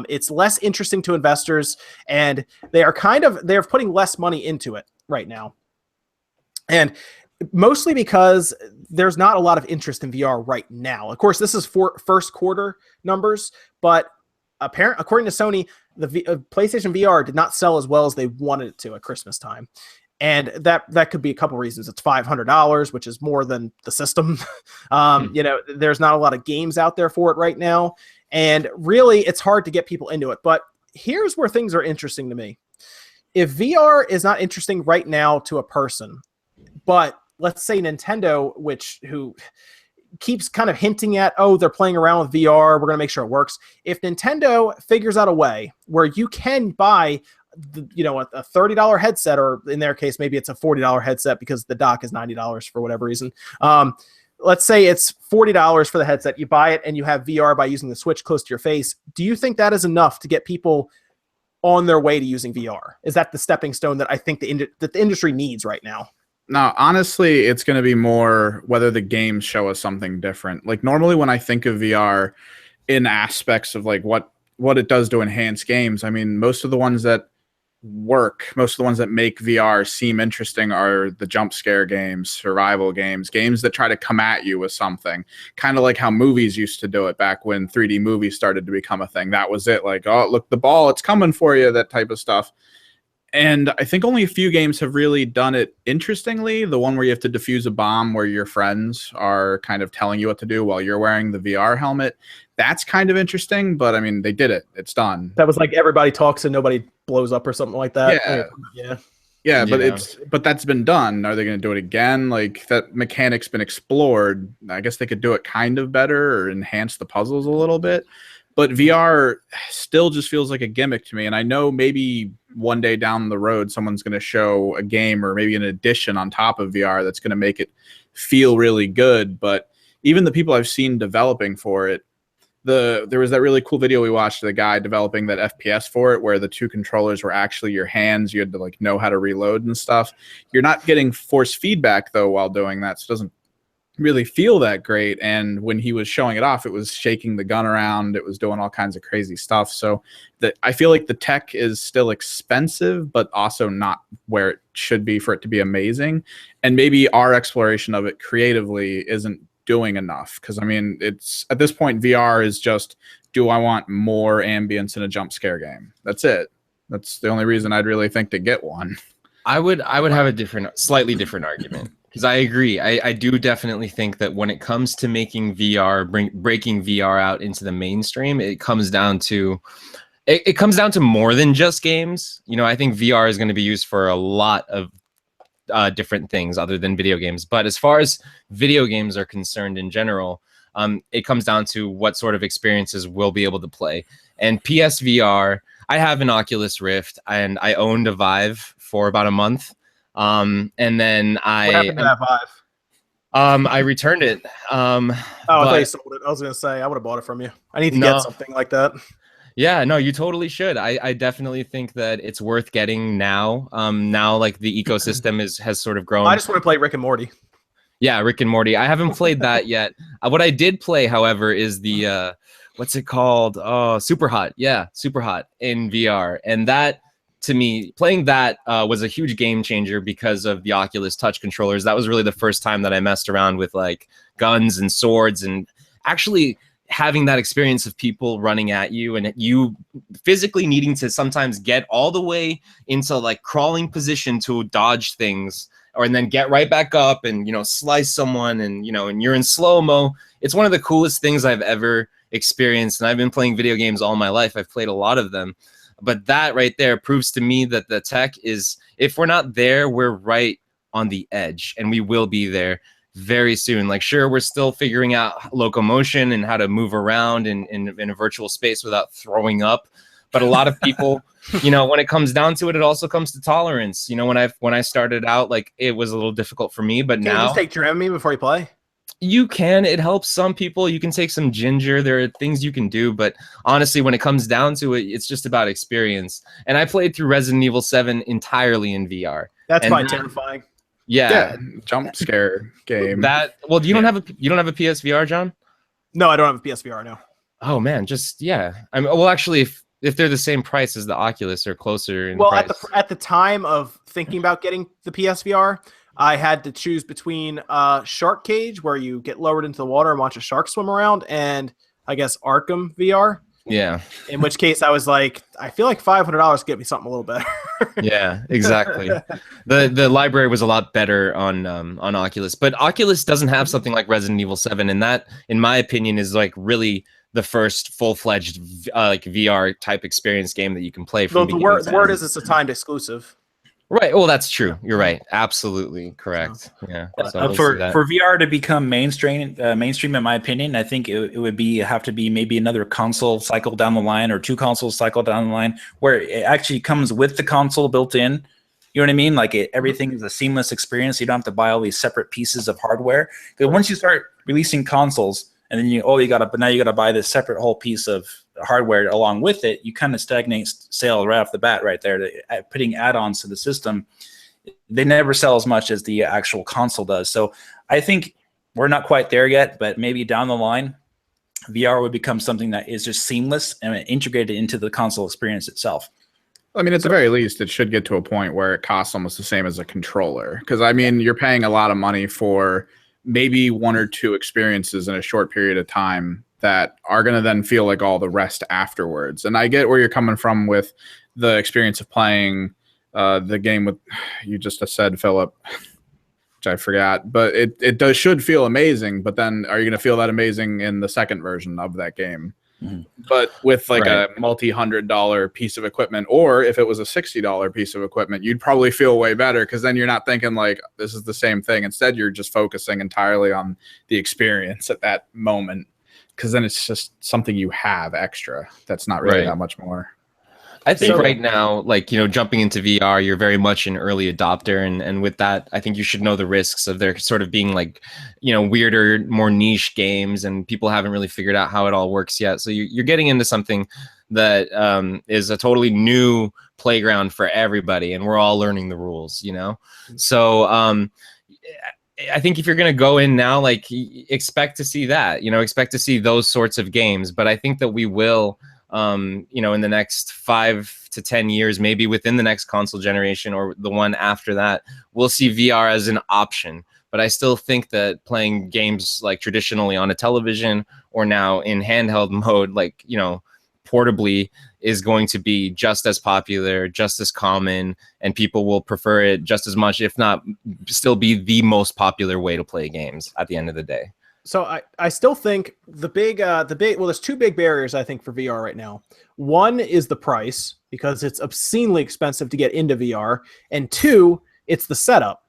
It's less interesting to investors, and they're putting less money into it right now. And mostly because there's not a lot of interest in VR right now. Of course, this is for first quarter numbers, but according to Sony, the PlayStation VR did not sell as well as they wanted it to at Christmas time. And that could be a couple reasons. It's $500, which is more than the system. There's not a lot of games out there for it right now. And really, it's hard to get people into it. But here's where things are interesting to me. If VR is not interesting right now to a person, but let's say Nintendo, who keeps kind of hinting at, they're playing around with VR, we're going to make sure it works. If Nintendo figures out a way where you can buy a $30 headset, or in their case, maybe it's a $40 headset because the dock is $90 for whatever reason. Let's say it's $40 for the headset. You buy it and you have VR by using the Switch close to your face. Do you think that is enough to get people on their way to using VR? Is that the stepping stone that I think that the industry needs right now? No, honestly, it's going to be more whether the games show us something different. Like normally when I think of VR in aspects of like what it does to enhance games, I mean, most of the ones that make VR seem interesting are the jump scare games, survival games that try to come at you with something, kind of like how movies used to do it back when 3D movies started to become a thing. That was it. Like, oh, look, the ball, it's coming for you, that type of stuff. And I think only a few games have really done it interestingly. The one where you have to defuse a bomb where your friends are kind of telling you what to do while you're wearing the VR helmet. That's kind of interesting, but I mean, they did it. It's done. That was like everybody talks and nobody blows up or something like that. Yeah, but that's been done. Are they going to do it again? Like that mechanic's been explored. I guess they could do it kind of better or enhance the puzzles a little bit. But VR still just feels like a gimmick to me. And I know maybe one day down the road, someone's going to show a game or maybe an addition on top of VR that's going to make it feel really good. But even the people I've seen developing for it, there was that really cool video we watched of the guy developing that FPS for it, where the two controllers were actually your hands. You had to like know how to reload and stuff. You're not getting force feedback though while doing that, so it doesn't really feel that great. And when he was showing it off, it was shaking the gun around, it was doing all kinds of crazy stuff. So I feel like the tech is still expensive, but also not where it should be for it to be amazing. And maybe our exploration of it creatively isn't doing enough, because I mean, it's at this point VR is just, do I want more ambience in a jump scare game? That's it. That's the only reason I'd really think to get one. I would have a slightly different argument. Because I agree. I do definitely think that when it comes to making VR, breaking VR out into the mainstream, it comes down to more than just games. I think VR is going to be used for a lot of different things other than video games. But as far as video games are concerned in general, it comes down to what sort of experiences we'll be able to play. And PSVR, I have an Oculus Rift, and I owned a Vive for about a month. And then what happened to that Vive? I returned it. I thought you sold it. I was gonna say I would have bought it from you. I need to get something like that. Yeah, no, you totally should. I definitely think that it's worth getting now. Now like the ecosystem has sort of grown. I just want to play Rick and Morty. Yeah, Rick and Morty. I haven't played that yet. What I did play, however, is the what's it called? Oh, Super Hot. Yeah, Super Hot in VR, and that. To me, playing that was a huge game changer because of the Oculus Touch controllers. That was really the first time that I messed around with like guns and swords, and actually having that experience of people running at you and you physically needing to sometimes get all the way into like crawling position to dodge things, and then get right back up and, slice someone, and, and you're in slow-mo. It's one of the coolest things I've ever experienced. And I've been playing video games all my life. I've played a lot of them. But that right there proves to me that the tech is, if we're not there, we're right on the edge, and we will be there very soon. Like, sure, we're still figuring out locomotion and how to move around in a virtual space without throwing up. But a lot of people, when it comes down to it, it also comes to tolerance. When I started out, like, it was a little difficult for me, but Can you just take Dramamine before you play? You can. It helps some people. You can take some ginger. There are things you can do, but honestly, when it comes down to it, it's just about experience. And I played through Resident Evil 7 entirely in VR. That's And probably terrifying. Yeah, jump scare game. Well, you don't have a PSVR, John? No, I don't have a PSVR. No. Oh man, I mean, well, actually, if they're the same price as the Oculus or closer in Well, price. at the time of thinking about getting the PSVR, I had to choose between Shark Cage, where you get lowered into the water and watch a shark swim around, and I guess Arkham VR. Yeah. In which case, I was like, I feel like $500 get me something a little better. Yeah, exactly. The library was a lot better on Oculus, but Oculus doesn't have something like Resident Evil 7, and that, in my opinion, is like really the first full-fledged like VR type experience game that you can play from The word is it's a timed exclusive. Right. Well, that's true. You're right. Absolutely correct. Yeah. So for VR to become mainstream, in my opinion, I think it would have to be maybe another console cycle down the line, or 2 consoles cycle down the line, where it actually comes with the console built in. You know what I mean? Like everything is a seamless experience. You don't have to buy all these separate pieces of hardware. Because once you start releasing consoles, and then now you gotta buy this separate whole piece of hardware along with it, you kind of stagnate sales right off the bat right there. Putting add-ons to the system, they never sell as much as the actual console does. So I think we're not quite there yet, but maybe down the line, VR would become something that is just seamless and integrated into the console experience itself. I mean, at the very least, it should get to a point where it costs almost the same as a controller. Because, I mean, you're paying a lot of money for maybe 1 or 2 experiences in a short period of time that are going to then feel like all the rest afterwards. And I get where you're coming from with the experience of playing the game with, you just said, Philip, which I forgot, but it should feel amazing. But then are you going to feel that amazing in the second version of that game? Mm-hmm. But with like a multi-$100 piece of equipment, or if it was a $60 piece of equipment, you'd probably feel way better, because then you're not thinking like this is the same thing. Instead, you're just focusing entirely on the experience at that moment, because then it's just something you have extra. That's not really that much more. I think right now, like, jumping into VR, you're very much an early adopter. And with that, I think you should know the risks of there sort of being like, weirder, more niche games, and people haven't really figured out how it all works yet. So you're getting into something that is a totally new playground for everybody, and we're all learning the rules, So I think if you're going to go in now, like, expect to see that, expect to see those sorts of games. But I think that we will, in the next 5 to 10 years, maybe within the next console generation or the one after that, we'll see VR as an option. But I still think that playing games like traditionally on a television or now in handheld mode, like, portably, is going to be just as popular, just as common, and people will prefer it just as much, if not still be the most popular way to play games at the end of the day. So I still think the big well, there's 2 big barriers I think for VR right now. One is the price, because it's obscenely expensive to get into VR, and 2, it's the setup.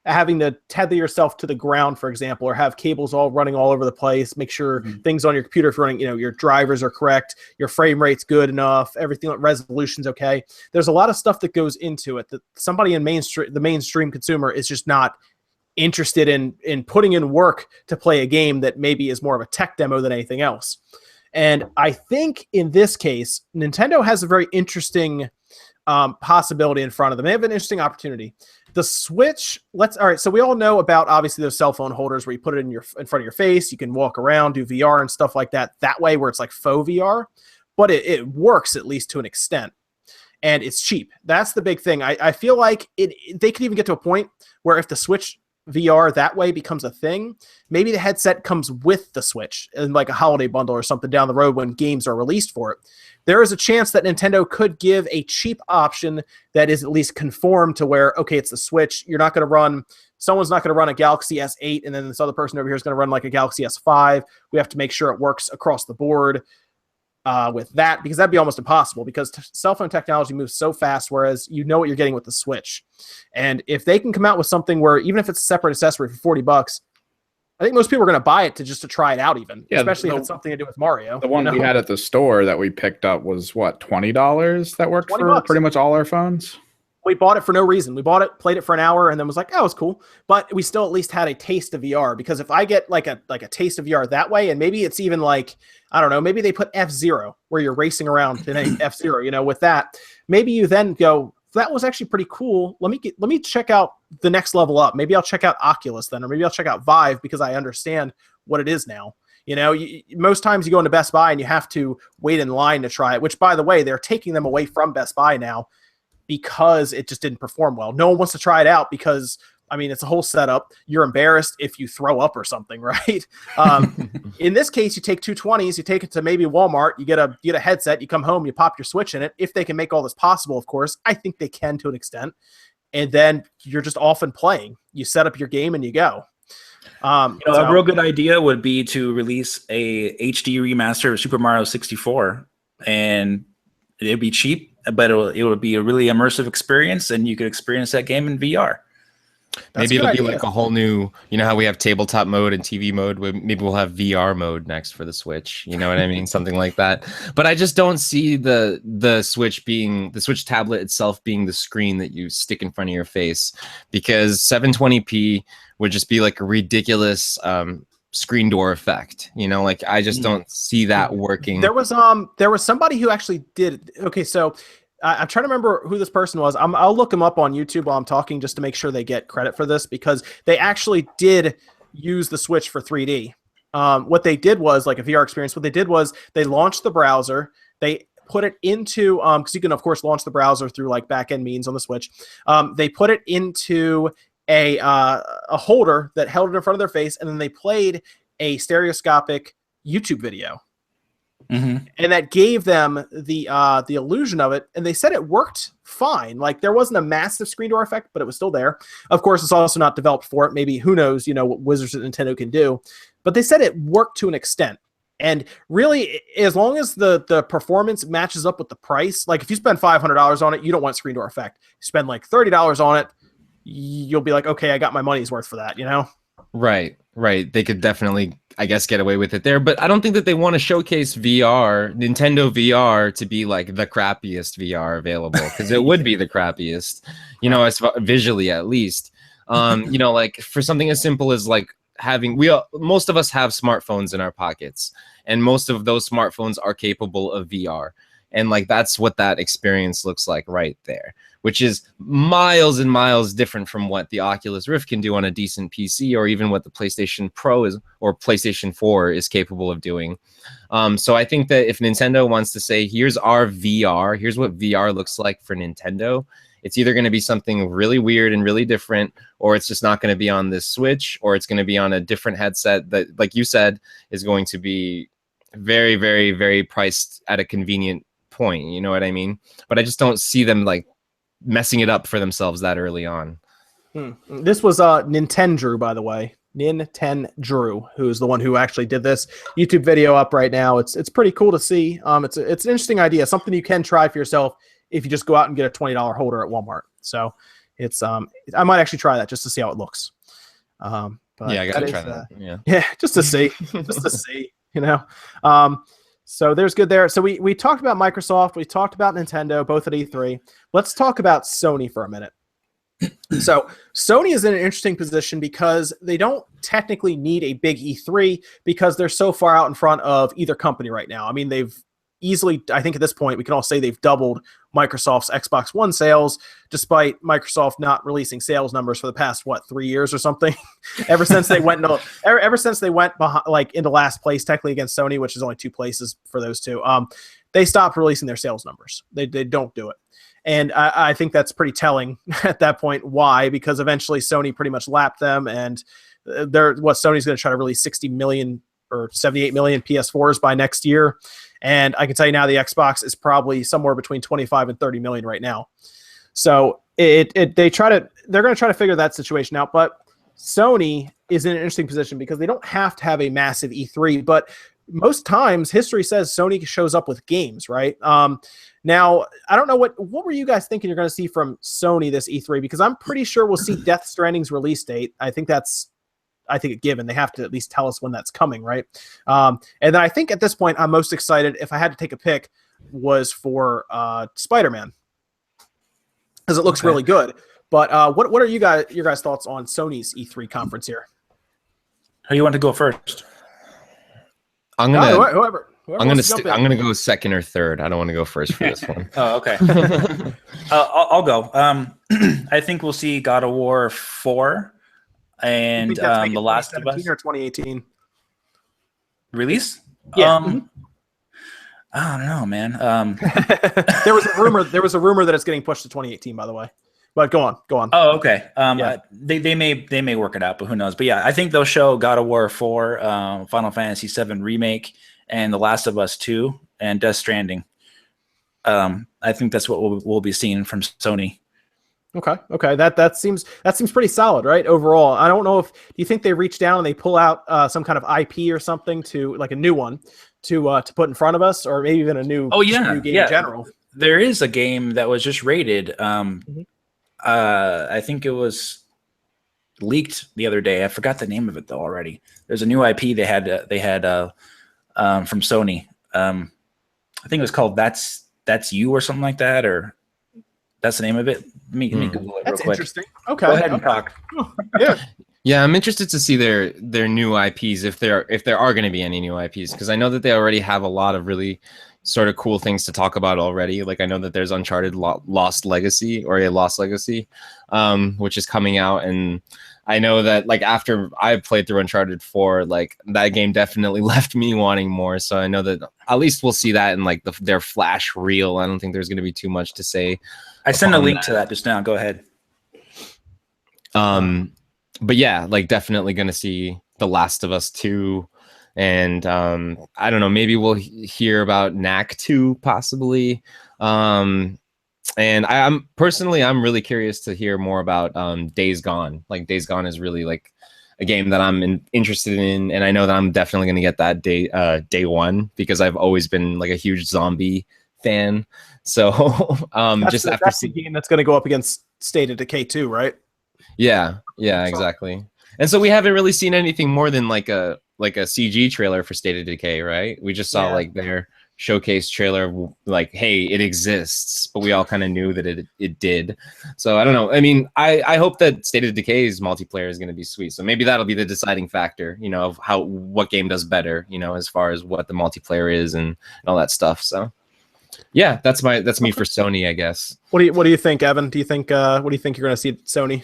Having to tether yourself to the ground, for example, or have cables all running all over the place, make sure things on your computer, if you're running, your drivers are correct, your frame rate's good enough, everything, resolution's okay. There's a lot of stuff that goes into it that somebody in the mainstream consumer is just not interested in putting in work to play a game that maybe is more of a tech demo than anything else. And I think in this case, Nintendo has a very interesting possibility in front of them. They have an interesting opportunity. The Switch, all right, so we all know about, obviously, those cell phone holders where you put it in front of your face, you can walk around, do VR and stuff like that way, where it's like faux VR, but it works at least to an extent. And it's cheap. That's the big thing. I feel like they could even get to a point where if the Switch VR that way becomes a thing, maybe the headset comes with the Switch in like a holiday bundle or something down the road when games are released for it. There is a chance that Nintendo could give a cheap option that is at least conformed to where, okay, it's the Switch. Someone's not going to run a Galaxy S8, and then this other person over here is going to run like a Galaxy S5. We have to make sure it works across the board with that, because that'd be almost impossible, because cell phone technology moves so fast, whereas you know what you're getting with the Switch. And if they can come out with something where, even if it's a separate accessory for $40, I think most people are going to buy it to try it out, even, especially if it's something to do with Mario. The one we had at the store that we picked up was what, $20 that worked for pretty much all our phones. We bought it for no reason. We bought it, played it for an hour, and then was like, "Oh, it's cool." But we still at least had a taste of VR, because if I get like a taste of VR that way, and maybe it's even like, I don't know, maybe they put F-Zero where you're racing around in a F-Zero, with that. Maybe you then go, that was actually pretty cool. Let me check out the next level up. Maybe I'll check out Oculus then, or maybe I'll check out Vive, because I understand what it is now. Most times you go into Best Buy and you have to wait in line to try it, which, by the way, they're taking them away from Best Buy now because it just didn't perform well. No one wants to try it out because, it's a whole setup. You're embarrassed if you throw up or something, right? In this case, you take 220s, you take it to maybe Walmart, you get a headset, you come home, you pop your Switch in it. If they can make all this possible, of course, I think they can to an extent. And then you're just off and playing. You set up your game and you go. A real good idea would be to release a HD remaster of Super Mario 64, and it'd be cheap, but it would be a really immersive experience, and you could experience that game in VR. Maybe it'll be like a whole new, how we have tabletop mode and TV mode. Maybe we'll have VR mode next for the Switch. You know what I mean? Something like that. But I just don't see the Switch tablet itself being the screen that you stick in front of your face, because 720p would just be like a ridiculous screen door effect. I just don't see that working. There was somebody who actually did. Okay, so I'm trying to remember who this person was. I'll look him up on YouTube while I'm talking, just to make sure they get credit for this, because they actually did use the Switch for 3D. What they did was like a VR experience. What they did was they launched the browser. They put it into because you can of course launch the browser through like back-end means on the Switch. They put it into a holder that held it in front of their face, and then they played a stereoscopic YouTube video. Mm-hmm. And that gave them the illusion of it, and they said it worked fine. Like, there wasn't a massive screen door effect, but it was still there. Of course, it's also not developed for it. Maybe, who knows, what wizards at Nintendo can do. But they said it worked to an extent. And really, as long as the performance matches up with the price, like if you spend $500 on it, you don't want screen door effect. You spend like $30 on it, you'll be like, okay, I got my money's worth for that, Right. They could definitely, I guess, get away with it there. But I don't think that they want to showcase Nintendo VR, to be like the crappiest VR available, because it would be the crappiest, as visually at least. Like for something as simple as like most of us have smartphones in our pockets, and most of those smartphones are capable of VR. And like, that's what that experience looks like right there, which is miles and miles different from what the Oculus Rift can do on a decent PC, or even what the PlayStation Pro is, or PlayStation 4 is capable of doing. So I think that if Nintendo wants to say, here's our VR, here's what VR looks like for Nintendo, it's either going to be something really weird and really different, or it's just not going to be on this Switch, or it's going to be on a different headset that, like you said, is going to be very, very, very priced at a convenient point. You know what I mean? But I just don't see them like messing it up for themselves that early on. This was Nintendo, by the way. Nintendo, who's the one who actually did this YouTube video up right now. It's pretty cool to see. It's an interesting idea, something you can try for yourself if you just go out and get a $20 holder at Walmart. So it's I might actually try that just to see how it looks. But yeah, I gotta try that. Yeah, just to see, So there's good there. So we talked about Microsoft, we talked about Nintendo, both at E3. Let's talk about Sony for a minute. So Sony is in an interesting position because they don't technically need a big E3 because they're so far out in front of either company right now. I mean, they've easily, I think at this point, we can all say they've doubled Microsoft's Xbox One sales, despite Microsoft not releasing sales numbers for the past 3 years or something. ever since they went behind, like into last place technically against Sony, which is only 2 places for those two. They stopped releasing their sales numbers. They don't do it. And I think that's pretty telling at that point. Why? Because eventually Sony pretty much lapped them, and Sony's going to try to release 60 million or 78 million PS4s by next year. And I can tell you now the Xbox is probably somewhere between 25 and 30 million right now. So they're going to try to figure that situation out. But Sony is in an interesting position because they don't have to have a massive E3, but most times history says Sony shows up with games, right? Now, I don't know what were you guys thinking you're going to see from Sony this E3, because I'm pretty sure we'll see Death Stranding's release date. I think a given. They have to at least tell us when that's coming, right? And then I think at this point, I'm most excited, if I had to take a pick, was for Spider-Man. because it looks really good. But what are your guys' thoughts on Sony's E3 conference here? Who you want to go first? I'm gonna whoever I'm gonna go second or third. I don't want to go first for this one. Oh, okay. I'll go. I think we'll see God of War 4 and The Last of Us. Or 2018 release. Yeah. I don't know, man. There was a rumor that it's getting pushed to 2018, by the way. But go on. Oh, okay. They may work it out, but who knows? But yeah, I think they'll show God of War 4, Final Fantasy 7 remake, and The Last of Us 2, and Death Stranding. I think that's what we'll be seeing from Sony. Okay. That seems pretty solid, right? Overall, I don't know do you think they reach down and they pull out some kind of IP or something to like a new one to put in front of us, or maybe even a new game in general? There is a game that was just rated. I think it was leaked the other day. I forgot the name of it though already. There's a new IP they had from Sony. I think it was called That's You or something like that, or that's the name of it. Let me Google it real quick. Interesting. Okay. Go ahead and talk. Yeah. Yeah, I'm interested to see their new IPs if there are going to be any new IPs, because I know that they already have a lot of really sort of cool things to talk about already. Like I know that there's Uncharted Lost Legacy, which is coming out, and I know that like after I played through Uncharted 4, like that game definitely left me wanting more. So I know that at least we'll see that in like their flash reel. I don't think there's going to be too much to say. I sent a link to that just now. Go ahead. But yeah, like definitely going to see The Last of Us 2. And I don't know, maybe we'll hear about Knack 2 possibly. And I'm really curious to hear more about Days Gone. Like Days Gone is really like a game that I'm interested in, and I know that I'm definitely going to get that day one, because I've always been like a huge zombie fan. So that's the game that's going to go up against State of Decay 2, right? Yeah, exactly. And so we haven't really seen anything more than like a CG trailer for State of Decay, right? We just saw like their showcase trailer, like, hey, it exists, but we all kind of knew that it did. So I don't know. I mean, I hope that State of Decay's multiplayer is going to be sweet. So maybe that'll be the deciding factor, you know, of what game does better, you know, as far as what the multiplayer is and all that stuff. So yeah, that's me for Sony, I guess. What do you think, Evan? Do you think what do you think you're going to see at Sony?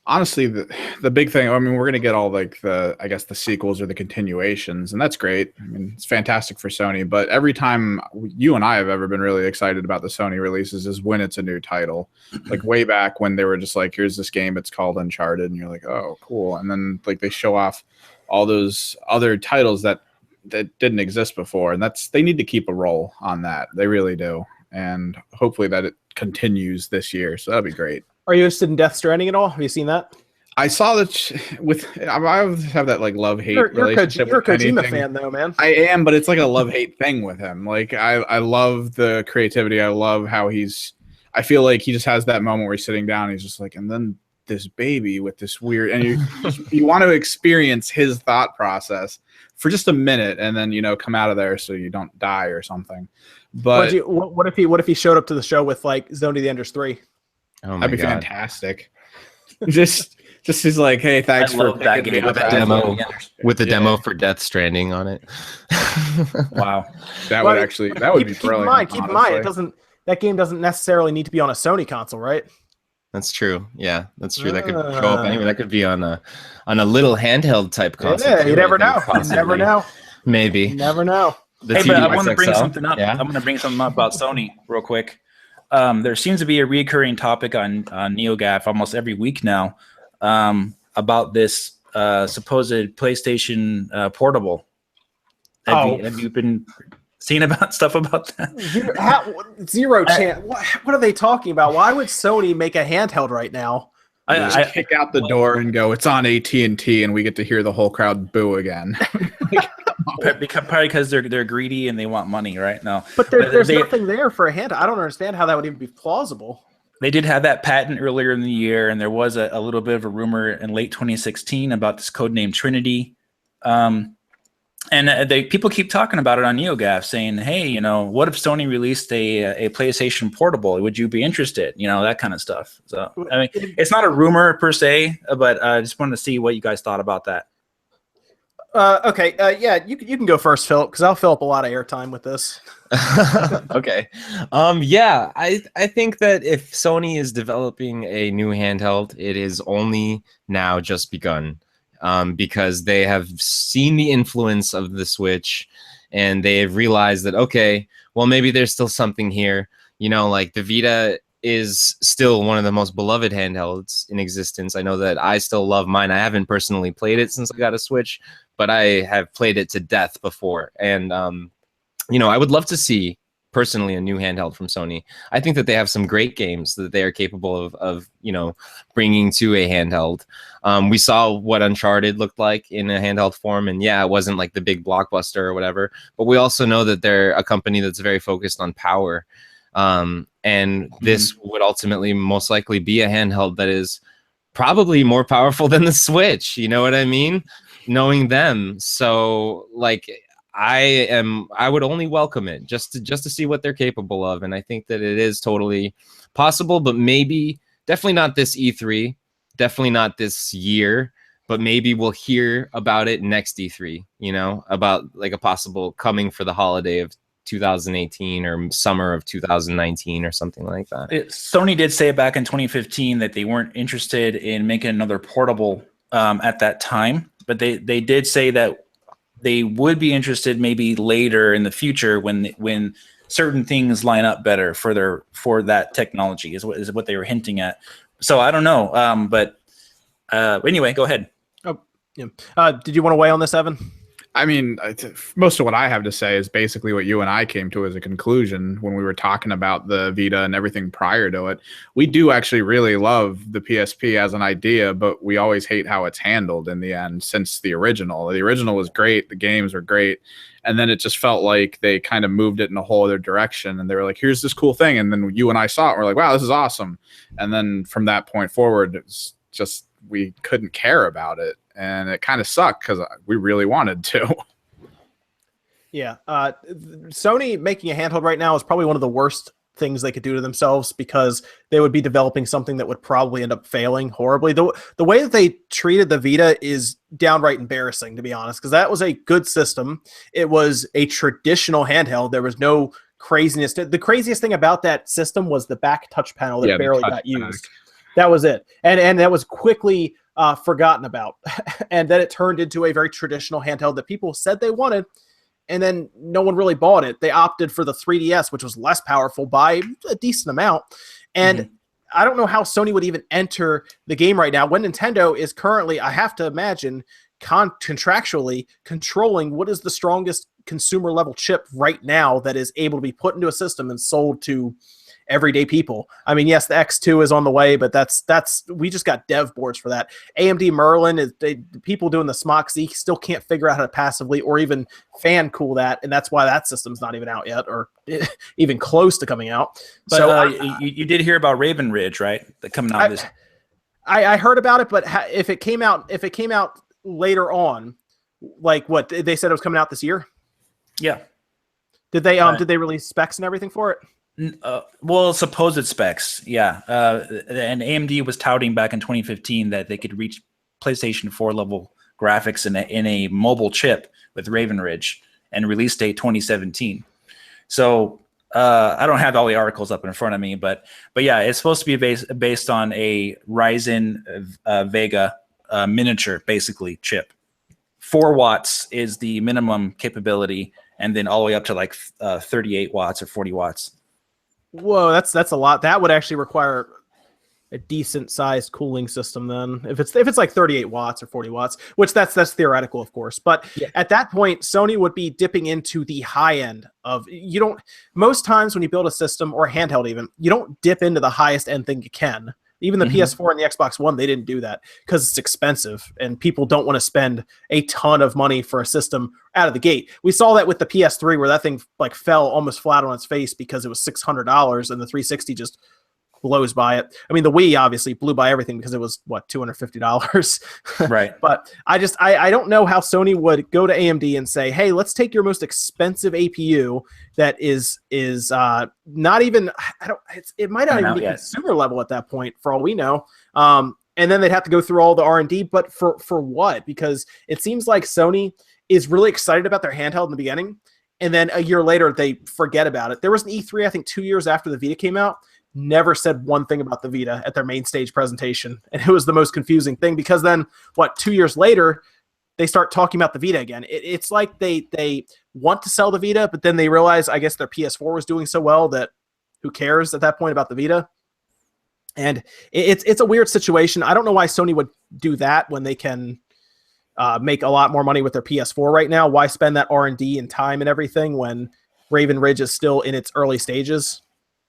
Honestly, the big thing, I mean, we're going to get all like the sequels or the continuations, and that's great. I mean, it's fantastic for Sony, but every time you and I have ever been really excited about the Sony releases is when it's a new title. Like way back when they were just like, here's this game, it's called Uncharted, and you're like, oh, cool. And then like they show off all those other titles that didn't exist before, and they need to keep a roll on that. They really do. And hopefully that it continues this year. So that'd be great. Are you interested in Death Stranding at all? Have you seen that? I saw that I have that like love-hate relationship. You're a Kojima fan though, man. I am, but it's like a love-hate thing with him. Like I love the creativity. I love how I feel like he just has that moment where he's sitting down and he's just like, and then this baby with this weird, and you want to experience his thought process for just a minute, and then, you know, come out of there so you don't die or something. But what if he showed up to the show with like Zone of the Enders 3? Oh my that'd be God. fantastic. just he's like, hey, thanks for that game with the demo for Death Stranding on it. Wow, that would be brilliant. Keep in mind, that game doesn't necessarily need to be on a Sony console, right? That's true. Yeah, that's true. That could show up anyway. That could be on a little handheld type console. Yeah, you never know. You never know. Maybe. You never know. But I want to bring something up. I'm going to bring something up about Sony real quick. There seems to be a recurring topic on NeoGAF almost every week now about this supposed PlayStation Portable. Have you been seeing about stuff about that? Zero chance. What are they talking about? Why would Sony make a handheld right now? I kick out the door and go, it's on AT&T, and we get to hear the whole crowd boo again. Probably because they're greedy and they want money, right? No, but there's nothing there for a handheld. I don't understand how that would even be plausible. They did have that patent earlier in the year, and there was a little bit of a rumor in late 2016 about this codename Trinity. And people keep talking about it on NeoGAF, saying, "Hey, you know, what if Sony released a PlayStation Portable? Would you be interested?" You know, that kind of stuff. So, I mean, it's not a rumor per se, but I just wanted to see what you guys thought about that. Okay, yeah, you can go first, Philip, because I'll fill up a lot of airtime with this. Okay. Yeah, I think that if Sony is developing a new handheld, it is only now just begun. Because they have seen the influence of the Switch and they have realized that, okay, well, maybe there's still something here. You know, like the Vita is still one of the most beloved handhelds in existence. I know that I still love mine. I haven't personally played it since I got a Switch, but I have played it to death before. And, you know, I would love to see personally a new handheld from Sony. I think that they have some great games that they are capable of you know, bringing to a handheld. We saw what Uncharted looked like in a handheld form, and yeah, it wasn't like the big blockbuster or whatever, but we also know that they're a company that's very focused on power. And this would ultimately most likely be a handheld that is probably more powerful than the Switch. You know what I mean? Knowing them. So like, I would only welcome it just to see what they're capable of. And I think that it is totally possible, but maybe definitely not this E3, definitely not this year, but maybe we'll hear about it next E3, you know, about like a possible coming for the holiday of 2018 or summer of 2019 or something like that. Sony did say back in 2015 that they weren't interested in making another portable at that time, but they did say that they would be interested maybe later in the future when certain things line up better for that technology is what they were hinting at. So I don't know, but anyway, go ahead. Oh, yeah. Did you want to weigh on this, Evan? I mean, most of what I have to say is basically what you and I came to as a conclusion when we were talking about the Vita and everything prior to it. We do actually really love the PSP as an idea, but we always hate how it's handled in the end since the original. The original was great. The games were great. And then it just felt like they kind of moved it in a whole other direction. And they were like, here's this cool thing. And then you and I saw it. And we're like, wow, this is awesome. And then from that point forward, it's just we couldn't care about it. And it kind of sucked because we really wanted to. Yeah. Sony making a handheld right now is probably one of the worst things they could do to themselves because they would be developing something that would probably end up failing horribly. The way that they treated the Vita is downright embarrassing, to be honest, because that was a good system. It was a traditional handheld. There was no craziness. The craziest thing about that system was the back touch panel that barely got used. That was it. And that was quickly forgotten about. And then it turned into a very traditional handheld that people said they wanted, and then no one really bought it. They opted for the 3DS, which was less powerful by a decent amount. And I don't know how Sony would even enter the game right now when Nintendo is currently, I have to imagine, contractually controlling what is the strongest consumer level chip right now that is able to be put into a system and sold to everyday people. I mean, yes, the X2 is on the way, but that's we just got dev boards for that. AMD Merlin is people doing the Smok Z still can't figure out how to passively or even fan cool that, and that's why that system's not even out yet or even close to coming out. But so you did hear about Raven Ridge, right? That coming out this. I heard about it, but if it came out later on, like what they said it was coming out this year. Yeah. Did they release specs and everything for it? Well, supposed specs, yeah. And AMD was touting back in 2015 that they could reach PlayStation 4 level graphics in a mobile chip with Raven Ridge, and release date 2017. So I don't have all the articles up in front of me, but yeah, it's supposed to be based on a Ryzen Vega miniature, basically chip. 4 watts is the minimum capability, and then all the way up to like 38 watts or 40 watts. Whoa, that's a lot. That would actually require a decent sized cooling system then. If it's like 38 watts or 40 watts, which that's theoretical, of course. But at that point, Sony would be dipping into the high end of most times when you build a system or a handheld even, you don't dip into the highest end thing you can. Even the PS4 and the Xbox One, they didn't do that because it's expensive and people don't want to spend a ton of money for a system out of the gate. We saw that with the PS3 where that thing like fell almost flat on its face because it was $600 and the 360 just blows by it. I mean, the Wii obviously blew by everything because it was what, $250. Right. But I don't know how Sony would go to AMD and say, hey, let's take your most expensive APU that is not even, it might not even be consumer level at that point for all we know. And then they'd have to go through all the R&D, but for what? Because it seems like Sony is really excited about their handheld in the beginning, and then a year later they forget about it. There was an E3, I think 2 years after the Vita came out, never said one thing about the Vita at their main stage presentation. And it was the most confusing thing because then, 2 years later, they start talking about the Vita again. It's like they want to sell the Vita, but then they realize, I guess their PS4 was doing so well that who cares at that point about the Vita? And it's a weird situation. I don't know why Sony would do that when they can make a lot more money with their PS4 right now. Why spend that R&D and time and everything when Raven Ridge is still in its early stages?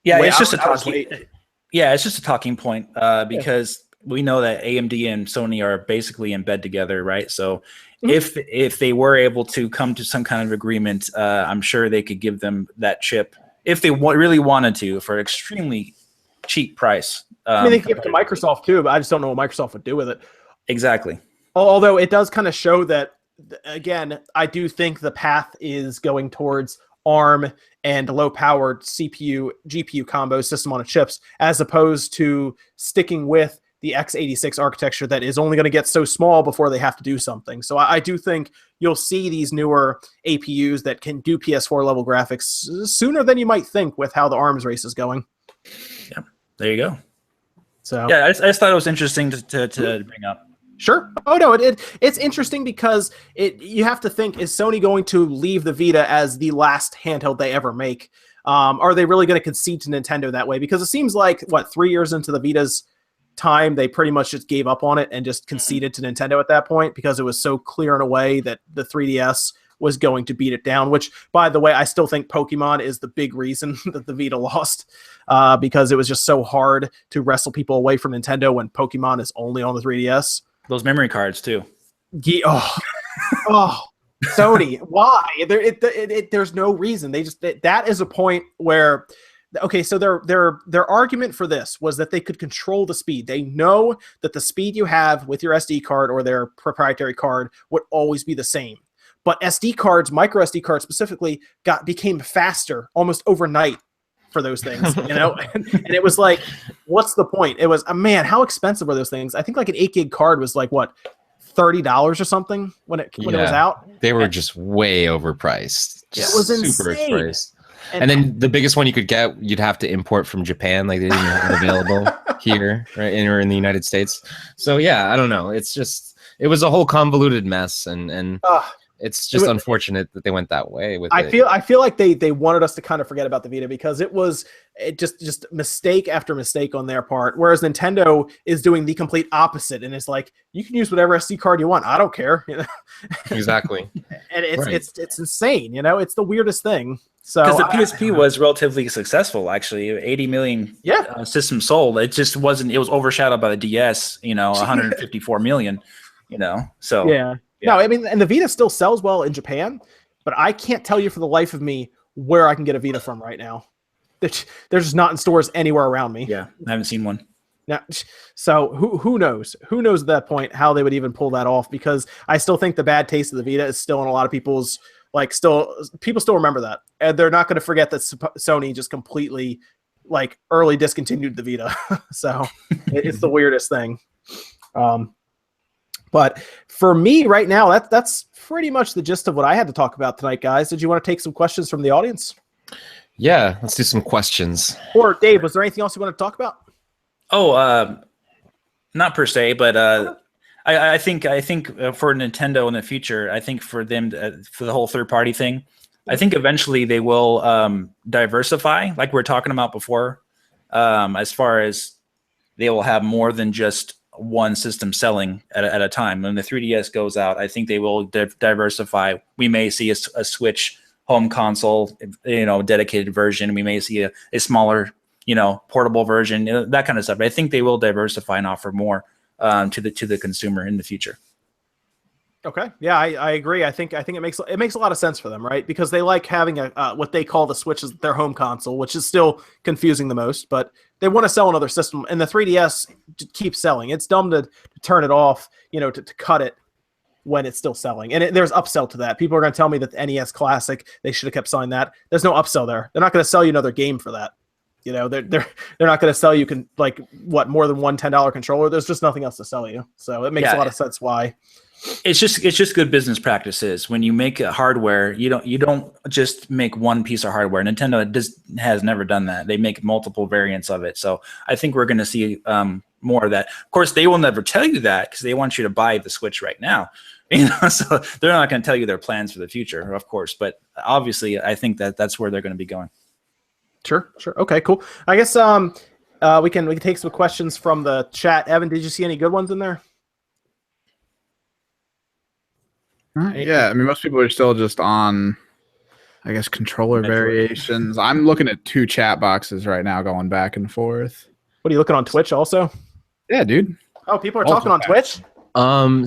Yeah, it's just a talking point because we know that AMD and Sony are basically in bed together, right? So if they were able to come to some kind of agreement, I'm sure they could give them that chip if they really wanted to for an extremely cheap price. I mean, they could give it to Microsoft too, but I just don't know what Microsoft would do with it. Exactly. Although it does kind of show that, again, I do think the path is going towards ARM and low-powered CPU, GPU combo system on chips, as opposed to sticking with the x86 architecture that is only going to get so small before they have to do something. So I do think you'll see these newer APUs that can do PS4 level graphics sooner than you might think with how the ARMS race is going. Yeah, there you go. So yeah, I just thought it was interesting to bring up. Sure. Oh no, it's interesting because you have to think, is Sony going to leave the Vita as the last handheld they ever make? Are they really going to concede to Nintendo that way? Because it seems like 3 years into the Vita's time, they pretty much just gave up on it and just conceded to Nintendo at that point because it was so clear in a way that the 3DS was going to beat it down, which, by the way, I still think Pokemon is the big reason that the Vita lost because it was just so hard to wrestle people away from Nintendo when Pokemon is only on the 3DS. Those memory cards, too. Yeah, Sony, why? There's no reason. They just that is a point where, okay, so their argument for this was that they could control the speed. They know that the speed you have with your SD card or their proprietary card would always be the same. But SD cards, micro SD cards specifically, became faster almost overnight for those things, and it was like, what's the point? It was, man, how expensive were those things? I think like an 8 gig card was like what, $30 or something when it was out. They were just way overpriced. It was super insane. Overpriced. And then the biggest one you could get, you'd have to import from Japan. Like they didn't have it available here, right, or in the United States. So yeah, I don't know. It was a whole convoluted mess, and it's just unfortunate that they went that way with it. I feel like they wanted us to kind of forget about the Vita because it just mistake after mistake on their part, whereas Nintendo is doing the complete opposite, and it's like, you can use whatever SD card you want. I don't care. Exactly. And it's insane. It's the weirdest thing. So because the PSP was relatively successful, actually, 80 million systems sold. It just wasn't. It was overshadowed by the DS. 154 million. So yeah. No, I mean, and the Vita still sells well in Japan, but I can't tell you for the life of me where I can get a Vita from right now. They're just not in stores anywhere around me. Yeah, I haven't seen one. Now, so who knows? Who knows at that point how they would even pull that off? Because I still think the bad taste of the Vita is still in a lot of people's, people still remember that. And they're not going to forget that Sony just completely early discontinued the Vita. So it's the weirdest thing. But for me right now, that's pretty much the gist of what I had to talk about tonight, guys. Did you want to take some questions from the audience? Yeah, let's do some questions. Or Dave, was there anything else you want to talk about? Oh, not per se, but I think for Nintendo in the future, I think for them for the whole third party thing, I think eventually they will diversify, like we were talking about before, as far as they will have more than just one system selling at a time. When the 3DS goes out, I think they will diversify. We may see a Switch home console, dedicated version. We may see a smaller, portable version, that kind of stuff. But I think they will diversify and offer more to the consumer in the future. Okay. Yeah, I agree. I think it makes a lot of sense for them, right? Because they like having a what they call the Switch as their home console, which is still confusing the most, but they want to sell another system, and the 3DS keeps selling. It's dumb to turn it off, to cut it when it's still selling. And there's upsell to that. People are going to tell me that the NES Classic, they should have kept selling that. There's no upsell there. They're not going to sell you another game for that. They're not going to sell you more than one $10 controller. There's just nothing else to sell you. So it makes a lot of sense why. It's just good business practices. When you make a hardware, you don't just make one piece of hardware. Nintendo has never done that. They make multiple variants of it. So I think we're going to see more of that. Of course, they will never tell you that because they want you to buy the Switch right now. So they're not going to tell you their plans for the future, of course. But obviously, I think that's where they're going to be going. Sure. Okay, cool. I guess we can take some questions from the chat. Evan, did you see any good ones in there? Yeah, I mean, most people are still just on, I guess, controller variations. I'm looking at 2 chat boxes right now going back and forth. What are you looking on Twitch also? Yeah, dude. Oh, people are talking on Twitch?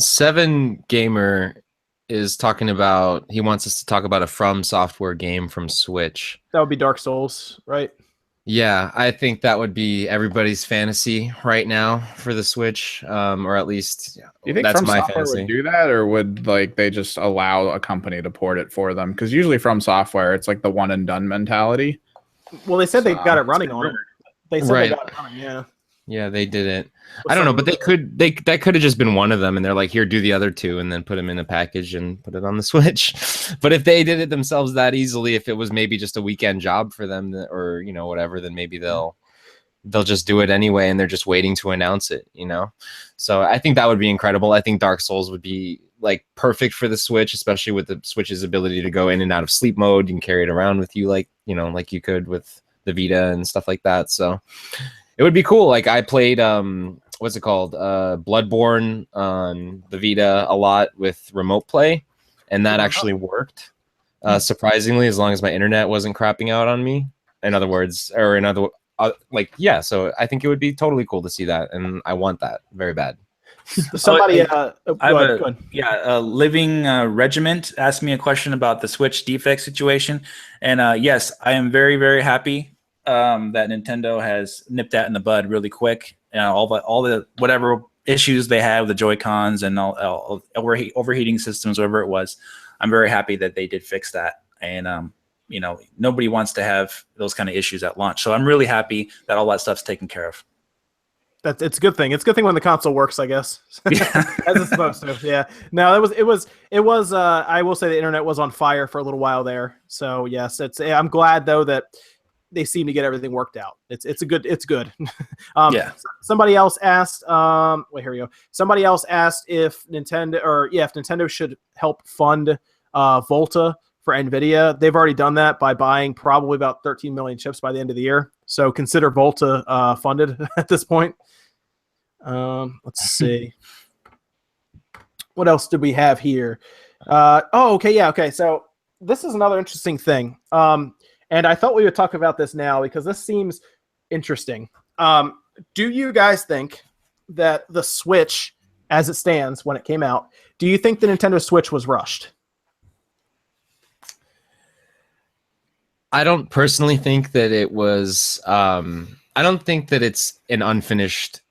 7 Gamer is talking about, he wants us to talk about a From Software game from Switch. That would be Dark Souls, right? Yeah, I think that would be everybody's fantasy right now for the Switch, or at least Do you think that's From my Software fantasy. would do that, or would they just allow a company to port it for them? Because usually From Software, it's like the one and done mentality. Well, they said they've got it running on it. They said Right. they got it running, yeah. Yeah, they didn't. I don't know, but that could have just been one of them, and they're like, here, do the other 2, and then put them in a package and put it on the Switch. But if they did it themselves that easily, if it was maybe just a weekend job for them, or whatever, then maybe they'll just do it anyway, and they're just waiting to announce it. So I think that would be incredible. I think Dark Souls would be like perfect for the Switch, especially with the Switch's ability to go in and out of sleep mode. You can carry it around with you, like you could with the Vita and stuff like that. So it would be cool. Like I played what's it called? Bloodborne on the Vita a lot with remote play, and that actually worked. Surprisingly, as long as my internet wasn't crapping out on me. So I think it would be totally cool to see that, and I want that very bad. Somebody, Living Regiment asked me a question about the Switch defect situation, and yes, I am very, very happy that Nintendo has nipped that in the bud really quick. All the whatever issues they had with the Joy-Cons and all overheating systems, whatever it was, I'm very happy that they did fix that. And nobody wants to have those kind of issues at launch, so I'm really happy that all that stuff's taken care of. It's a good thing. It's a good thing when the console works, I guess. Yeah. As it's supposed to. Yeah. No, it was I will say the internet was on fire for a little while there. So yes, I'm glad though that they seem to get everything worked out. It's good. Yeah. Somebody else asked here we go. Somebody else asked if Nintendo should help fund Volta for NVIDIA. They've already done that by buying probably about 13 million chips by the end of the year. So consider Volta funded at this point. Let's see. What else did we have here? Okay. So this is another interesting thing. And I thought we would talk about this now because this seems interesting. Do you guys think that the Switch, as it stands when it came out, do you think the Nintendo Switch was rushed? I don't personally think that it was. I don't think that it's an unfinished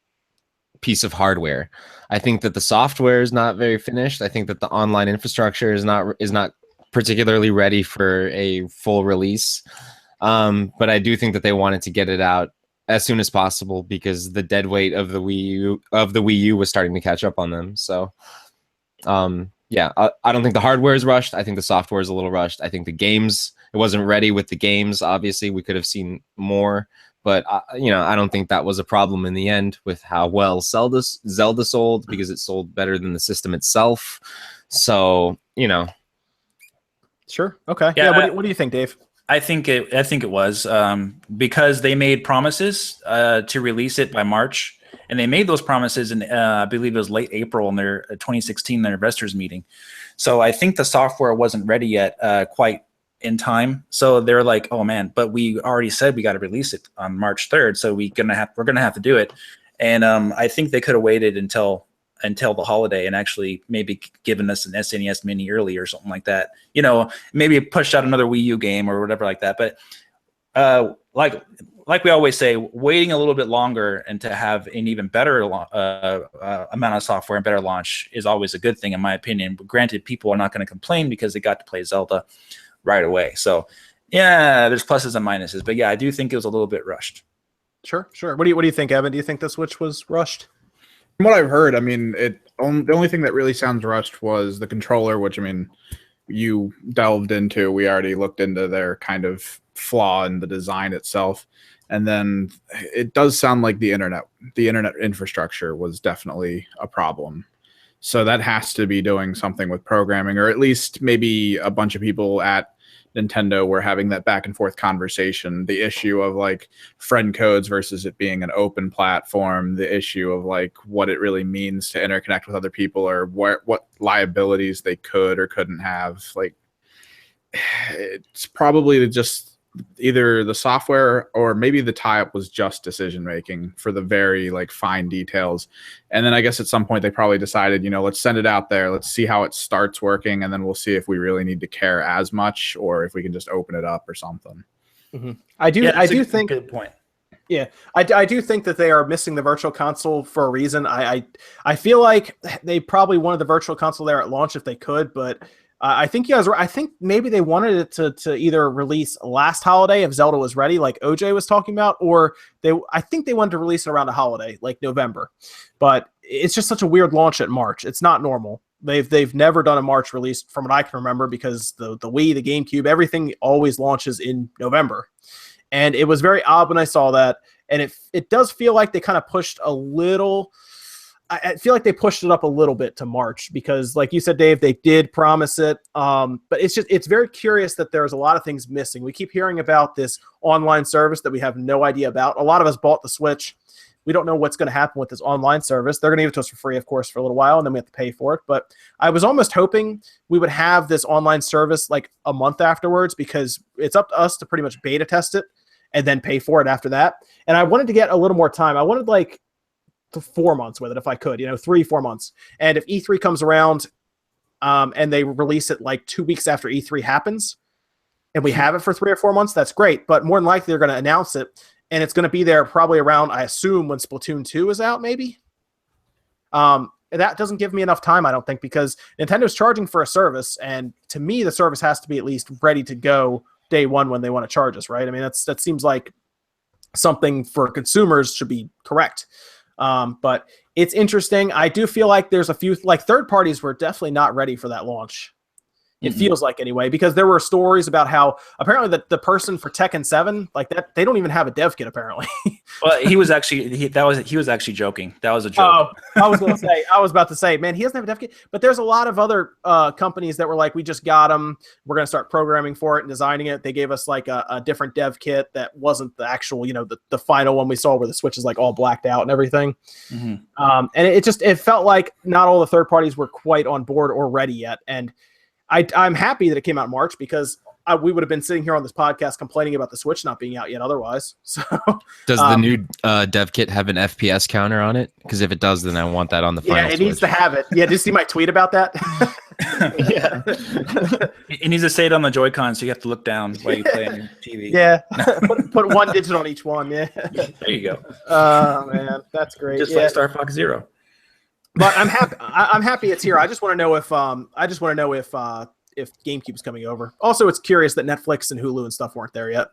piece of hardware. I think that the software is not very finished. I think that the online infrastructure is not particularly ready for a full release. But I do think that they wanted to get it out as soon as possible because the dead weight of the Wii U was starting to catch up on them. So, yeah, I don't think the hardware is rushed. I think the software is a little rushed. I think the games, it wasn't ready with the games. Obviously, we could have seen more, but I don't think that was a problem in the end with how well Zelda sold because it sold better than the system itself. So, Sure. Okay. Yeah. What do you think, Dave? I think it was because they made promises to release it by March, and they made those promises in I believe it was late April in their 2016 their investors meeting. So I think the software wasn't ready yet, quite in time. So they're like, "Oh man, but we already said we got to release it on March 3rd, so we're gonna have to do it." And I think they could have waited until until the holiday and actually maybe given us an SNES Mini early or something like that. Maybe pushed out another Wii U game or whatever like that. But like we always say, waiting a little bit longer and to have an even better amount of software and better launch is always a good thing, in my opinion. But granted, people are not going to complain because they got to play Zelda right away. So yeah, there's pluses and minuses. But yeah, I do think it was a little bit rushed. Sure. What do you think, Evan? Do you think the Switch was rushed? From what I've heard, I mean, the only thing that really sounds rushed was the controller, which, I mean, you delved into. We already looked into their kind of flaw in the design itself. And then it does sound like the internet infrastructure was definitely a problem. So that has to be doing something with programming, or at least maybe a bunch of people at Nintendo were having that back and forth conversation. The issue of like friend codes versus it being an open platform, the issue of like what it really means to interconnect with other people, or what liabilities they could or couldn't have. Like, it's probably just either the software or maybe the tie-up was just decision making for the very like fine details. And then I guess at some point they probably decided, let's send it out there, let's see how it starts working, and then we'll see if we really need to care as much or if we can just open it up or something. Mm-hmm. I do think good point. Yeah, I do think that they are missing the Virtual Console for a reason. I feel like they probably wanted the Virtual Console there at launch if they could, but I think I think maybe they wanted it to either release last holiday if Zelda was ready, like OJ was talking about, or I think they wanted to release it around a holiday, like November. But it's just such a weird launch at March. It's not normal. They've never done a March release from what I can remember, because the Wii, the GameCube, everything always launches in November. And it was very odd when I saw that. And it does feel like they kind of pushed a little. I feel like they pushed it up a little bit to March because, like you said, Dave, they did promise it. But it's very curious that there's a lot of things missing. We keep hearing about this online service that we have no idea about. A lot of us bought the Switch. We don't know what's going to happen with this online service. They're going to give it to us for free, of course, for a little while, and then we have to pay for it. But I was almost hoping we would have this online service like a month afterwards, because it's up to us to pretty much beta test it and then pay for it after that. And I wanted to get a little more time. I wanted like 4 months with it if I could, 3-4 months. And if E3 comes around and they release it like 2 weeks after E3 happens and we have it for 3 or 4 months, that's great. But more than likely they're going to announce it, and it's going to be there probably around, I assume, when Splatoon 2 is out, maybe. That doesn't give me enough time, I don't think, because Nintendo's charging for a service, and to me the service has to be at least ready to go day one when they want to charge us, right? I mean, that seems like something for consumers should be correct. But it's interesting. I do feel like there's a few, like, third parties were definitely not ready for that launch. It feels like, anyway, because there were stories about how apparently the person for Tekken 7, like that, they don't even have a dev kit apparently. Well, he was actually joking. That was a joke. Oh, I was about to say, man, he doesn't have a dev kit. But there's a lot of other companies that were like, we just got them. We're going to start programming for it and designing it. They gave us like a different dev kit that wasn't the actual, the final one we saw where the Switch is like all blacked out and everything. And it felt like not all the third parties were quite on board or ready yet. And I'm happy that it came out in March, because we would have been sitting here on this podcast complaining about the Switch not being out yet otherwise. So, does the new dev kit have an FPS counter on it? Because if it does, then I want that on the final. Yeah, it needs to have it. Yeah, did you see my tweet about that? Yeah. It needs to say it on the Joy-Con, so you have to look down while you play on your TV. Yeah, put one digit on each one. Yeah. There you go. Oh man, that's great. Just like Star Fox Zero. But I'm happy. I'm happy it's here. I just want to know if GameCube's coming over. Also, it's curious that Netflix and Hulu and stuff weren't there yet.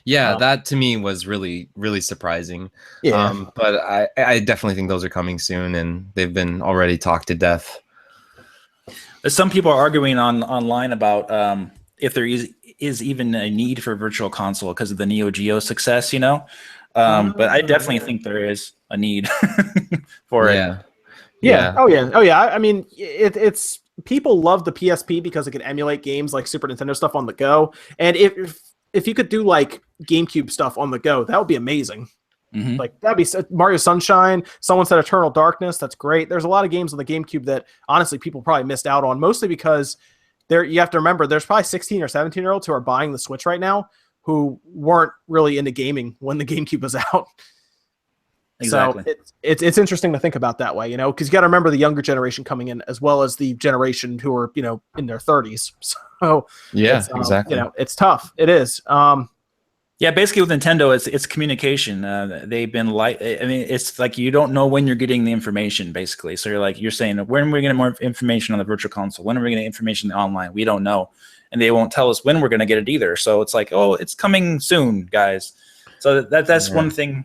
Yeah, that to me was really, really surprising. Yeah. But I definitely think those are coming soon, and they've been already talked to death. Some people are arguing online about if there is even a need for Virtual Console because of the Neo Geo success, but I definitely think there is a need for it. Yeah. Oh yeah. I mean, it's people love the PSP because it can emulate games like Super Nintendo stuff on the go. And if you could do like GameCube stuff on the go, that would be amazing. Like that'd be Mario Sunshine. Someone said Eternal Darkness. That's great. There's a lot of games on the GameCube that honestly people probably missed out on, mostly because you have to remember there's probably 16 or 17-year-olds who are buying the Switch right now who weren't really into gaming when the GameCube was out. Exactly. So it's interesting to think about that way, because you got to remember the younger generation coming in as well as the generation who are, in their 30s. So Yeah, it's, exactly. It's tough. It is. Yeah, basically with Nintendo, it's communication. They've been it's like you don't know when you're getting the information, basically. So you're saying, when are we going to get more information on the Virtual Console? When are we going to get information online? We don't know, and they won't tell us when we're going to get it either. So it's like, oh, it's coming soon, guys. So that's one thing.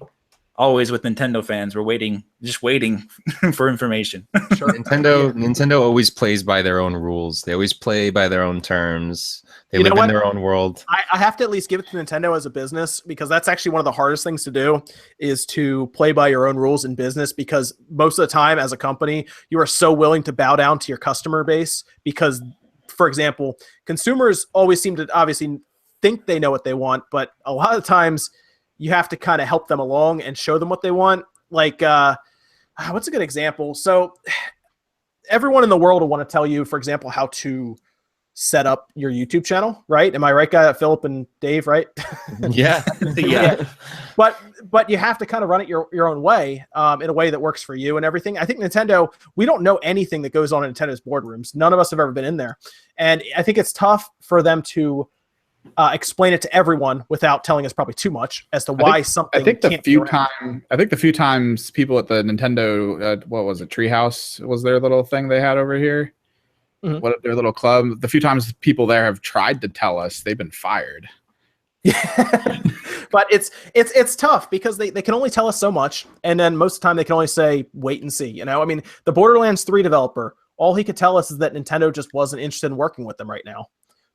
Always with Nintendo fans, we're just waiting for information. Sure. Nintendo always plays by their own rules. They always play by their own terms. They live in their own world. I have to at least give it to Nintendo as a business, because that's actually one of the hardest things to do, is to play by your own rules in business, because most of the time as a company, you are so willing to bow down to your customer base because, for example, consumers always seem to obviously think they know what they want, but a lot of times you have to kind of help them along and show them what they want. Like, what's a good example? So everyone in the world will want to tell you, for example, how to set up your YouTube channel, right? Am I right, guy? Philip and Dave, right? Yeah. Yeah. But you have to kind of run it your own way, in a way that works for you and everything. I think Nintendo, we don't know anything that goes on in Nintendo's boardrooms. None of us have ever been in there. And I think it's tough for them to explain it to everyone without telling us probably too much as to why something. I think the few times people at the Nintendo, what was it, Treehouse was their little thing they had over here. Mm-hmm. What their little club? The few times people there have tried to tell us, they've been fired. But it's tough because they can only tell us so much, and then most of the time they can only say wait and see. I mean, the Borderlands 3 developer, all he could tell us is that Nintendo just wasn't interested in working with them right now.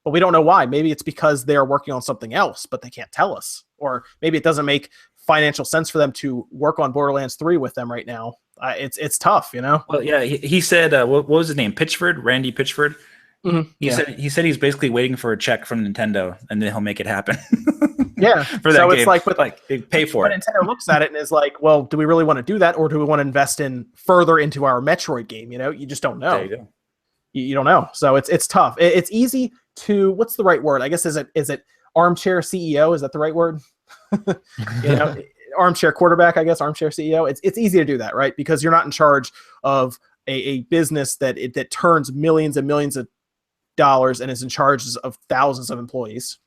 But we don't know why. Maybe it's because they are working on something else, but they can't tell us. Or maybe it doesn't make financial sense for them to work on Borderlands 3 with them right now. It's tough, Well, yeah, he said, what was his name? Randy Pitchford. Mm-hmm. He said he's basically waiting for a check from Nintendo, and then he'll make it happen. Yeah, for that so game. It's like, they pay for it. Nintendo looks at it and is like, well, do we really want to do that, or do we want to invest in further into our Metroid game? You just don't know. There you go. You don't know. So it's tough. It's easy to, what's the right word? I guess is it armchair CEO? Is that the right word? Armchair quarterback, I guess, armchair CEO. It's easy to do that, right? Because you're not in charge of a business that turns millions and millions of dollars and is in charge of thousands of employees.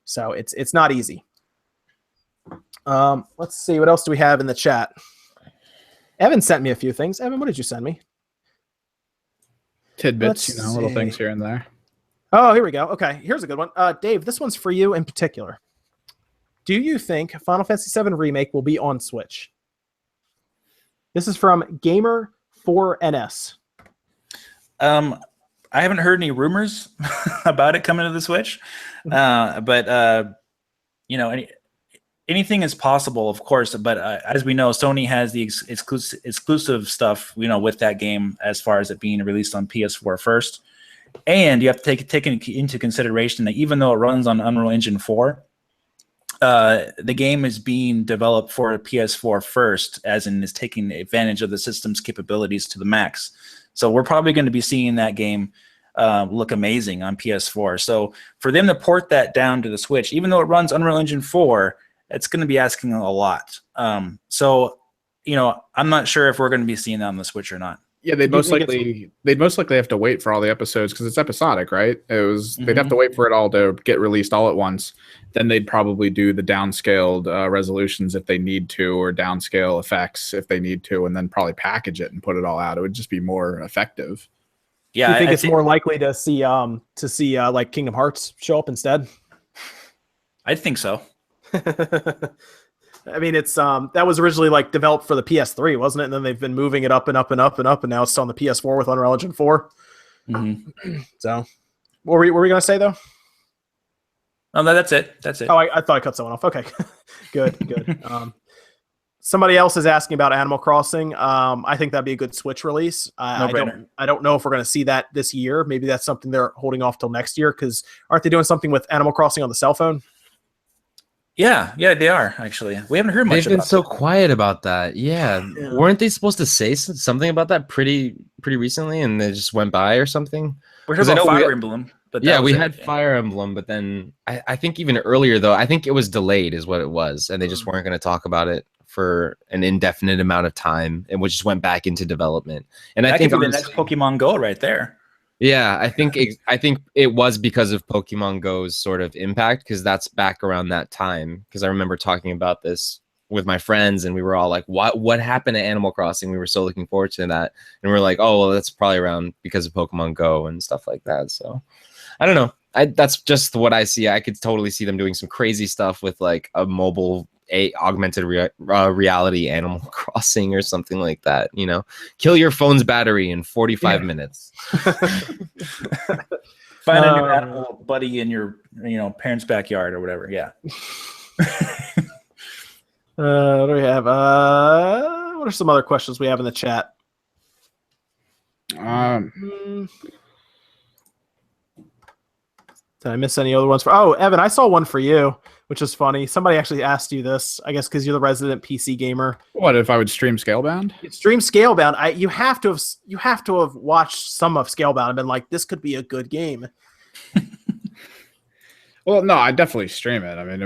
So it's not easy. Let's see, what else do we have in the chat? Evan sent me a few things. Evan, what did you send me? Tidbits, little things here and there. Oh, here we go. Okay, here's a good one. Dave, this one's for you in particular. Do you think Final Fantasy VII Remake will be on Switch? This is from Gamer4NS. I haven't heard any rumors about it coming to the Switch, but anything is possible, of course. But as we know, Sony has the exclusive stuff, with that game as far as it being released on PS4 first. And you have to take into consideration that even though it runs on Unreal Engine 4, the game is being developed for PS4 first, as in is taking advantage of the system's capabilities to the max. So we're probably going to be seeing that game look amazing on PS4. So for them to port that down to the Switch, even though it runs Unreal Engine 4, it's going to be asking a lot. So I'm not sure if we're going to be seeing that on the Switch or not. Yeah, they'd most likely have to wait for all the episodes because it's episodic, right? They'd have to wait for it all to get released all at once. Then they'd probably do the downscaled resolutions if they need to, or downscale effects if they need to, and then probably package it and put it all out. It would just be more effective. Yeah, do you think it's more likely to see like Kingdom Hearts show up instead? I think so. I mean, it's that was originally like developed for the PS3, wasn't it? And then they've been moving it up and up and up and up, and now it's on the PS4 with Unreal Engine 4. Mm-hmm. So, what were we going to say though? Oh, no, that's it. Oh, I thought I cut someone off. Okay, good. Somebody else is asking about Animal Crossing. I think that'd be a good Switch release. I don't know if we're going to see that this year. Maybe that's something they're holding off till next year, because aren't they doing something with Animal Crossing on the cell phone? Yeah, they are, actually. We haven't heard much about it. They've been so quiet about that. Yeah. Weren't they supposed to say something about that pretty recently, and they just went by or something? We're talking about Fire Emblem. But yeah, we had Fire Emblem, but then I think even earlier, though, I think it was delayed is what it was, and they just weren't going to talk about it for an indefinite amount of time, and which just went back into development. And That I think could be the next Pokemon Go right there. yeah, I think it was because of Pokemon Go's sort of impact, because that's back around that time. Because I remember talking about this with my friends, and we were all like, "What happened to Animal Crossing?" We were so looking forward to that, and we are like, "Oh, well, that's probably around because of Pokemon Go and stuff like that." So I don't know. That's just what I see. I could totally see them doing some crazy stuff with like a mobile augmented reality Animal Crossing or something like that. You know, kill your phone's battery in 45 minutes. Find a new animal buddy in your parents' backyard or whatever. Yeah. What do we have? What are some other questions we have in the chat? Did I miss any other ones? Oh, Evan, I saw one for you, which is funny. Somebody actually asked you this, I guess, because you're the resident PC gamer. What if I would stream Scalebound? Stream Scalebound. You have to have watched some of Scalebound and been like, this could be a good game. Well, no, I'd definitely stream it. I mean,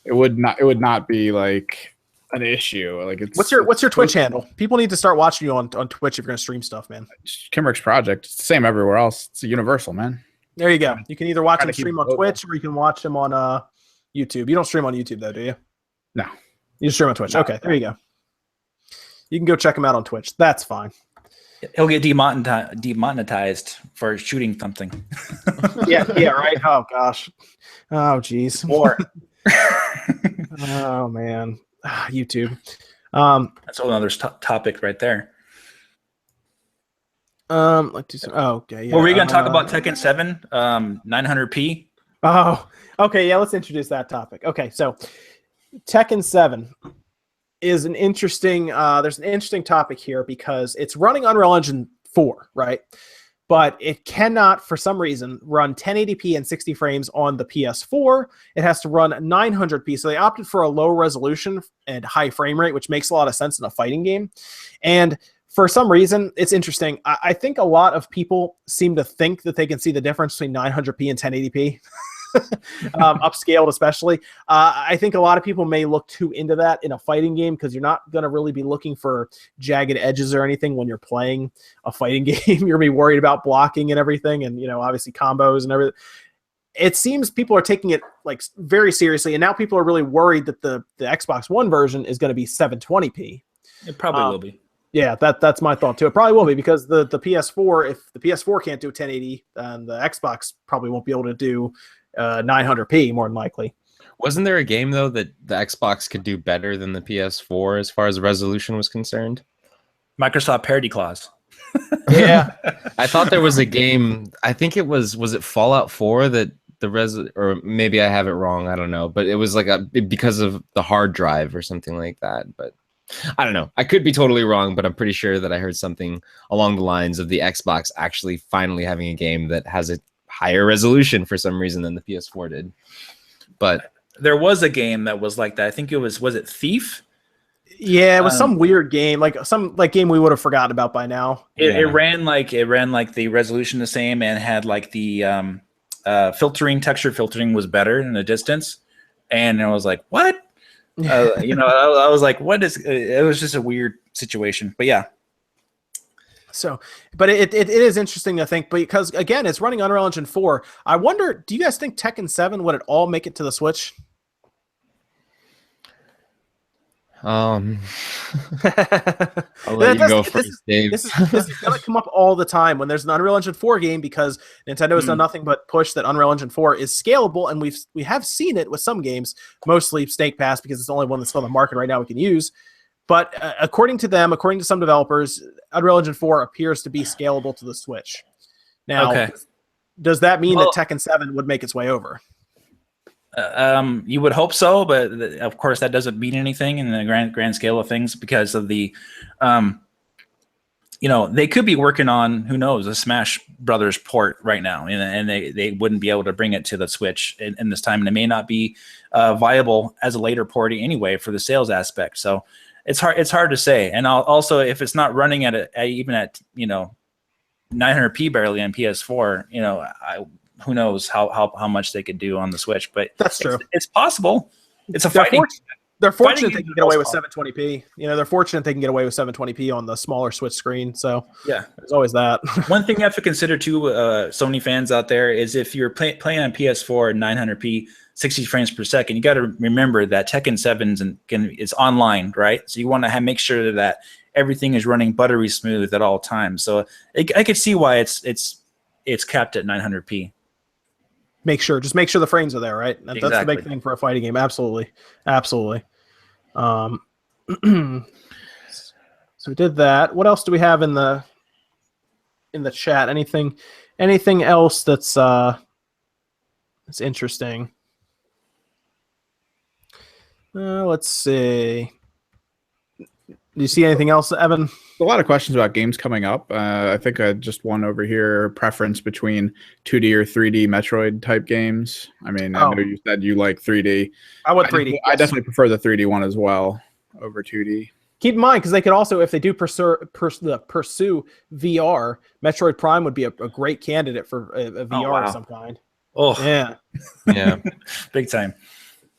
it would not be like an issue. Like, what's your Twitch handle? People need to start watching you on Twitch if you're gonna stream stuff, man. Kimrick's Project. It's the same everywhere else. It's a universal, man. There you go. You can either watch him stream on Twitch or you can watch him on YouTube. You don't stream on YouTube though, do you? No. You stream on Twitch. Okay, there you go. You can go check him out on Twitch. That's fine. He'll get demonetized for shooting something. yeah, right. Oh gosh. Oh geez. More. Oh man. YouTube. That's another topic right there. Let's do some. Oh, okay. Yeah. Were we going to talk about Tekken 7, 900p? Oh, okay. Yeah, let's introduce that topic. Okay, so Tekken 7 is an interesting. There's an interesting topic here because it's running Unreal Engine 4, right? But it cannot, for some reason, run 1080p and 60 frames on the PS4. It has to run 900p. So they opted for a low resolution and high frame rate, which makes a lot of sense in a fighting game. And for some reason, it's interesting. I think a lot of people seem to think that they can see the difference between 900p and 1080p, upscaled especially. I think a lot of people may look too into that in a fighting game because you're not going to really be looking for jagged edges or anything when you're playing a fighting game. You're going to be worried about blocking and everything and, obviously combos and everything. It seems people are taking it like very seriously, and now people are really worried that the Xbox One version is going to be 720p. It probably will be. Yeah, that's my thought too. It probably will be because the PS4, if the PS4 can't do 1080, then the Xbox probably won't be able to do 900p more than likely. Wasn't there a game though that the Xbox could do better than the PS4 as far as resolution was concerned? Microsoft Parity Clause. Yeah, I thought there was a game. I think it was it Fallout 4 that or maybe I have it wrong. I don't know, but it was like because of the hard drive or something like that. But I don't know. I could be totally wrong, but I'm pretty sure that I heard something along the lines of the Xbox actually finally having a game that has a higher resolution for some reason than the PS4 did. But there was a game that was like that. I think it was it Thief? Yeah, it was some weird game, like some game we would have forgotten about by now. It ran like the resolution the same and had like the texture filtering was better in the distance, and I was like, what? I was like, what is? It was just a weird situation, but yeah. So, but it is interesting to think because again, it's running Unreal Engine 4. I wonder, do you guys think Tekken 7 would it all make it to the Switch? I'll let you go first, Dave. This is going to come up all the time when there's an Unreal Engine 4 game because Nintendo has done nothing but push that Unreal Engine 4 is scalable, and we have seen it with some games, mostly Snake Pass because it's the only one that's still on the market right now we can use. But according to some developers, Unreal Engine 4 appears to be scalable to the Switch. Now, does that mean that Tekken 7 would make its way over? You would hope so, but of course that doesn't mean anything in the grand scale of things because of the, they could be working on, who knows, a Smash Brothers port right now, and they wouldn't be able to bring it to the Switch in this time, and it may not be viable as a later port anyway for the sales aspect. So it's hard to say. And also if it's not running even at 900p barely on PS4, who knows how much they could do on the Switch, but that's true. It's possible. It's a fighting. They're fortunate Fighting they games can are get away with also- 720p. You know, they're fortunate they can get away with 720p on the smaller Switch screen. So Yeah. there's always that. One thing you have to consider too, Sony fans out there, is if you're playing on PS4 at 900p, 60 frames per second, you got to remember that Tekken 7 is online, right? So you want to make sure that everything is running buttery smooth at all times. So I could see why it's capped at 900p. Just make sure the frames are there, right? That's the Exactly. big thing for a fighting game. Absolutely. So we did that. What else do we have in the chat? Anything else that's interesting? Let's see. Do you see anything else, Evan? A lot of questions about games coming up. I think just one over here, preference between 2D or 3D Metroid type games. I mean, I know you said you like 3D. I want 3D. I definitely prefer the 3D one as well over 2D. Keep in mind, because they could also, if they do pursue VR, Metroid Prime would be a great candidate for a VR of some kind. Oh, Yeah. Yeah. big time.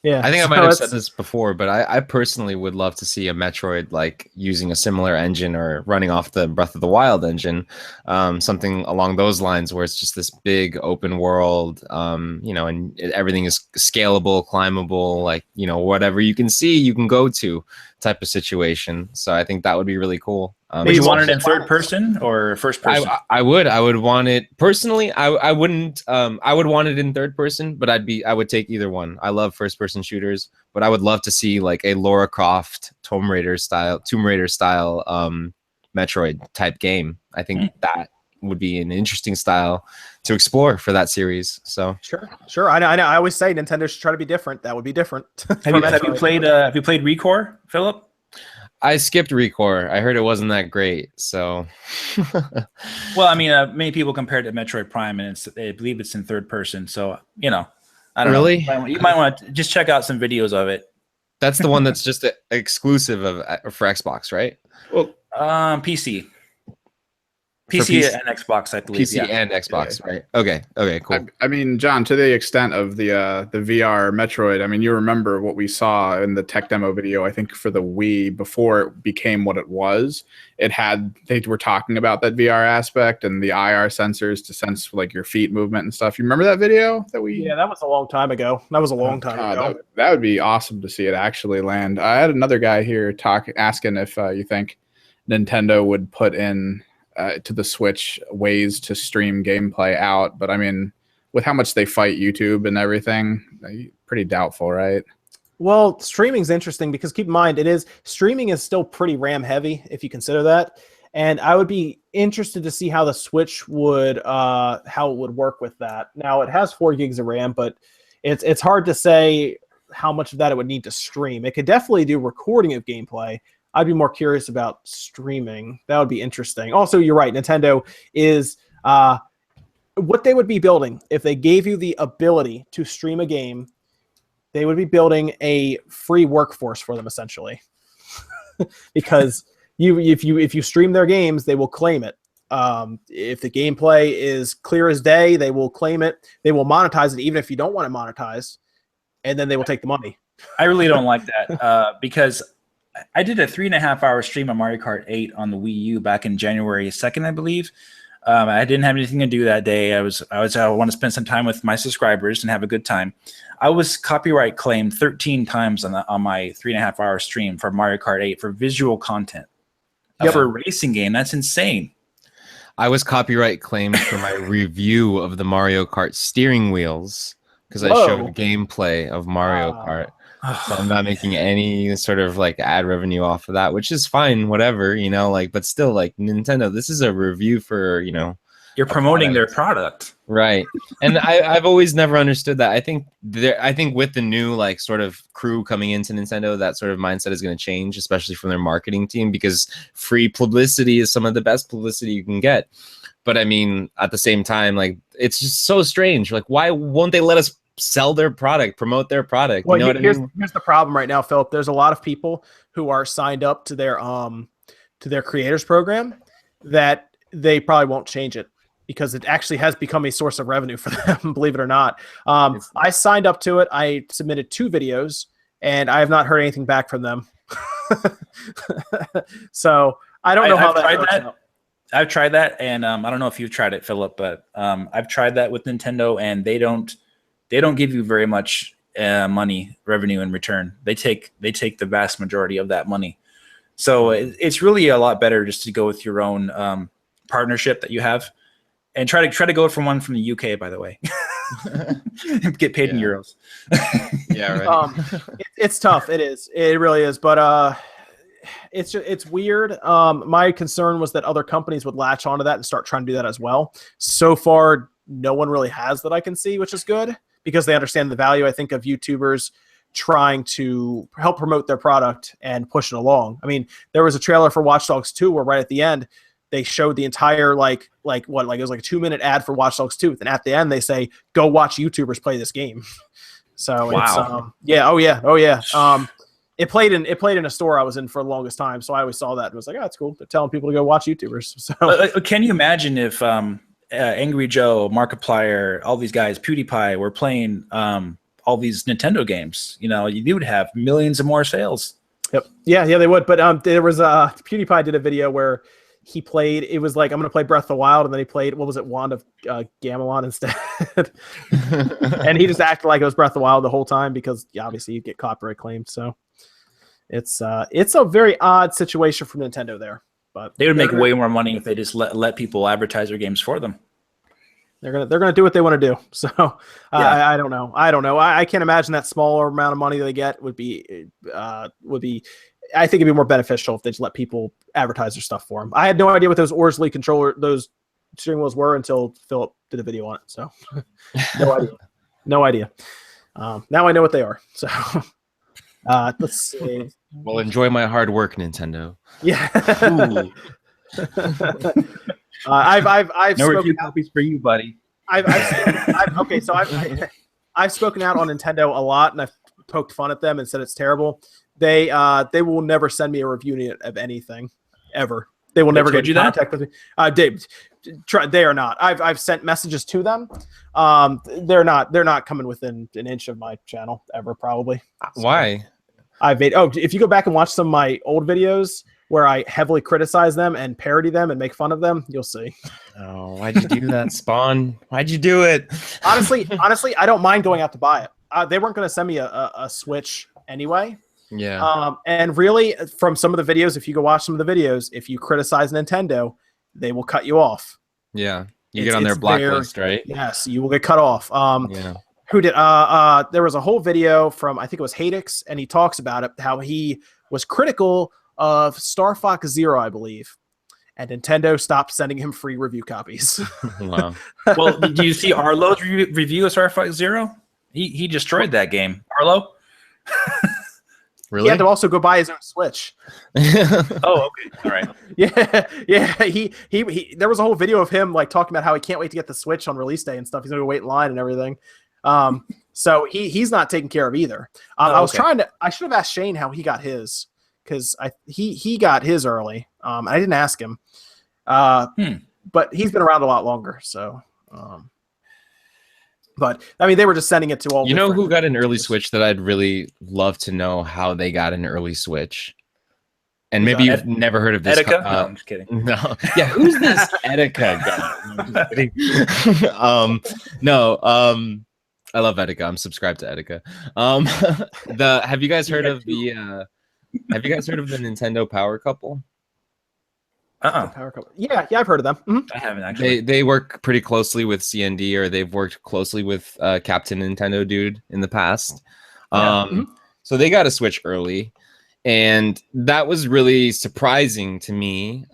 Yeah. I think I might have said this before, but I personally would love to see a Metroid like using a similar engine or running off the Breath of the Wild engine, something along those lines where it's just this big open world, and everything is scalable, climbable, like, whatever you can see, you can go to type of situation. So I think that would be really cool. Would you want it in third person or first person? I would want it personally. I wouldn't. I would want it in third person, but I would take either one. I love first person shooters, but I would love to see like a Lara Croft Tomb Raider style Metroid type game. I think that would be an interesting style to explore for that series. So sure. I know. I always say Nintendo should try to be different. That would be different. Have you played Recore, Philip? I skipped Recore. I heard it wasn't that great. So, well, I mean, many people compare it to Metroid Prime, and I believe it's in third person. So, I don't know. You might want to just check out some videos of it. That's the one that's just exclusive for Xbox, right? Well, PC. PC and Xbox, I believe. PC and Xbox, right? Okay, cool. I mean, John, to the extent of the VR Metroid, I mean, you remember what we saw in the tech demo video, I think for the Wii, before it became what it was. They were talking about that VR aspect and the IR sensors to sense like your feet movement and stuff. You remember that video Yeah, that was a long time ago. That would be awesome to see it actually land. I had another guy here asking if you think Nintendo would put in to the Switch ways to stream gameplay out, but I mean, with how much they fight YouTube and everything, pretty doubtful, right? Well, streaming's interesting because keep in mind, streaming is still pretty RAM heavy if you consider that, and I would be interested to see how the Switch would how it would work with that. Now it has 4 gigs of RAM, but it's hard to say how much of that it would need to stream. It could definitely do recording of gameplay. I'd be more curious about streaming. That would be interesting. Also, you're right. Nintendo is what they would be building if they gave you the ability to stream a game. They would be building a free workforce for them, essentially, because if you stream their games, they will claim it. If the gameplay is clear as day, they will claim it. They will monetize it, even if you don't want it monetized, and then they will take the money. I really don't like that because I did a 3.5-hour stream of Mario Kart 8 on the Wii U back in January 2nd, I believe. I didn't have anything to do that day. I want to spend some time with my subscribers and have a good time. I was copyright claimed 13 times on my 3.5-hour stream for Mario Kart 8 for visual content. For a racing game, that's insane. I was copyright claimed for my review of the Mario Kart steering wheels because I showed gameplay of Mario Kart. So I'm not making any sort of like ad revenue off of that, which is fine, whatever, but still, like, Nintendo, this is a review for, you're promoting their product. Right. And I've always never understood that. I think with the new like sort of crew coming into Nintendo, that sort of mindset is going to change, especially from their marketing team, because free publicity is some of the best publicity you can get. But I mean, at the same time, like, it's just so strange. Like, why won't they let us sell their product, promote their product? Well, you know what I mean? Here's the problem right now, Philip. There's a lot of people who are signed up to their creators program that they probably won't change it because it actually has become a source of revenue for them, believe it or not. I signed up to it. I submitted 2 videos, and I have not heard anything back from them. So I don't know how that works out. I've tried that, and I don't know if you've tried it, Philip, but I've tried that with Nintendo, and they don't give you very much money revenue in return. They take the vast majority of that money. So it's really a lot better just to go with your own partnership that you have, and try to go from one from the UK, by the way. Get paid in euros. Yeah, right. It's tough. It is. It really is. But it's weird. My concern was that other companies would latch onto that and start trying to do that as well. So far, no one really has that I can see, which is good because they understand the value, I think, of YouTubers trying to help promote their product and push it along. I mean, there was a trailer for Watch Dogs 2 where right at the end they showed the entire it was like a 2-minute ad for Watch Dogs 2, and at the end they say, "Go watch YouTubers play this game." So wow. It played in a store I was in for the longest time, so I always saw that and was like, "Oh, that's cool." They're telling people to go watch YouTubers. So can you imagine if Angry Joe, Markiplier, all these guys, PewDiePie, were playing all these Nintendo games? You know, you would have millions of more sales. Yep. Yeah, they would. But there was PewDiePie did a video where he played. It was like, I'm going to play Breath of the Wild, and then he played, what was it, Wand of Gamelon instead. And he just acted like it was Breath of the Wild the whole time because obviously you get copyright claimed. So it's a very odd situation for Nintendo there. But they would make way more money if they just let people advertise their games for them. They're gonna do what they want to do. So I don't know. I can't imagine that smaller amount of money they get would be. I think it'd be more beneficial if they just let people advertise their stuff for them. I had no idea what those Orsley those steering wheels were until Philip did a video on it. So no idea. Now I know what they are. So let's see. Well, enjoy my hard work, Nintendo. Yeah. I've no review copies for you, buddy. I've spoken out on Nintendo a lot, and I've poked fun at them and said it's terrible. They will never send me a review of anything ever. They will never get in contact with me. They are not. I've sent messages to them. They're not coming within an inch of my channel ever, probably. Why? If you go back and watch some of my old videos where I heavily criticize them and parody them and make fun of them, you'll see. Oh, why'd you do that, Spawn? Why'd you do it? Honestly, I don't mind going out to buy it. They weren't going to send me a Switch anyway. Yeah. And really, from some of the videos, if you go watch some of the videos, if you criticize Nintendo, they will cut you off. Yeah. You get on their blacklist, right? Yes, you will get cut off. Yeah. Who did? There was a whole video from, I think it was Hadix, and he talks about it, how he was critical of Star Fox Zero, I believe, and Nintendo stopped sending him free review copies. Wow. Well, do you see Arlo's review of Star Fox Zero? He destroyed that game. Arlo? Really? He had to also go buy his own Switch. Oh, okay. All right. Yeah. He there was a whole video of him like talking about how he can't wait to get the Switch on release day and stuff. He's gonna wait in line and everything. So he's not taken care of either. I should have asked Shane how he got his, because he got his early. I didn't ask him. But he's been around a lot longer. So, but I mean, they were just sending it to all. You know who got an early Switch that I'd really love to know how they got an early Switch? And maybe you've never heard of this. Etika? No, I'm just kidding. No. Yeah, who's this Etika guy? No, I love Etika. I'm subscribed to Etika. Have you guys heard of the Nintendo Power Couple? Power Couple. Yeah, I've heard of them. Mm-hmm. I haven't actually. They work pretty closely with CND, or they've worked closely with Captain Nintendo Dude in the past. So they got a Switch early, and that was really surprising to me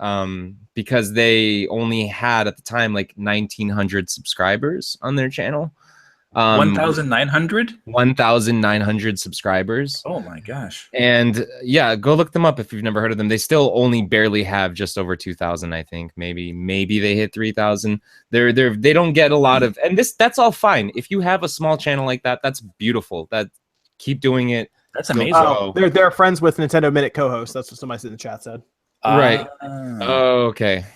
because they only had at the time like 1,900 subscribers on their channel. 1,900? 1,900 subscribers. Oh my gosh. And yeah, go look them up if you've never heard of them. They still only barely have just over 2,000, I think. Maybe they hit 3,000. They don't get a lot of, and that's all fine. If you have a small channel like that, that's beautiful. Keep doing it. That's amazing. They're friends with Nintendo Minute co-host. That's what somebody in the chat said. Right. Okay.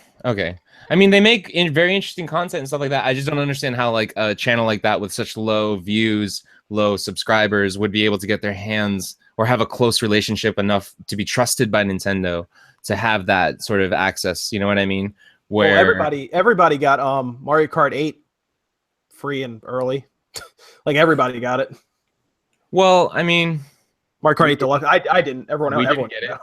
I mean, they make very interesting content and stuff like that. I just don't understand how like a channel like that with such low views low subscribers would be able to get their hands or have a close relationship enough to be trusted by Nintendo to have that sort of access. You know what I mean? Where everybody got Mario Kart 8 free and early. Like everybody got it. Well, I mean, Mario Kart 8 Deluxe. I didn't. Everyone didn't get it.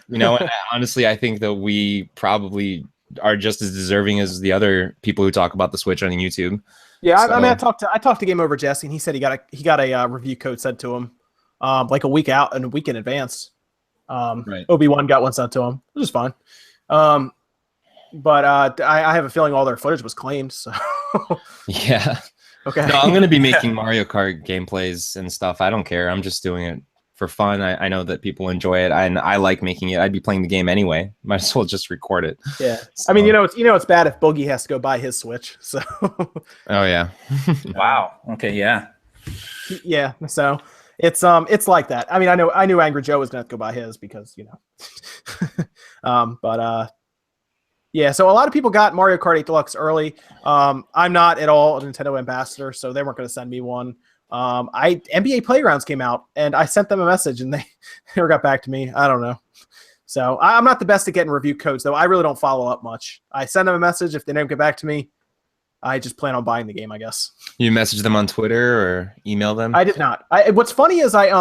You know, and honestly, I think that we probably are just as deserving as the other people who talk about the Switch on YouTube. Yeah, I mean, I talked to Game Over Jesse, and he said he got a review code sent to him, like a week out and a week in advance. Right. Obi-Wan got one sent to him, which is fine. But I have a feeling all their footage was claimed. So yeah. Okay. No, I'm going to be making Mario Kart gameplays and stuff. I don't care. I'm just doing it for fun. I know that people enjoy it, and I like making it. I'd be playing the game anyway. Might as well just record it. Yeah. So. I mean, it's bad if Boogie has to go buy his Switch. So. Oh yeah. Wow. Okay. Yeah. Yeah. So it's like that. I mean, I knew Angry Joe was gonna have to go buy his because yeah. So a lot of people got Mario Kart 8 Deluxe early. I'm not at all a Nintendo ambassador, so they weren't going to send me one. NBA Playgrounds came out, and I sent them a message, and they never got back to me. I don't know. So I'm not the best at getting review codes, though. I really don't follow up much. I send them a message. If they don't get back to me, I just plan on buying the game, I guess. You message them on Twitter or email them? I did not. What's funny is I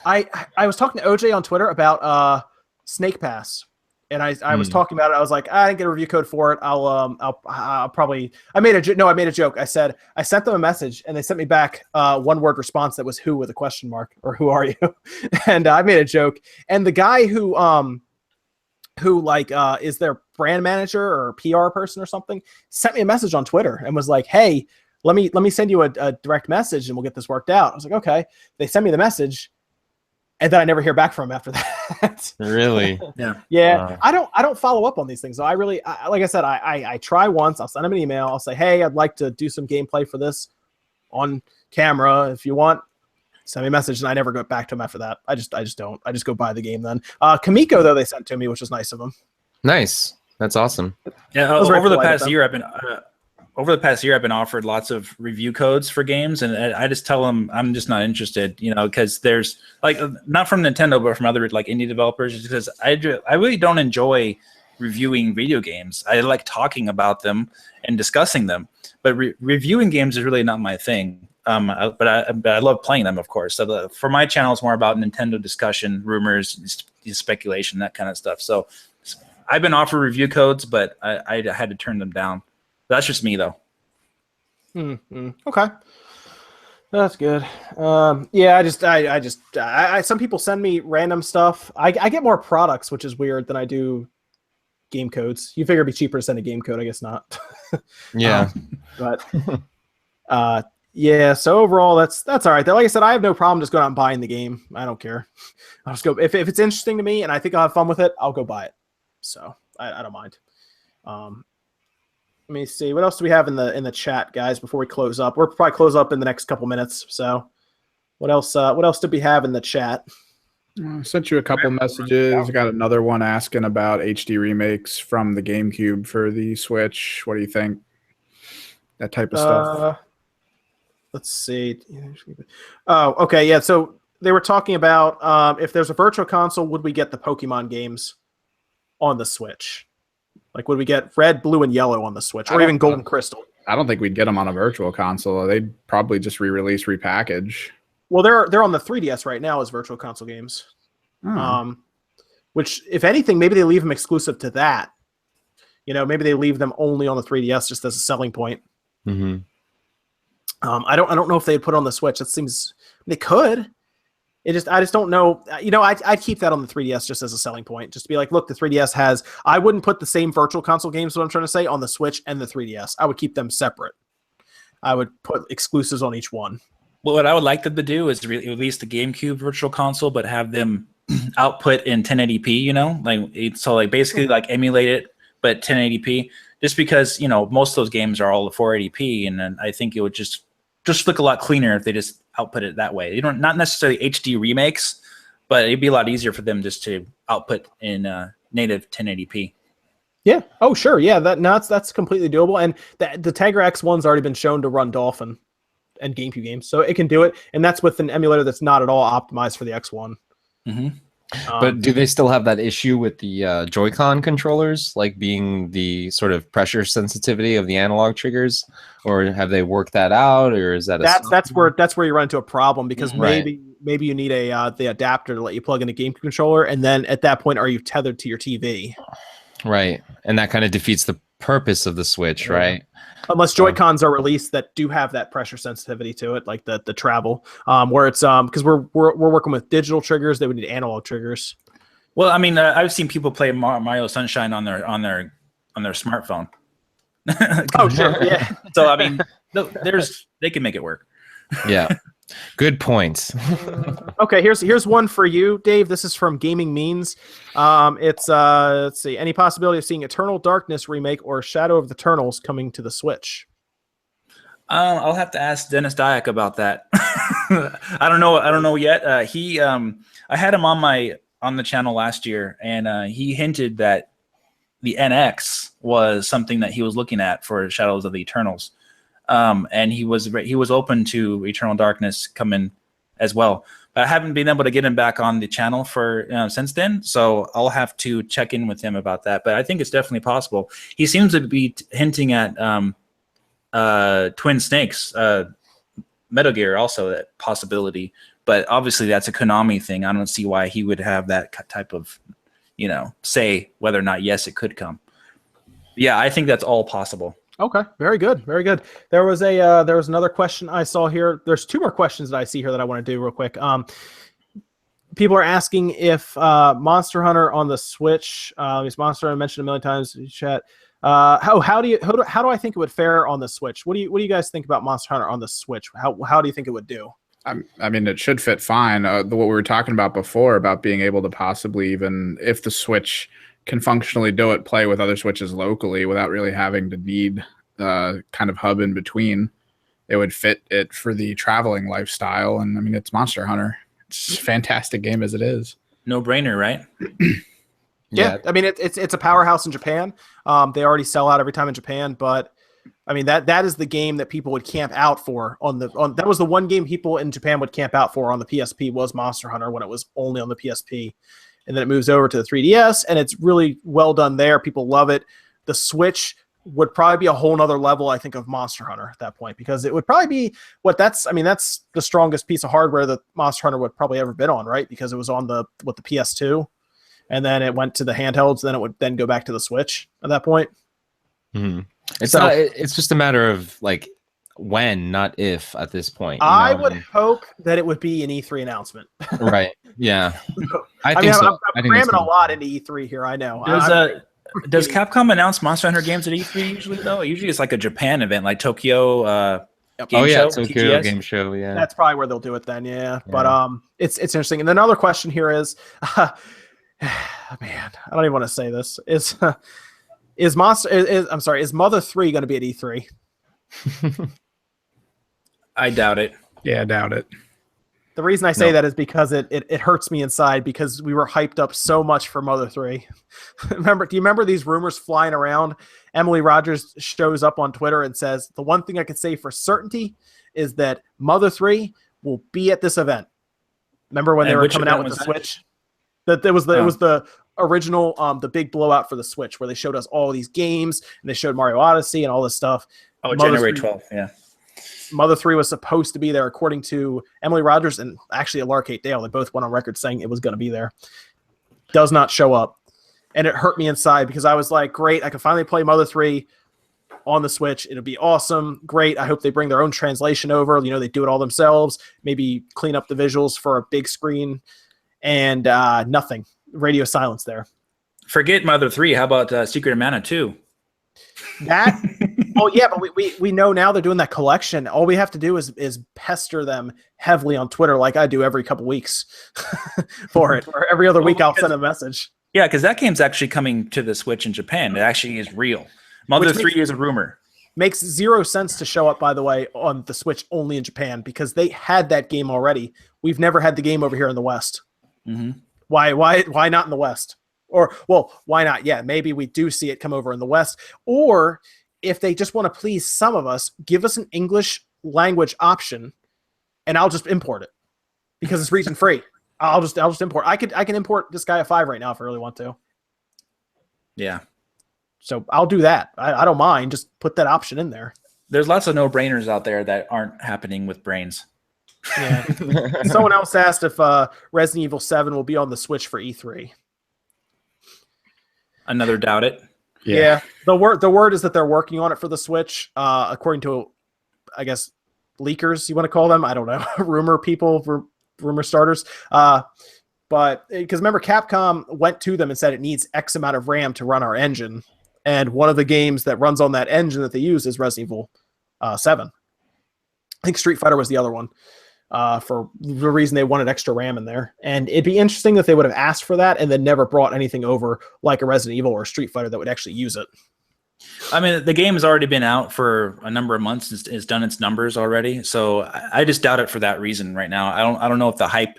was talking to OJ on Twitter about Snake Pass. And I was talking about it. I was like, I didn't get a review code for it. I'll probably. I made a joke. I said I sent them a message, and they sent me back one word response that was "who" with a question mark, or "who are you?" And I made a joke. And the guy who is their brand manager or PR person or something sent me a message on Twitter and was like, "Hey, let me send you a direct message, and we'll get this worked out." I was like, "Okay." They sent me the message. And then I never hear back from him after that. Really? Yeah. Yeah. I don't follow up on these things. So like I said, I try once. I'll send him an email. I'll say, hey, I'd like to do some gameplay for this on camera. If you want, send me a message. And I never go back to him after that. I just don't. I just go buy the game then. Kamiko, though, they sent to me, which was nice of them. Nice. That's awesome. Yeah. Over the past year, I've been offered lots of review codes for games, and I just tell them I'm just not interested, because there's like not from Nintendo, but from other like indie developers, because I really don't enjoy reviewing video games. I like talking about them and discussing them, but reviewing games is really not my thing. But I love playing them, of course. So for my channel, it's more about Nintendo discussion, rumors, speculation, that kind of stuff. So I've been offered review codes, but I had to turn them down. That's just me, though. Okay, that's good. Yeah, I some people send me random stuff. I get more products, which is weird, than I do game codes. You figure it'd be cheaper to send a game code? I guess not. Yeah, but yeah. So overall, that's all right. Like I said, I have no problem just going out and buying the game. I don't care. I'll just go if it's interesting to me and I think I'll have fun with it. I'll go buy it. So I don't mind. Let me see. What else do we have in the chat, guys, before we close up? We'll probably close up in the next couple minutes. So what else did we have in the chat? I sent you a couple messages. I got another one asking about HD remakes from the GameCube for the Switch. What do you think? That type of stuff. Let's see. Oh, okay. Yeah. So they were talking about if there's a virtual console, would we get the Pokemon games on the Switch? Like, would we get red, blue, and yellow on the Switch, or even gold and crystal? I don't think we'd get them on a virtual console. They'd probably just re-release, repackage. Well, they're on the 3DS right now as virtual console games. Which, if anything, maybe they leave them exclusive to that. Maybe they leave them only on the 3DS just as a selling point. Mm-hmm. I don't know if they'd put on the Switch. That seems they could. I just don't know. I'd keep that on the 3DS just as a selling point. Just to be like, look, the 3DS has. I wouldn't put the same virtual console games. What I'm trying to say on the Switch and the 3DS. I would keep them separate. I would put exclusives on each one. Well, what I would like them to do is release the GameCube virtual console, but have them output in 1080p. So basically like emulate it, but 1080p. Just because most of those games are all 480p, and then I think it would just look a lot cleaner if they just output it that way. Not necessarily HD remakes, but it'd be a lot easier for them just to output in native 1080p. Yeah. Oh, sure. Yeah. That's completely doable. And the Tegra X1's already been shown to run Dolphin. and GameCube games, so it can do it, and that's with an emulator that's not at all optimized for the X1. Mm-hmm. But do they still have that issue with the Joy-Con controllers, like being the sort of pressure sensitivity of the analog triggers, or have they worked that out, or is that that's where you run into a problem, because Right. maybe you need the adapter to let you plug in a GameCube controller, and then at that point, are you tethered to your TV? right? And that kind of defeats the purpose of the Switch, right? Unless Joy-Cons are released that do have that pressure sensitivity to it, like the travel, where it's because we're working with digital triggers, they would need analog triggers. Well, I mean, I've seen people play Mario Sunshine on their smartphone. Oh, sure, yeah. So I mean, they can make it work. Yeah. Good points. Okay, here's one for you, Dave. This is from Gaming Means. It's let's see, any possibility of seeing Eternal Darkness remake or Shadow of the Eternals coming to the Switch? I'll have to ask Dennis Dyack about that. I don't know yet. I had him on the channel last year, and he hinted that the NX was something that he was looking at for Shadows of the Eternals. And he was open to Eternal Darkness coming as well. But I haven't been able to get him back on the channel for since then, so I'll have to check in with him about that. But I think it's definitely possible. He seems to be hinting at Twin Snakes, Metal Gear, also that possibility. But obviously that's a Konami thing. I don't see why he would have that type of, say whether or not yes it could come. Yeah, I think that's all possible. Okay, very good, very good. There was another question I saw here. There's two more questions that I see here that I want to do real quick. People are asking if Monster Hunter on the Switch. Is Monster Hunter mentioned a million times in chat? How do I think it would fare on the Switch? What do you guys think about Monster Hunter on the Switch? How do you think it would do? I mean, it should fit fine. What we were talking about before about being able to possibly, even if the Switch can functionally do it, play with other Switches locally without really having to need kind of hub in between. It would fit it for the traveling lifestyle. And I mean, it's Monster Hunter. It's a fantastic game as it is. No brainer, right? Yeah, I mean, it's a powerhouse in Japan. They already sell out every time in Japan, but I mean that is the game that people would camp out for that was the one game people in Japan would camp out for on the PSP was Monster Hunter when it was only on the PSP. And then it moves over to the 3DS, and it's really well done there. People love it. The Switch would probably be a whole nother level, I think, of Monster Hunter at that point, because it would probably be that's the strongest piece of hardware that Monster Hunter would probably ever been on, right? Because it was on the PS2, and then it went to the handhelds, then it would then go back to the Switch at that point. Mm-hmm. It's just a matter of like when, not if, at this point. I would hope that it would be an E3 announcement. Right. Yeah. I think so. I'm cramming a lot into E3 here. I know. Does Capcom announce Monster Hunter games at E3 usually, though? Usually it's like a Japan event, like Tokyo Game Show, Tokyo TGS. Game Show, yeah. That's probably where they'll do it then, yeah. But it's interesting. And another question here is, man, I don't even want to say this. Is Mother 3 going to be at E3? I doubt it. Yeah, I doubt it. The reason I say that is because it hurts me inside, because we were hyped up so much for Mother 3. Do you remember these rumors flying around? Emily Rogers shows up on Twitter and says, the one thing I can say for certainty is that Mother 3 will be at this event. Remember when they were coming out with the Switch? It was the original, the big blowout for the Switch, where they showed us all these games, and they showed Mario Odyssey and all this stuff. Oh, January 12th, yeah. Mother 3 was supposed to be there, according to Emily Rogers and actually Alarcade Dale. They both went on record saying it was going to be there. Does not show up. And it hurt me inside, because I was like, great, I can finally play Mother 3 on the Switch. It'll be awesome. Great. I hope they bring their own translation over. They do it all themselves. Maybe clean up the visuals for a big screen. And nothing. Radio silence there. Forget Mother 3. How about Secret of Mana 2? That... Oh yeah, but we know now they're doing that collection. All we have to do is pester them heavily on Twitter, like I do every couple weeks for it. Or every other week I'll send a message. Yeah, because that game's actually coming to the Switch in Japan. It actually is real. Mother 3 is a rumor. Makes zero sense to show up, by the way, on the Switch only in Japan, because they had that game already. We've never had the game over here in the West. Mm-hmm. Why not in the West? Or, well, why not? Yeah, maybe we do see it come over in the West. Or if they just want to please some of us, give us an English language option, and I'll just import it because it's region free. I'll just import. I can import Disgaea 5 right now if I really want to. Yeah. So I'll do that. I don't mind. Just put that option in there. There's lots of no-brainers out there that aren't happening with brains. Yeah. Someone else asked if Resident Evil 7 will be on the Switch for E3. Another doubt it. Yeah. The word is that they're working on it for the Switch, according to, I guess, leakers, you want to call them? I don't know. Rumor people, rumor starters. But because remember, Capcom went to them and said it needs X amount of RAM to run our engine. And one of the games that runs on that engine that they use is Resident Evil 7. I think Street Fighter was the other one. For the reason they wanted extra RAM in there. And it'd be interesting if they would have asked for that and then never brought anything over like a Resident Evil or a Street Fighter that would actually use it. I mean, the game has already been out for a number of months. It's done its numbers already. So I just doubt it for that reason right now. I don't know if the hype,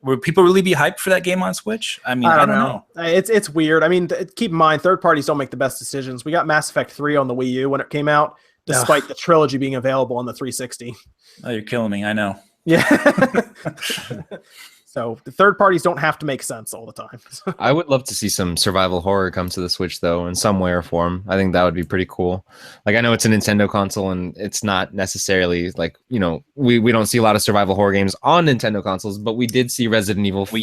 would people really be hyped for that game on Switch? I mean, I don't know. It's weird. I mean, keep in mind, third parties don't make the best decisions. We got Mass Effect 3 on the Wii U when it came out, despite the trilogy being available on the 360. Oh, you're killing me. I know. Yeah. So the third parties don't have to make sense all the time. I would love to see some survival horror come to the Switch, though, in some way or form. I think that would be pretty cool. Like, I know it's a Nintendo console, and it's not necessarily like, you know, we don't see a lot of survival horror games on Nintendo consoles, but we did see Resident Evil 4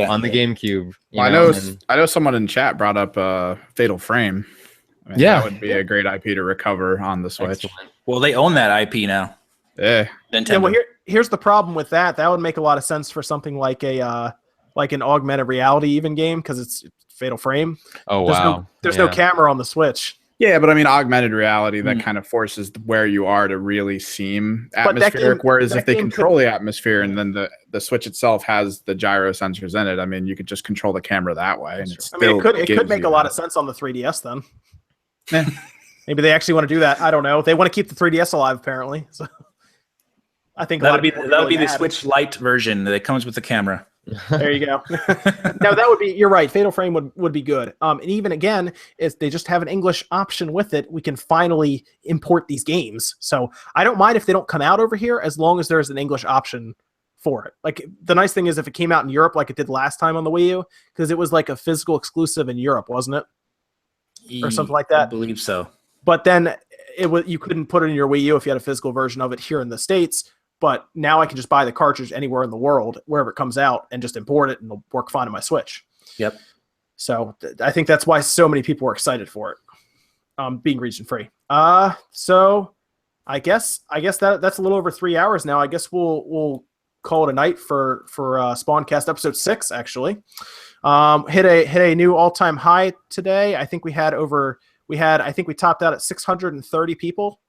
on the GameCube. I know someone in chat brought up Fatal Frame. I mean, that would be a great IP to recover on the Switch. Excellent. Well, they own that IP now. Yeah. Nintendo. Yeah, well, here's the problem with that. That would make a lot of sense for something like a like an augmented reality even game because it's Fatal Frame. Oh, wow. There's no camera on the Switch. Yeah, but I mean, augmented reality, that kind of forces where you are to really seem atmospheric. Whereas if they control the atmosphere and then the Switch itself has the gyro sensors in it, I mean, you could just control the camera that way. And it could make a lot of sense on the 3DS then. Yeah. Maybe they actually want to do that. I don't know. They want to keep the 3DS alive, apparently. So I think that'll be the Switch Lite version that comes with the camera. There you go. No, that would be. You're right. Fatal Frame would be good. And even again, if they just have an English option with it, we can finally import these games. So I don't mind if they don't come out over here as long as there's an English option for it. Like the nice thing is if it came out in Europe like it did last time on the Wii U, because it was like a physical exclusive in Europe, wasn't it? Or something like that. I believe so. But then you couldn't put it in your Wii U if you had a physical version of it here in the States. But now I can just buy the cartridge anywhere in the world, wherever it comes out, and just import it, and it'll work fine on my Switch. Yep. So I think that's why so many people are excited for it, being region free. So I guess that's a little over 3 hours now. I guess we'll call it a night for SpawnCast episode 6. Actually, hit a new all-time high today. I think we topped out at 630 people,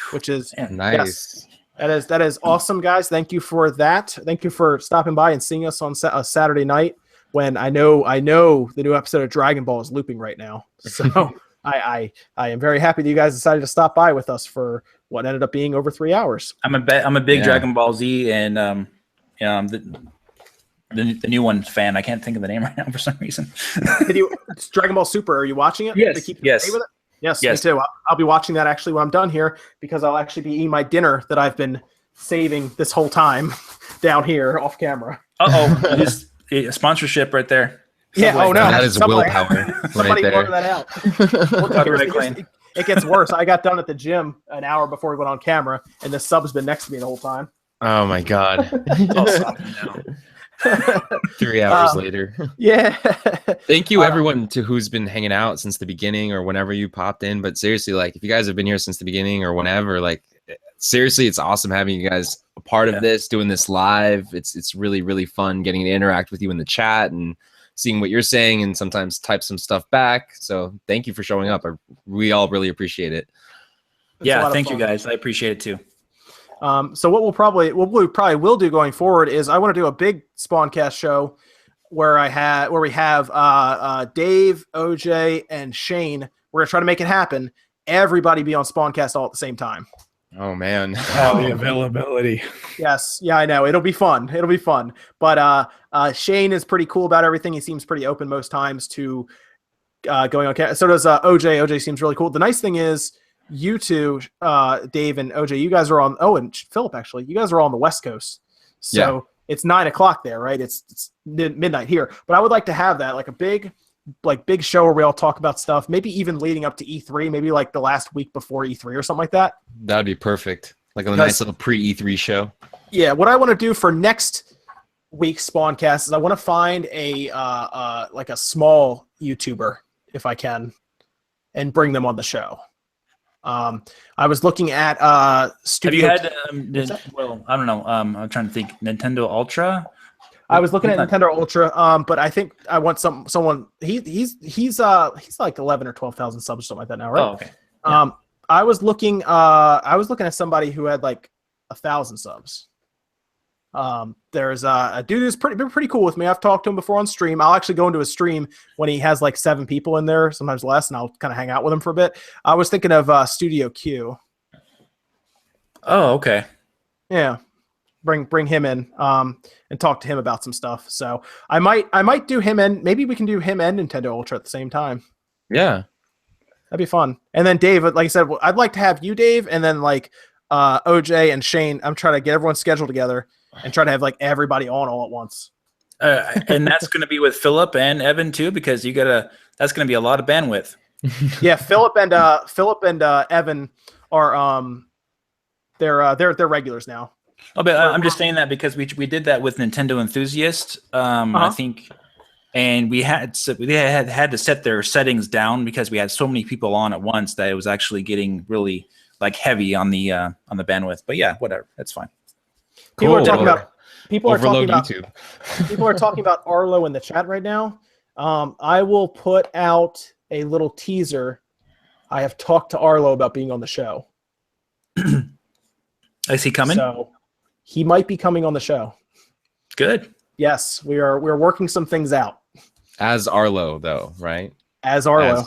which is nice. Yes, that is awesome, guys. Thank you for that. Thank you for stopping by and seeing us on a Saturday night when I know the new episode of Dragon Ball is looping right now. So I am very happy that you guys decided to stop by with us for what ended up being over 3 hours. I'm a big Dragon Ball Z and the new one fan. I can't think of the name right now for some reason. It's Dragon Ball Super. Are you watching it? Yes. Yes. Yes, me too. I'll be watching that actually when I'm done here because I'll actually be eating my dinner that I've been saving this whole time down here off camera. Just a sponsorship right there. Yeah. Subway. Oh no, that is willpower. Somebody right order that out. It gets worse. I got done at the gym an hour before we went on camera, and the sub's been next to me the whole time. Oh my god. 3 hours later. Yeah. Thank you everyone who's been hanging out since the beginning or whenever you popped in. But seriously, like if you guys have been here since the beginning or whenever, like seriously, it's awesome having you guys a part of this, doing this live. It's really, really fun getting to interact with you in the chat and seeing what you're saying and sometimes type some stuff back. So thank you for showing up. We all really appreciate it. Yeah, thank you guys. I appreciate it too. So what we probably will do going forward is I want to do a big SpawnCast show where we have Dave, OJ, and Shane. We're gonna try to make it happen. Everybody be on SpawnCast all at the same time. Oh man, the availability. Yes, yeah, I know it'll be fun. But Shane is pretty cool about everything. He seems pretty open most times to going on camera. So does OJ. OJ seems really cool. The nice thing is you two, Dave and OJ, you guys are on. Oh, and Philip, actually, you guys are all on the West Coast, so it's 9 o'clock there, right? It's midnight here. But I would like to have that like a big show where we all talk about stuff. Maybe even leading up to E3. Maybe like the last week before E3 or something like that. That'd be perfect. Like a nice little pre-E3 show. Yeah, what I want to do for next week's SpawnCast is I want to find a like a small YouTuber if I can, and bring them on the show. I was looking at Studio. Have you had well, I don't know. I'm trying to think. Nintendo Ultra. I was looking at Nintendo Ultra, but I think I want someone. He's like 11 or 12,000 subs or something like that now, right? Oh, okay. Yeah. I was looking at somebody who had like 1,000 subs. There's a dude who's been pretty cool with me. I've talked to him before on stream. I'll actually go into a stream when he has like 7 people in there, sometimes less, and I'll kind of hang out with him for a bit. I was thinking of Studio Q. Oh, okay. Yeah, bring him in and talk to him about some stuff. So I might do him, and maybe we can do him and Nintendo Ultra at the same time. Yeah, that'd be fun. And then Dave, like I said, I'd like to have you, Dave, and then like OJ and Shane. I'm trying to get everyone scheduled together and try to have like everybody on all at once. And that's going to be with Philip and Evan too, because that's going to be a lot of bandwidth. Yeah, Philip and Evan are they're regulars now. Oh, but I'm just saying that because we did that with Nintendo Enthusiast, I think, and we had to set their settings down because we had so many people on at once that it was actually getting really like heavy on the bandwidth. But yeah, whatever, that's fine. People are talking about YouTube. People are talking about Arlo in the chat right now. I will put out a little teaser. I have talked to Arlo about being on the show. Is he coming? So he might be coming on the show. Good. Yes, we're working some things out. As Arlo, though, right? As Arlo.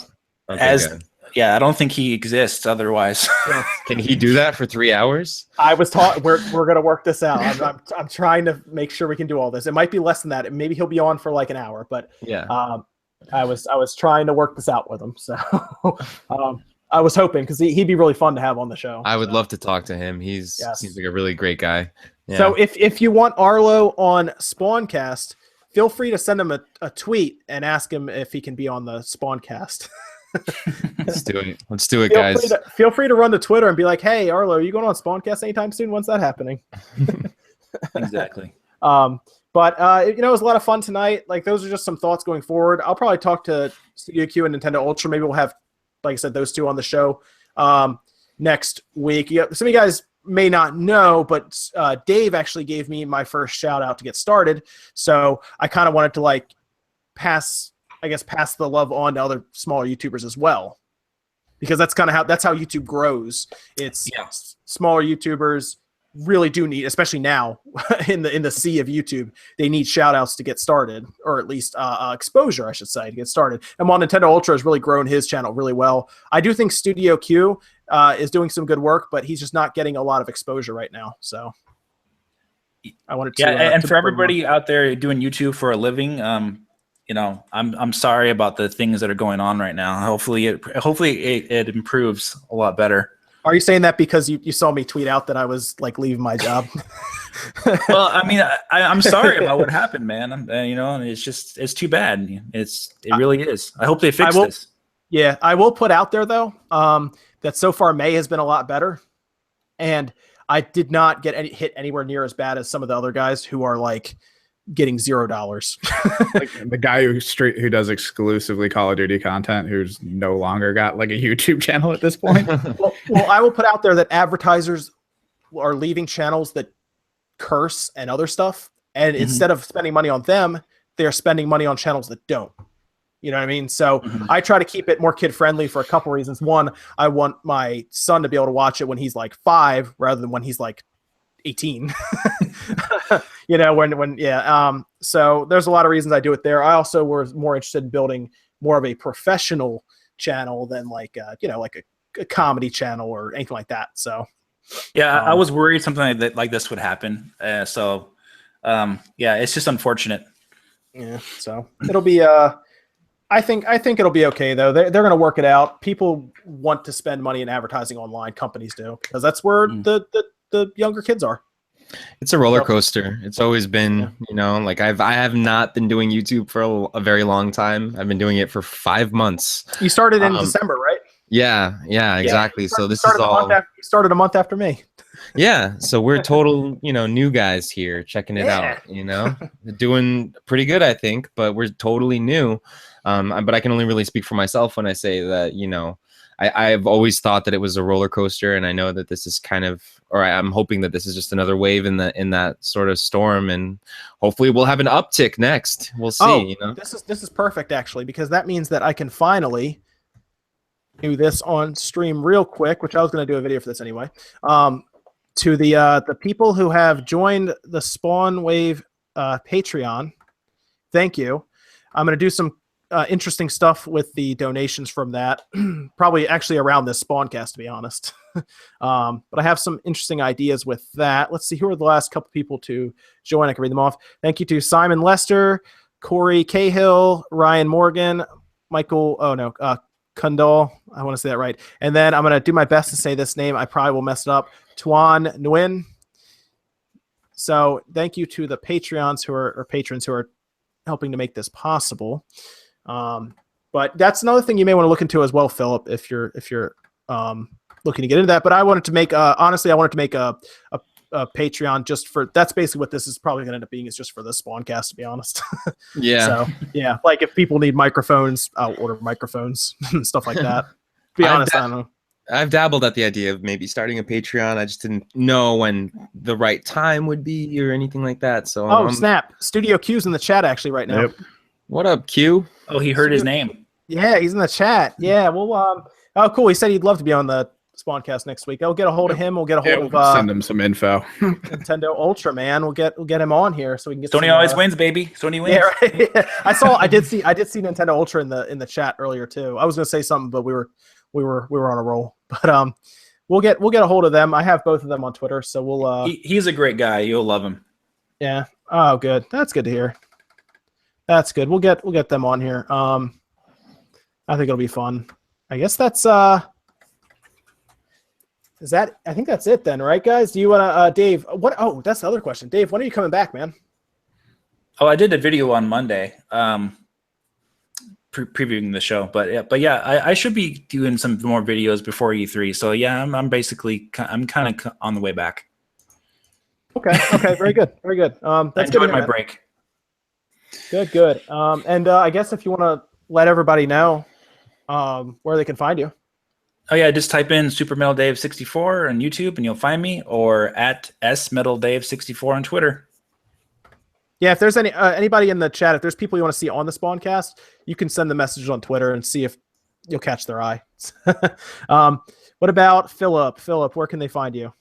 Yeah, I don't think he exists otherwise. Can he do that for 3 hours? I was taught we're gonna work this out. I'm trying to make sure we can do all this. It might be less than that. Maybe he'll be on for like an hour, but yeah. I was trying to work this out with him. So I was hoping because he'd be really fun to have on the show. I would love to talk to him. Seems like a really great guy. Yeah. So if you want Arlo on SpawnCast, feel free to send him a tweet and ask him if he can be on the SpawnCast. Let's do it, guys. Feel free to run to Twitter and be like, "Hey, Arlo, are you going on SpawnCast anytime soon? When's that happening?" Exactly. But it was a lot of fun tonight. Like those are just some thoughts going forward. I'll probably talk to Studio Q and Nintendo Ultra. Maybe we'll have, like I said, those two on the show next week. Some of you guys may not know, but Dave actually gave me my first shout out to get started. So I kind of wanted to like pass the love on to other smaller YouTubers as well, because that's kind of how YouTube grows. It's smaller YouTubers really do need, especially now in the sea of YouTube, they need shout outs to get started, or at least exposure, I should say, to get started. And while Nintendo Ultra has really grown his channel really well, I do think Studio Q is doing some good work, but he's just not getting a lot of exposure right now. So I wanted to and for everybody out there doing YouTube for a living, I'm sorry about the things that are going on right now. Hopefully it improves a lot better. Are you saying that because you saw me tweet out that I was like leaving my job? Well, I mean, I'm sorry about what happened, man. It's too bad. It really is. I hope they fix this. Yeah, I will put out there though that so far May has been a lot better, and I did not get hit anywhere near as bad as some of the other guys who are like getting $0. Like the guy who does exclusively Call of Duty content, who's no longer got like a YouTube channel at this point. well, I will put out there that advertisers are leaving channels that curse and other stuff, and instead of spending money on them, they're spending money on channels that don't. You know what I mean? So I try to keep it more kid friendly for a couple reasons. One, I want my son to be able to watch it when he's like 5 rather than when he's like 18. So there's a lot of reasons I do it there. I also was more interested in building more of a professional channel than like a comedy channel or anything like that. So I was worried something like this would happen. It's just unfortunate. Yeah, so it'll be I think it'll be okay though. They're going to work it out. People want to spend money in advertising online. Companies do, because that's where the younger kids are. It's a roller coaster. It's always been, like I have not been doing YouTube for a very long time. I've been doing it for 5 months. You started in December, right? Yeah, exactly. So this is all. You started a month after me. Yeah, so we're total, new guys here checking it out. Doing pretty good, I think, but we're totally new. But I can only really speak for myself when I say that, I've always thought that it was a roller coaster, and I know that this is kind of, or I'm hoping that this is just another wave in that sort of storm, and hopefully we'll have an uptick next. We'll see. This is perfect actually, because that means that I can finally do this on stream real quick, which I was going to do a video for this anyway. To the people who have joined the Spawn Wave Patreon, thank you. I'm going to do some interesting stuff with the donations from that, probably actually around this SpawnCast, to be honest. But I have some interesting ideas with that. Let's see, who are the last couple people to join? I can read them off. Thank you to Simon Lester, Corey Cahill, Ryan Morgan, Michael, Kundal. I want to say that right. And then I'm going to do my best to say this name. I probably will mess it up. Tuan Nguyen. So thank you to the Patreons patrons who are helping to make this possible. But that's another thing you may want to look into as well, Philip, if you're looking to get into that. But I wanted to make honestly, I wanted to make a Patreon just for, that's basically what this is probably going to end up being, is just for the SpawnCast, to be honest. Yeah. So yeah, like if people need microphones, I'll order microphones and stuff like that. To be honest, I don't know. I've dabbled at the idea of maybe starting a Patreon. I just didn't know when the right time would be or anything like that. So snap! Studio Q's in the chat actually right now. Yep. What up, Q? Oh, he heard his name. Yeah, he's in the chat. Yeah, well, oh, cool. He said he'd love to be on the SpawnCast next week. I'll get a hold of him. We'll get a hold of send him some info. Nintendo Ultra, man. We'll get him on here so we can get. Sony always wins, baby. Sony wins. Yeah, right. Yeah. I did see Nintendo Ultra in the chat earlier too. I was gonna say something, but we were on a roll. But we'll get a hold of them. I have both of them on Twitter, so we'll. He's a great guy. You'll love him. Yeah. Oh, good. That's good to hear. That's good. We'll get them on here. I think it'll be fun. I guess that's I think that's it then, right, guys? Do you want to, Dave? What? Oh, that's the other question, Dave. When are you coming back, man? Oh, I did a video on Monday, previewing the show. But yeah, I should be doing some more videos before E3. So yeah, I'm kind of on the way back. Okay. Very good. That's I enjoyed my break. Good. And I guess if you want to let everybody know where they can find you. Oh yeah, just type in SuperMetalDave64 on YouTube and you'll find me, or at SMetalDave64 on Twitter. Yeah, if there's anybody in the chat, if there's people you want to see on the SpawnCast, you can send the message on Twitter and see if you'll catch their eye. What about Philip? Philip, where can they find you?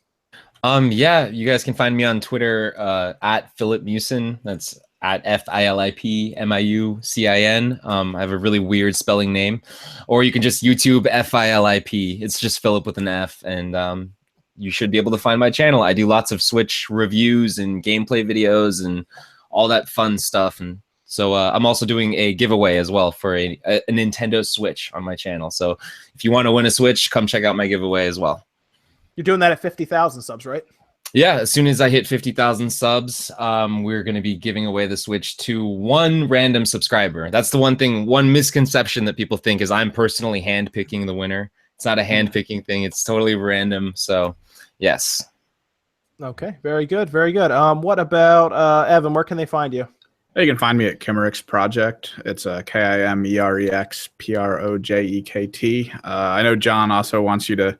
Yeah, you guys can find me on Twitter at Philip Musin. That's at FILIPMIUCIN. I have a really weird spelling name. Or you can just YouTube FILIP. It's just Philip with an F, and you should be able to find my channel. I do lots of Switch reviews and gameplay videos and all that fun stuff. And so I'm also doing a giveaway as well for a Nintendo Switch on my channel. So if you want to win a Switch, come check out my giveaway as well. You're doing that at 50,000 subs, right? Yeah, as soon as I hit 50,000 subs, we're going to be giving away the Switch to one random subscriber. That's the one misconception that people think is I'm personally handpicking the winner. It's not a handpicking thing. It's totally random. So, yes. Okay, very good. What about Evan? Where can they find you? You can find me at Kimmerix Project. It's KIMEREXPROJEKT. I know John also wants you to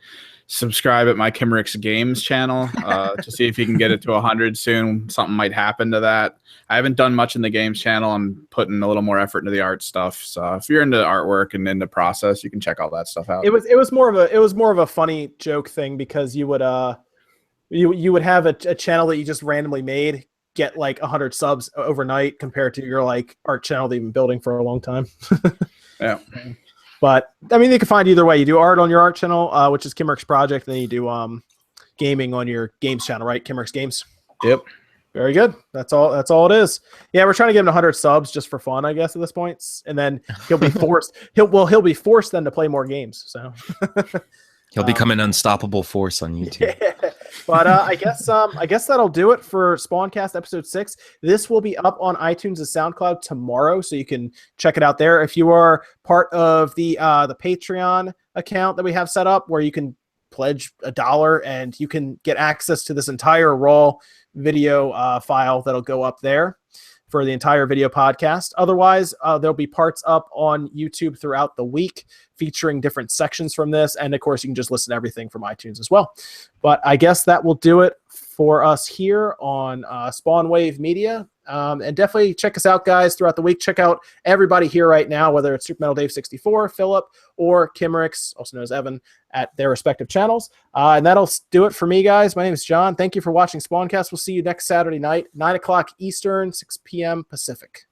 subscribe at my Kimmerix Games channel to see if you can get it to 100 soon. Something might happen to that. I haven't done much in the games channel. I'm putting a little more effort into the art stuff. So if you're into artwork and into process, you can check all that stuff out. It was more of a funny joke thing, because you would you would have a channel that you just randomly made get like 100 subs overnight compared to your like art channel that you've been building for a long time. Yeah. But I mean, they can find either way. You do art on your art channel, which is Kimmerix Project, and then you do gaming on your games channel, right? Kimmerix Games. Yep. Very good. That's all it is. Yeah, we're trying to get him to 100 subs just for fun, I guess, at this point. And then he'll be forced. He'll be forced then to play more games. So He'll become an unstoppable force on YouTube. Yeah. But I guess that'll do it for SpawnCast episode 6. This will be up on iTunes and SoundCloud tomorrow, so you can check it out there. If you are part of the Patreon account that we have set up, where you can pledge $1 and you can get access to this entire raw video file that'll go up there for the entire video podcast. Otherwise, there'll be parts up on YouTube throughout the week featuring different sections from this. And of course, you can just listen to everything from iTunes as well. But I guess that will do it for us here on SpawnWave Media. And definitely check us out, guys, throughout the week. Check out everybody here right now, whether it's SuperMetalDave64, Philip, or Kimmerix, also known as Evan, at their respective channels. And that'll do it for me, guys. My name is John. Thank you for watching SpawnCast. We'll see you next Saturday night, 9 o'clock Eastern, 6 p.m. Pacific.